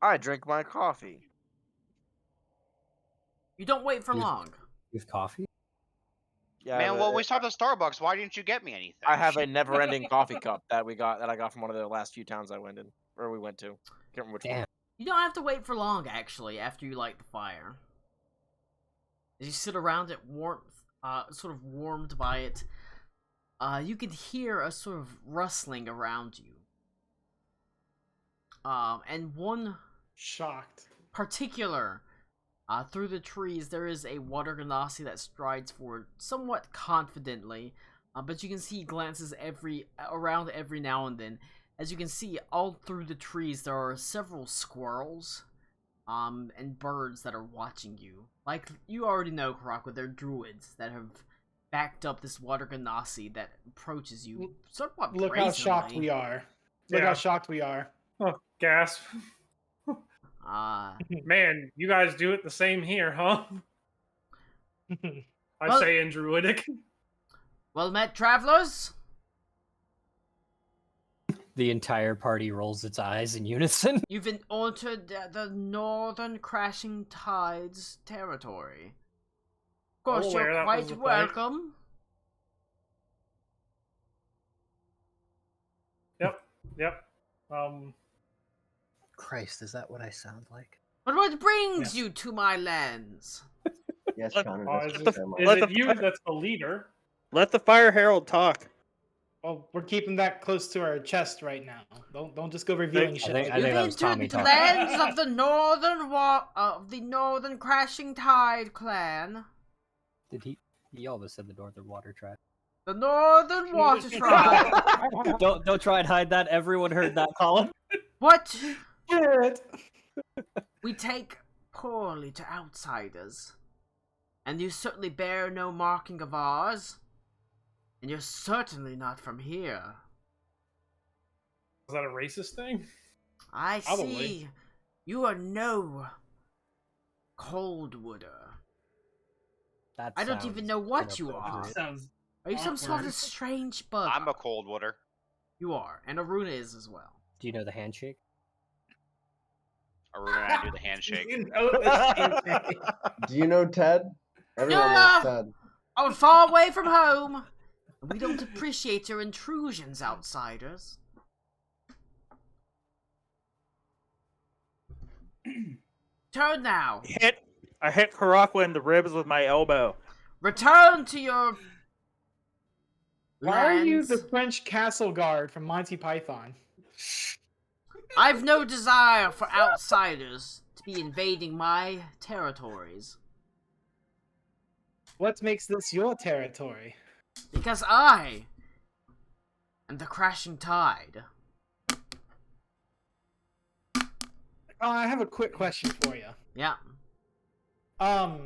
I drink my coffee. You don't wait for You- long. You have coffee? Yeah, Man, but well, we stopped at Starbucks. Why didn't you get me anything? I have a never-ending coffee cup that I got from one of the last few towns I went in, or we went to. Can't remember which one. Damn. You don't have to wait for long, actually, after you light the fire. As you sit around it, sort of warmed by it, you can hear a sort of rustling around you. And one Shocked. particular, through the trees, there is a water ganassi that strides forward somewhat confidently, but you can see he glances around every now and then. As you can see, all through the trees, there are several squirrels, and birds that are watching you. Like, you already know, Karakwa, they're druids that have backed up this water ganassi that approaches you somewhat Look how shocked brazenly. we are. Look Yeah. how shocked we are. Oh, gasp. Man, you guys do it the same here, huh? I Well- say in Druidic. Well met, travelers. The entire party rolls its eyes in unison. You've entered the Northern Crashing Tides territory. Of course, aware you're that was quite the plan. welcome. Yep. Christ, is that what I sound like? But what brings Yes. you to my lands? Yes, Let- Connor. Is That's it, what I'm is like. it you that's the leader? Let the Fire Herald talk. Well, we're keeping that close to our chest right now. Don't just go revealing I shit. think- like I that. that was Tommy You've entered the talking. lands of the Northern Crashing Tide clan. Did he almost said the Northern Water Tribe. The Northern Water Tribe. Don't try and hide that. Everyone heard that, Colin. What? Shit. We take poorly to outsiders. And you certainly bear no marking of ours. And you're certainly not from here. Is that a racist thing? I Probably. see. You are no Coldwooder. That I don't even sounds know what you are. inappropriate. Sounds Are you some sort awkward. of strange bug? I'm a cold water. You are, and Aruna is as well. Do you know the handshake? Aruna and I do the handshake. You know the same thing. Do you know Ted? Everyone Yeah. knows Ted. I'm far away from home. And we don't appreciate your intrusions, outsiders. Turn now. I hit Karakwa in the ribs with my elbow. Return to your Why are you lands. the French castle guard from Monty Python? I've no desire for outsiders to be invading my territories. What makes this your territory? Because I am the crashing tide. Oh, I have a quick question for you. Yeah. Both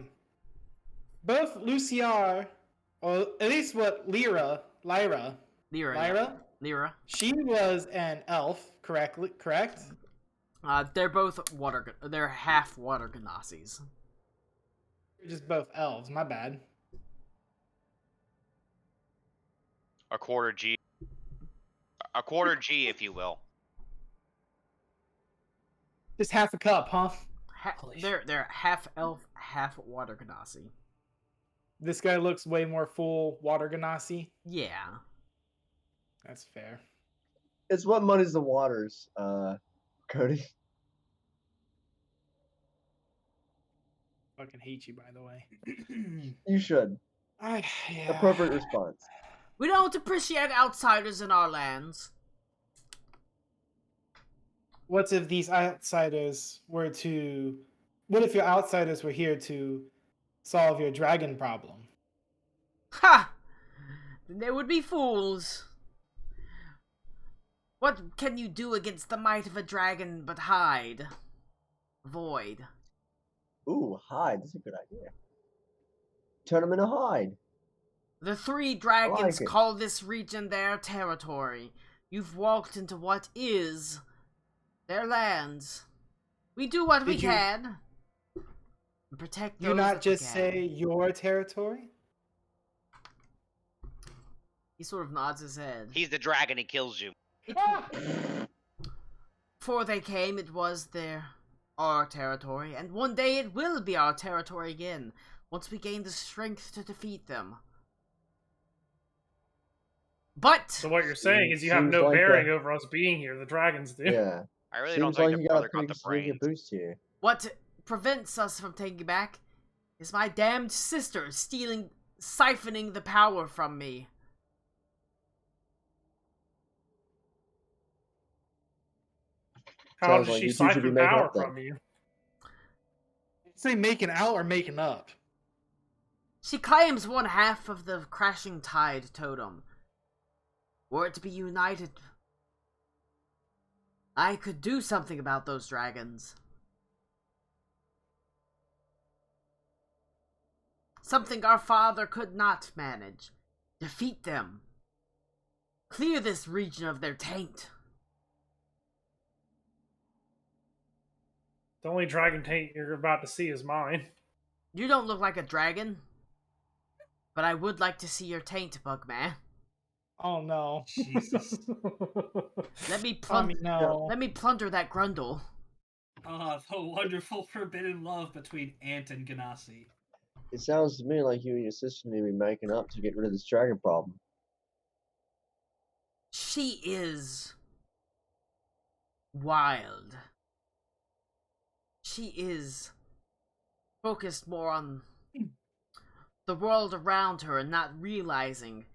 Luciar, or at least what Lyra, Lyra. Lyra. she was an elf, correct? They're both they're half water Ganasis. They're just both elves, my bad. A quarter G. A quarter G, if you will. Just half a cup, huh? Holy They're half elf, half water Ganassi. This guy looks way more full water Ganassi. Yeah. That's fair. It's what muddies the waters, Cody. Fucking hate you, by the way. You should. Yeah. Appropriate response. We don't appreciate outsiders in our lands. What if these outsiders were to... What if your outsiders were here to solve your dragon problem? Ha! Then they would be fools. What can you do against the might of a dragon but hide? Void. Ooh, hide. That's a good idea. Turn them into hide. The three dragons like it. call this region their territory. You've walked into what is their lands. We do what we Did you- can. And protect You those not that we just can. say your territory? He sort of nods his head. He's the dragon, he kills you. Before they came, it was our territory, and one day it will be our territory again, once we gain the strength to defeat them. But So what you're saying is you have Seems no like bearing a- over us being here. The dragons do. Yeah. I really don't Seems think like the you got brother a got pretty the significant brains. boost here. what prevents us from taking back is my damned sister siphoning the power from me. How Sounds does like she you two should be siphon making power up then. from you? Say making out or making up? She claims one half of the crashing tide totem. Were it to be united, I could do something about those dragons. Something our father could not manage. Defeat them. Clear this region of their taint. The only dragon taint you're about to see is mine. You don't look like a dragon, but I would like to see your taint, Bugman. Oh no. Jesus. Let me No. Let me plunder that Grundle. Ah, the wonderful forbidden love between Ant and Ganassi. It sounds to me like you and your sister need to be making up to get rid of this dragon problem. She is wild. She is focused more on the world around her and not realizing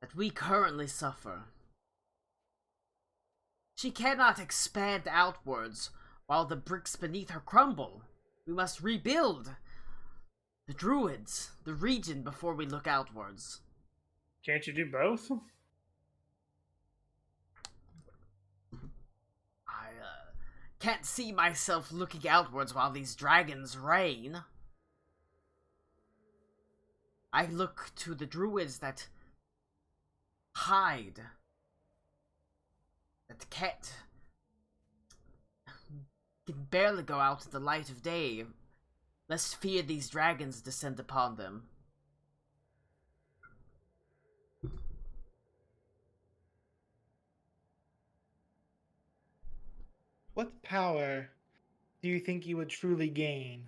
that we currently suffer. She cannot expand outwards while the bricks beneath her crumble. We must rebuild the druids, the region, before we look outwards. Can't you do both? I can't see myself looking outwards while these dragons reign. I look to the druids that hide. That the cat can barely go out in the light of day, lest fear these dragons descend upon them. What power do you think you would truly gain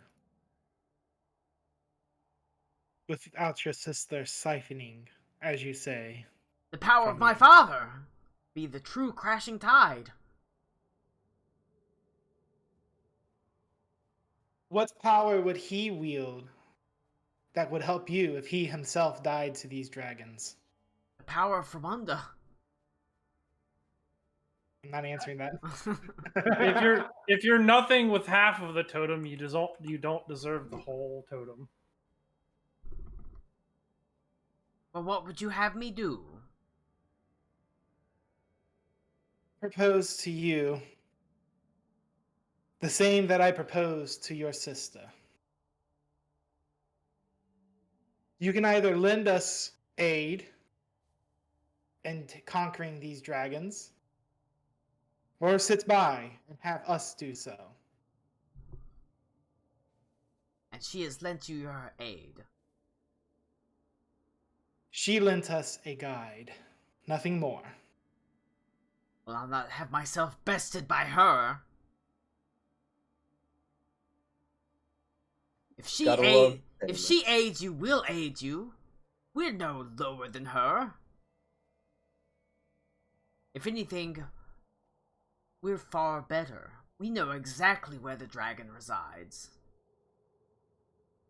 without your sister siphoning, as you say? The power of From my you. father be the true crashing tide. What power would he wield that would help you if he himself died to these dragons? The power of Ramunda. I'm not answering that. If you're nothing with half of the totem, you don't deserve the whole totem. But what would you have me do? Propose to you the same that I proposed to your sister. You can either lend us aid in conquering these dragons, or sit by and have us do so. And she has lent you her aid. She lent us a guide, nothing more. Well, I'll not have myself bested by her. If she Gotta love if she aids you, we'll aid you. We're no lower than her. If anything, we're far better. We know exactly where the dragon resides.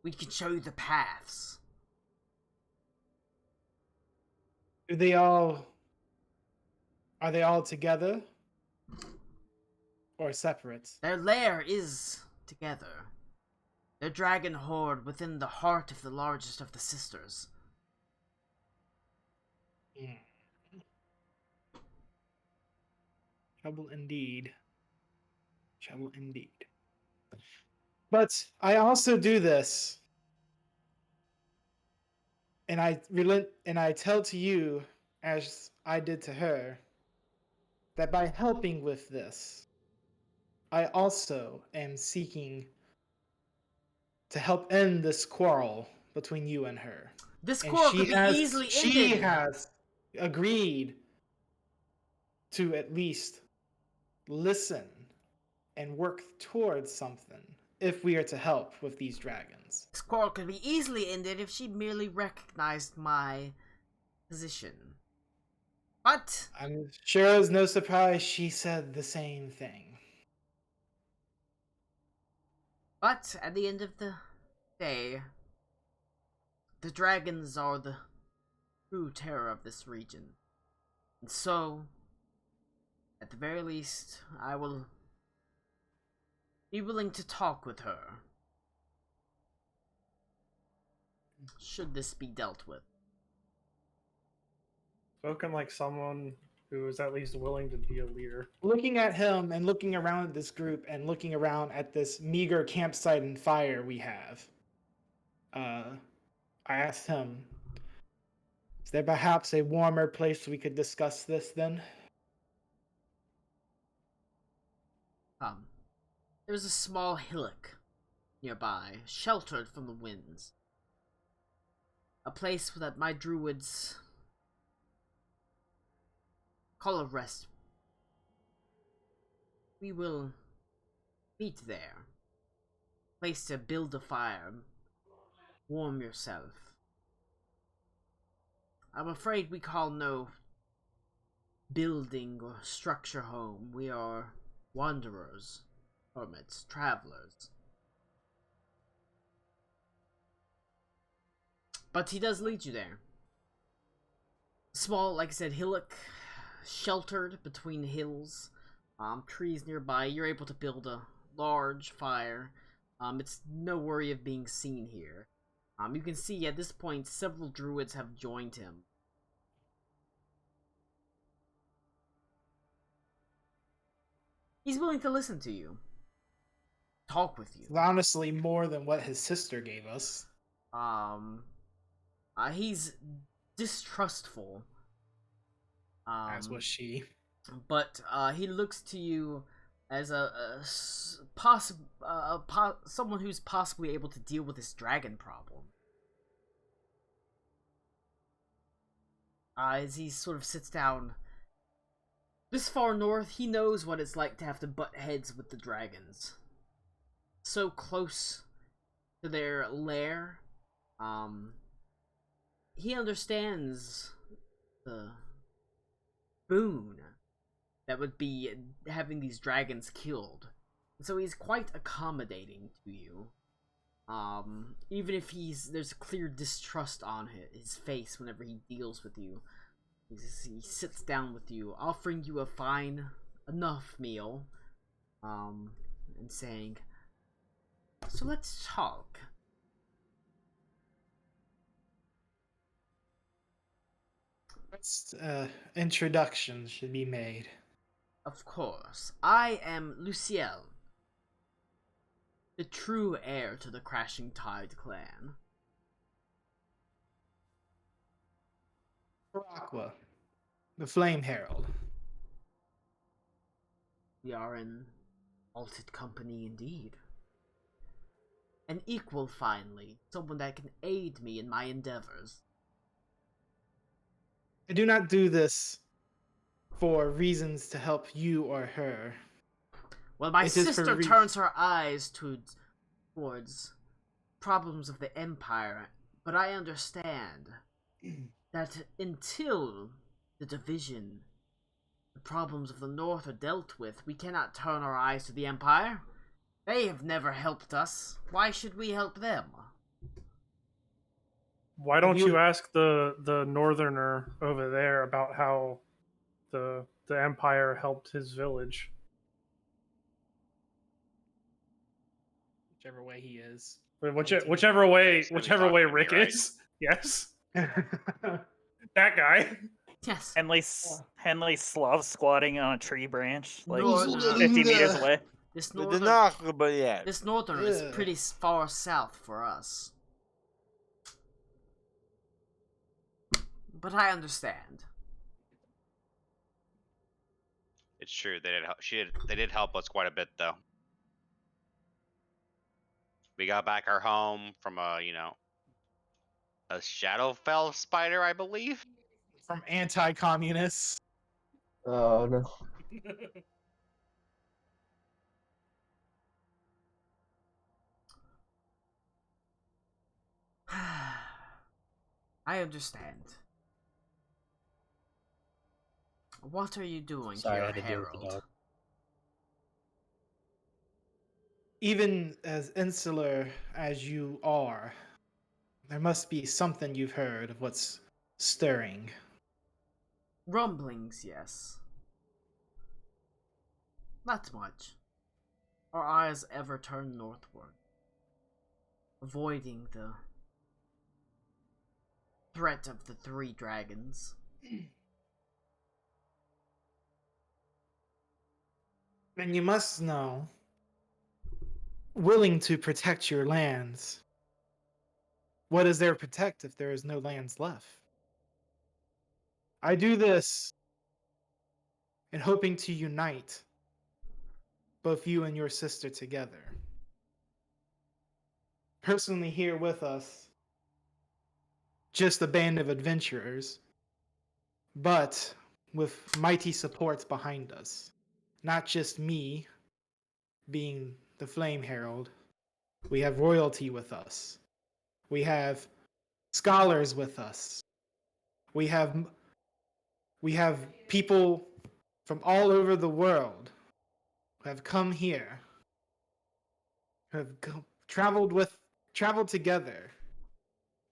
We can show you the paths. Are they all together? Or separate? Their lair is together. Their dragon hoard within the heart of the largest of the sisters. Mm. Trouble indeed. Trouble indeed. But I also do this, and I tell to you, as I did to her, that by helping with this, I also am seeking to help end this quarrel between you and her. This And quarrel could be easily she ended. has agreed to at least listen and work towards something if we are to help with these dragons. This quarrel could be easily ended if she merely recognized my position. But I'm sure it's no surprise she said the same thing. But at the end of the day, the dragons are the true terror of this region. And so, at the very least, I will be willing to talk with her. Should this be dealt with. Spoken like someone who is at least willing to be a leader. Looking at him and looking around at this group and looking around at this meager campsite and fire we have, I asked him, is there perhaps a warmer place we could discuss this then? There's a small hillock nearby, sheltered from the winds. A place that my druids call a rest. We will meet there. Place to build a fire, warm yourself. I'm afraid we call no building or structure home. We are wanderers, hermits, travelers. But he does lead you there. Small, like I said, hillock, sheltered between hills, trees nearby. You're able to build a large fire. It's no worry of being seen here. You can see at this point several druids have joined him. He's willing to listen to you. Talk with you. Honestly, more than what his sister gave us. He's distrustful As was she. But he looks to you as someone who's possibly able to deal with this dragon problem. As he sort of sits down this far north, he knows what it's like to have to butt heads with the dragons. So close to their lair. He understands the boon that would be having these dragons killed. So he's quite accommodating to you. Even if there's clear distrust on his face whenever he deals with you. He sits down with you, offering you a fine enough meal, and saying, "So let's talk." Introductions should be made. Of course, I am Luciel, the true heir to the Crashing Tide clan. Aqua, the Flame Herald. We are in altered company indeed. An equal, finally, someone that can aid me in my endeavors. I do not do this for reasons to help you or her. Well, my It is for sister turns her eyes towards problems of the Empire, but I understand that until the division, the problems of the North are dealt with, we cannot turn our eyes to the Empire. They have never helped us. Why should we help them? Why don't you ask the northerner over there about how the Empire helped his village? Whichever way he is. Whichever way He's gonna be talking to me, Rick right? is. Yes. That guy. Yes. Henley Slav squatting on a tree branch, like No, 50 meters away. This The northern, Danach, but yeah. this northern is Yeah. pretty far south for us. But I understand. It's true. They did help us quite a bit, though. We got back our home from a Shadowfell spider, I believe. From anti-communists. Oh no. I understand. What are you doing Sorry, I here, had to deal with the Harold? dog. Even as insular as you are, there must be something you've heard of what's stirring. Rumblings, yes. Not much. Our eyes ever turn northward, avoiding the threat of the three dragons. And you must know, willing to protect your lands, what is there to protect if there is no lands left? I do this in hoping to unite both you and your sister together. Personally here with us, just a band of adventurers, but with mighty supports behind us. Not just me being the Flame Herald. We have royalty with us. We have scholars with us. We have people from all over the world who have come here, who have traveled together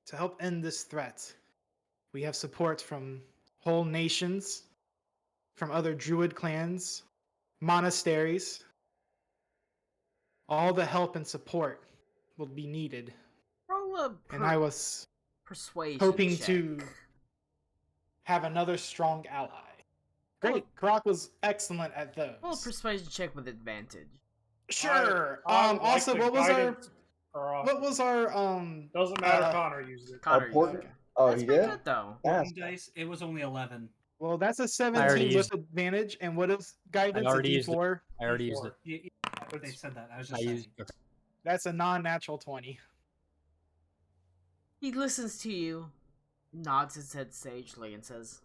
to help end this threat. We have support from whole nations, from other druid clans, monasteries. All the help and support will be needed. Roll a And I was persuasion hoping check. to have another strong ally. Great. Croc was excellent at those. Roll a persuasion check with advantage. Sure. I like Also, the what was our guidance or, doesn't matter. Connor used it. Connor, Important- okay. Oh, That's you pretty did? good though. Yes. Golden dice. It was only 11. Well, that's a already 17 with used- advantage, and what is guidance? A already used it. D4. I already used it. They said that. I was I just used. saying. That's a non-natural 20. He listens to you, nods his head sagely, and says,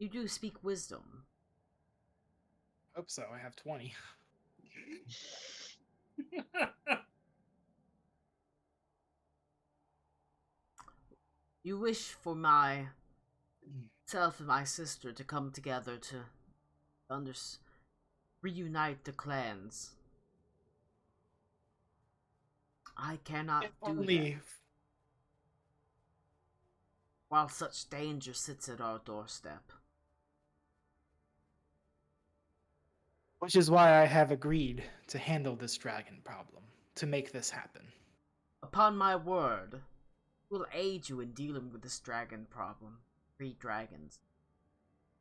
"You do speak wisdom. Hope so. I have 20. You wish for myself and my sister to come together to reunite the clans. I cannot If do only that while such danger sits at our doorstep. Which is why I have agreed to handle this dragon problem, to make this happen. Upon my word, we'll aid you in dealing with this dragon problem. 3 dragons.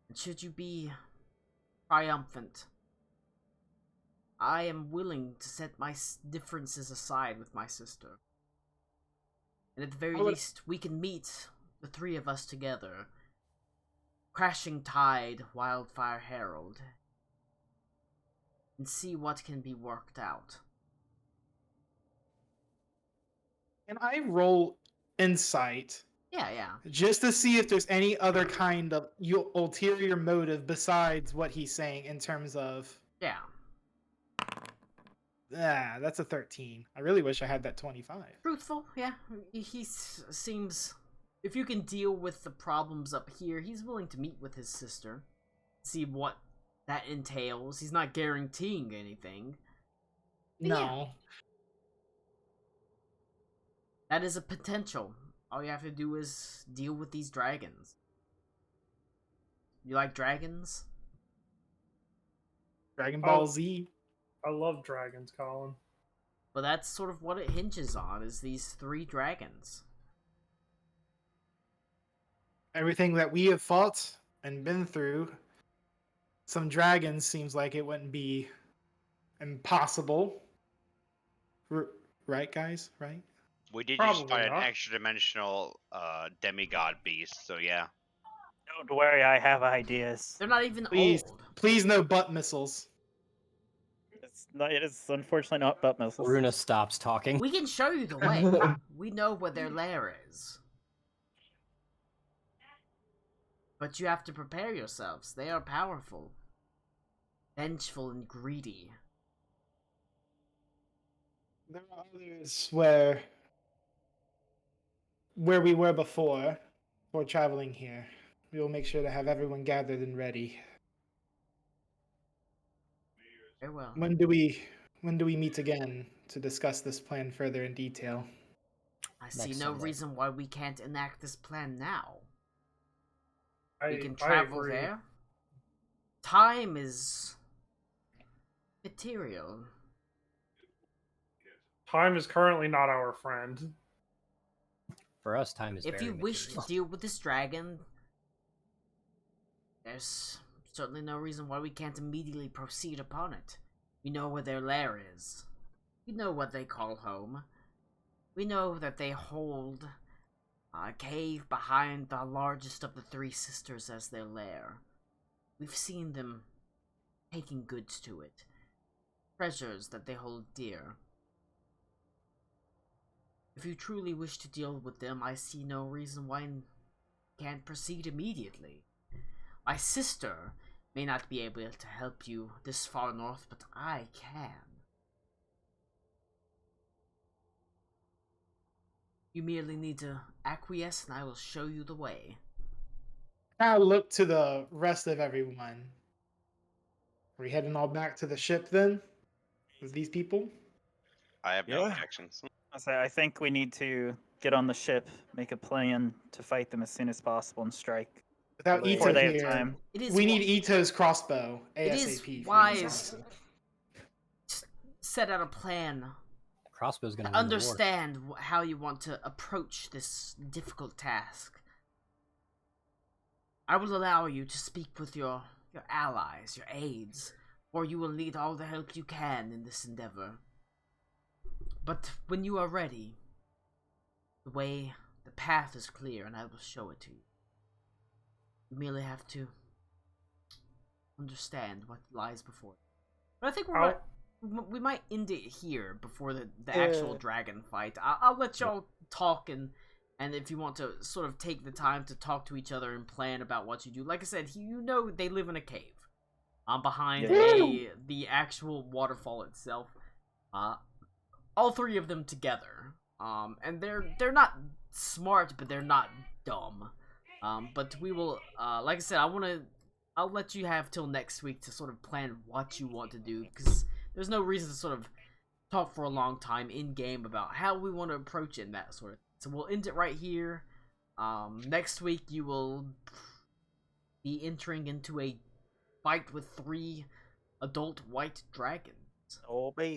And should you be triumphant, I am willing to set my differences aside with my sister. And at the very least, we can meet the 3 of us together. Crashing Tide, Wildfire Herald. And see what can be worked out. Can I roll insight Yeah. just to see if there's any other kind of ulterior motive besides what he's saying in terms of... Yeah. That's a 13. I really wish I had that 25. Truthful, yeah. He seems... If you can deal with the problems up here, he's willing to meet with his sister. See what that entails. He's not guaranteeing anything. But No. yeah, that is a potential. All you have to do is deal with these dragons. You like dragons? Dragon Ball Z. I love dragons, Colin. Well, that's sort of what it hinges on, is these 3 dragons. Everything that we have fought and been through, some dragons seems like it wouldn't be impossible. Right, guys? Right? We did just Probably fight an not. extra dimensional demigod beast, so yeah. Don't worry, I have ideas. They're not even Please, old. please no butt missiles. It is unfortunately not butt missiles. Runa stops talking. We can show you the way. We know where their lair is. But you have to prepare yourselves. They are powerful, vengeful, and greedy. There are others where we were before traveling here. We will make sure to have everyone gathered and ready. Very well. When do we meet again to discuss this plan further in detail? I see Next no Sunday. reason why we can't enact this plan now. I, We can I travel agree. there. Time is material. Time is currently not our friend. For us, time is If very you wish to material. deal with this dragon, there's certainly no reason why we can't immediately proceed upon it. We know where their lair is. We know what they call home. We know that they hold a cave behind the largest of the 3 sisters as their lair. We've seen them taking goods to it. Treasures that they hold dear. If you truly wish to deal with them, I see no reason why you can't proceed immediately. My sister may not be able to help you this far north, but I can. You merely need to acquiesce and I will show you the way. Now look to the rest of everyone. Are we heading all back to the ship then? With these people? I have no Yeah. objections. I think we need to get on the ship, make a plan to fight them as soon as possible, and strike Without Before before Ito they have here, time. It is we need Ito's crossbow It ASAP. is for this wise. episode. set out a plan. Crossbow's gonna To win the war. understand how you want to approach this difficult task. I will allow you to speak with your allies, your aides, for you will need all the help you can in this endeavor. But when you are ready, the path is clear and I will show it to you. You merely have to understand what lies before. But I think we might end it here before the actual dragon fight. I'll let y'all talk and if you want to sort of take the time to talk to each other and plan about what you do. Like I said, you know they live in a cave. Behind the actual waterfall itself. All three of them together. And they're not smart, but they're not dumb. But we will, like I said, I'll let you have till next week to sort of plan what you want to do, because there's no reason to sort of talk for a long time in game about how we want to approach it and that sort of thing. So we'll end it right here. Next week you will be entering into a fight with 3 adult white dragons. Oh, baby.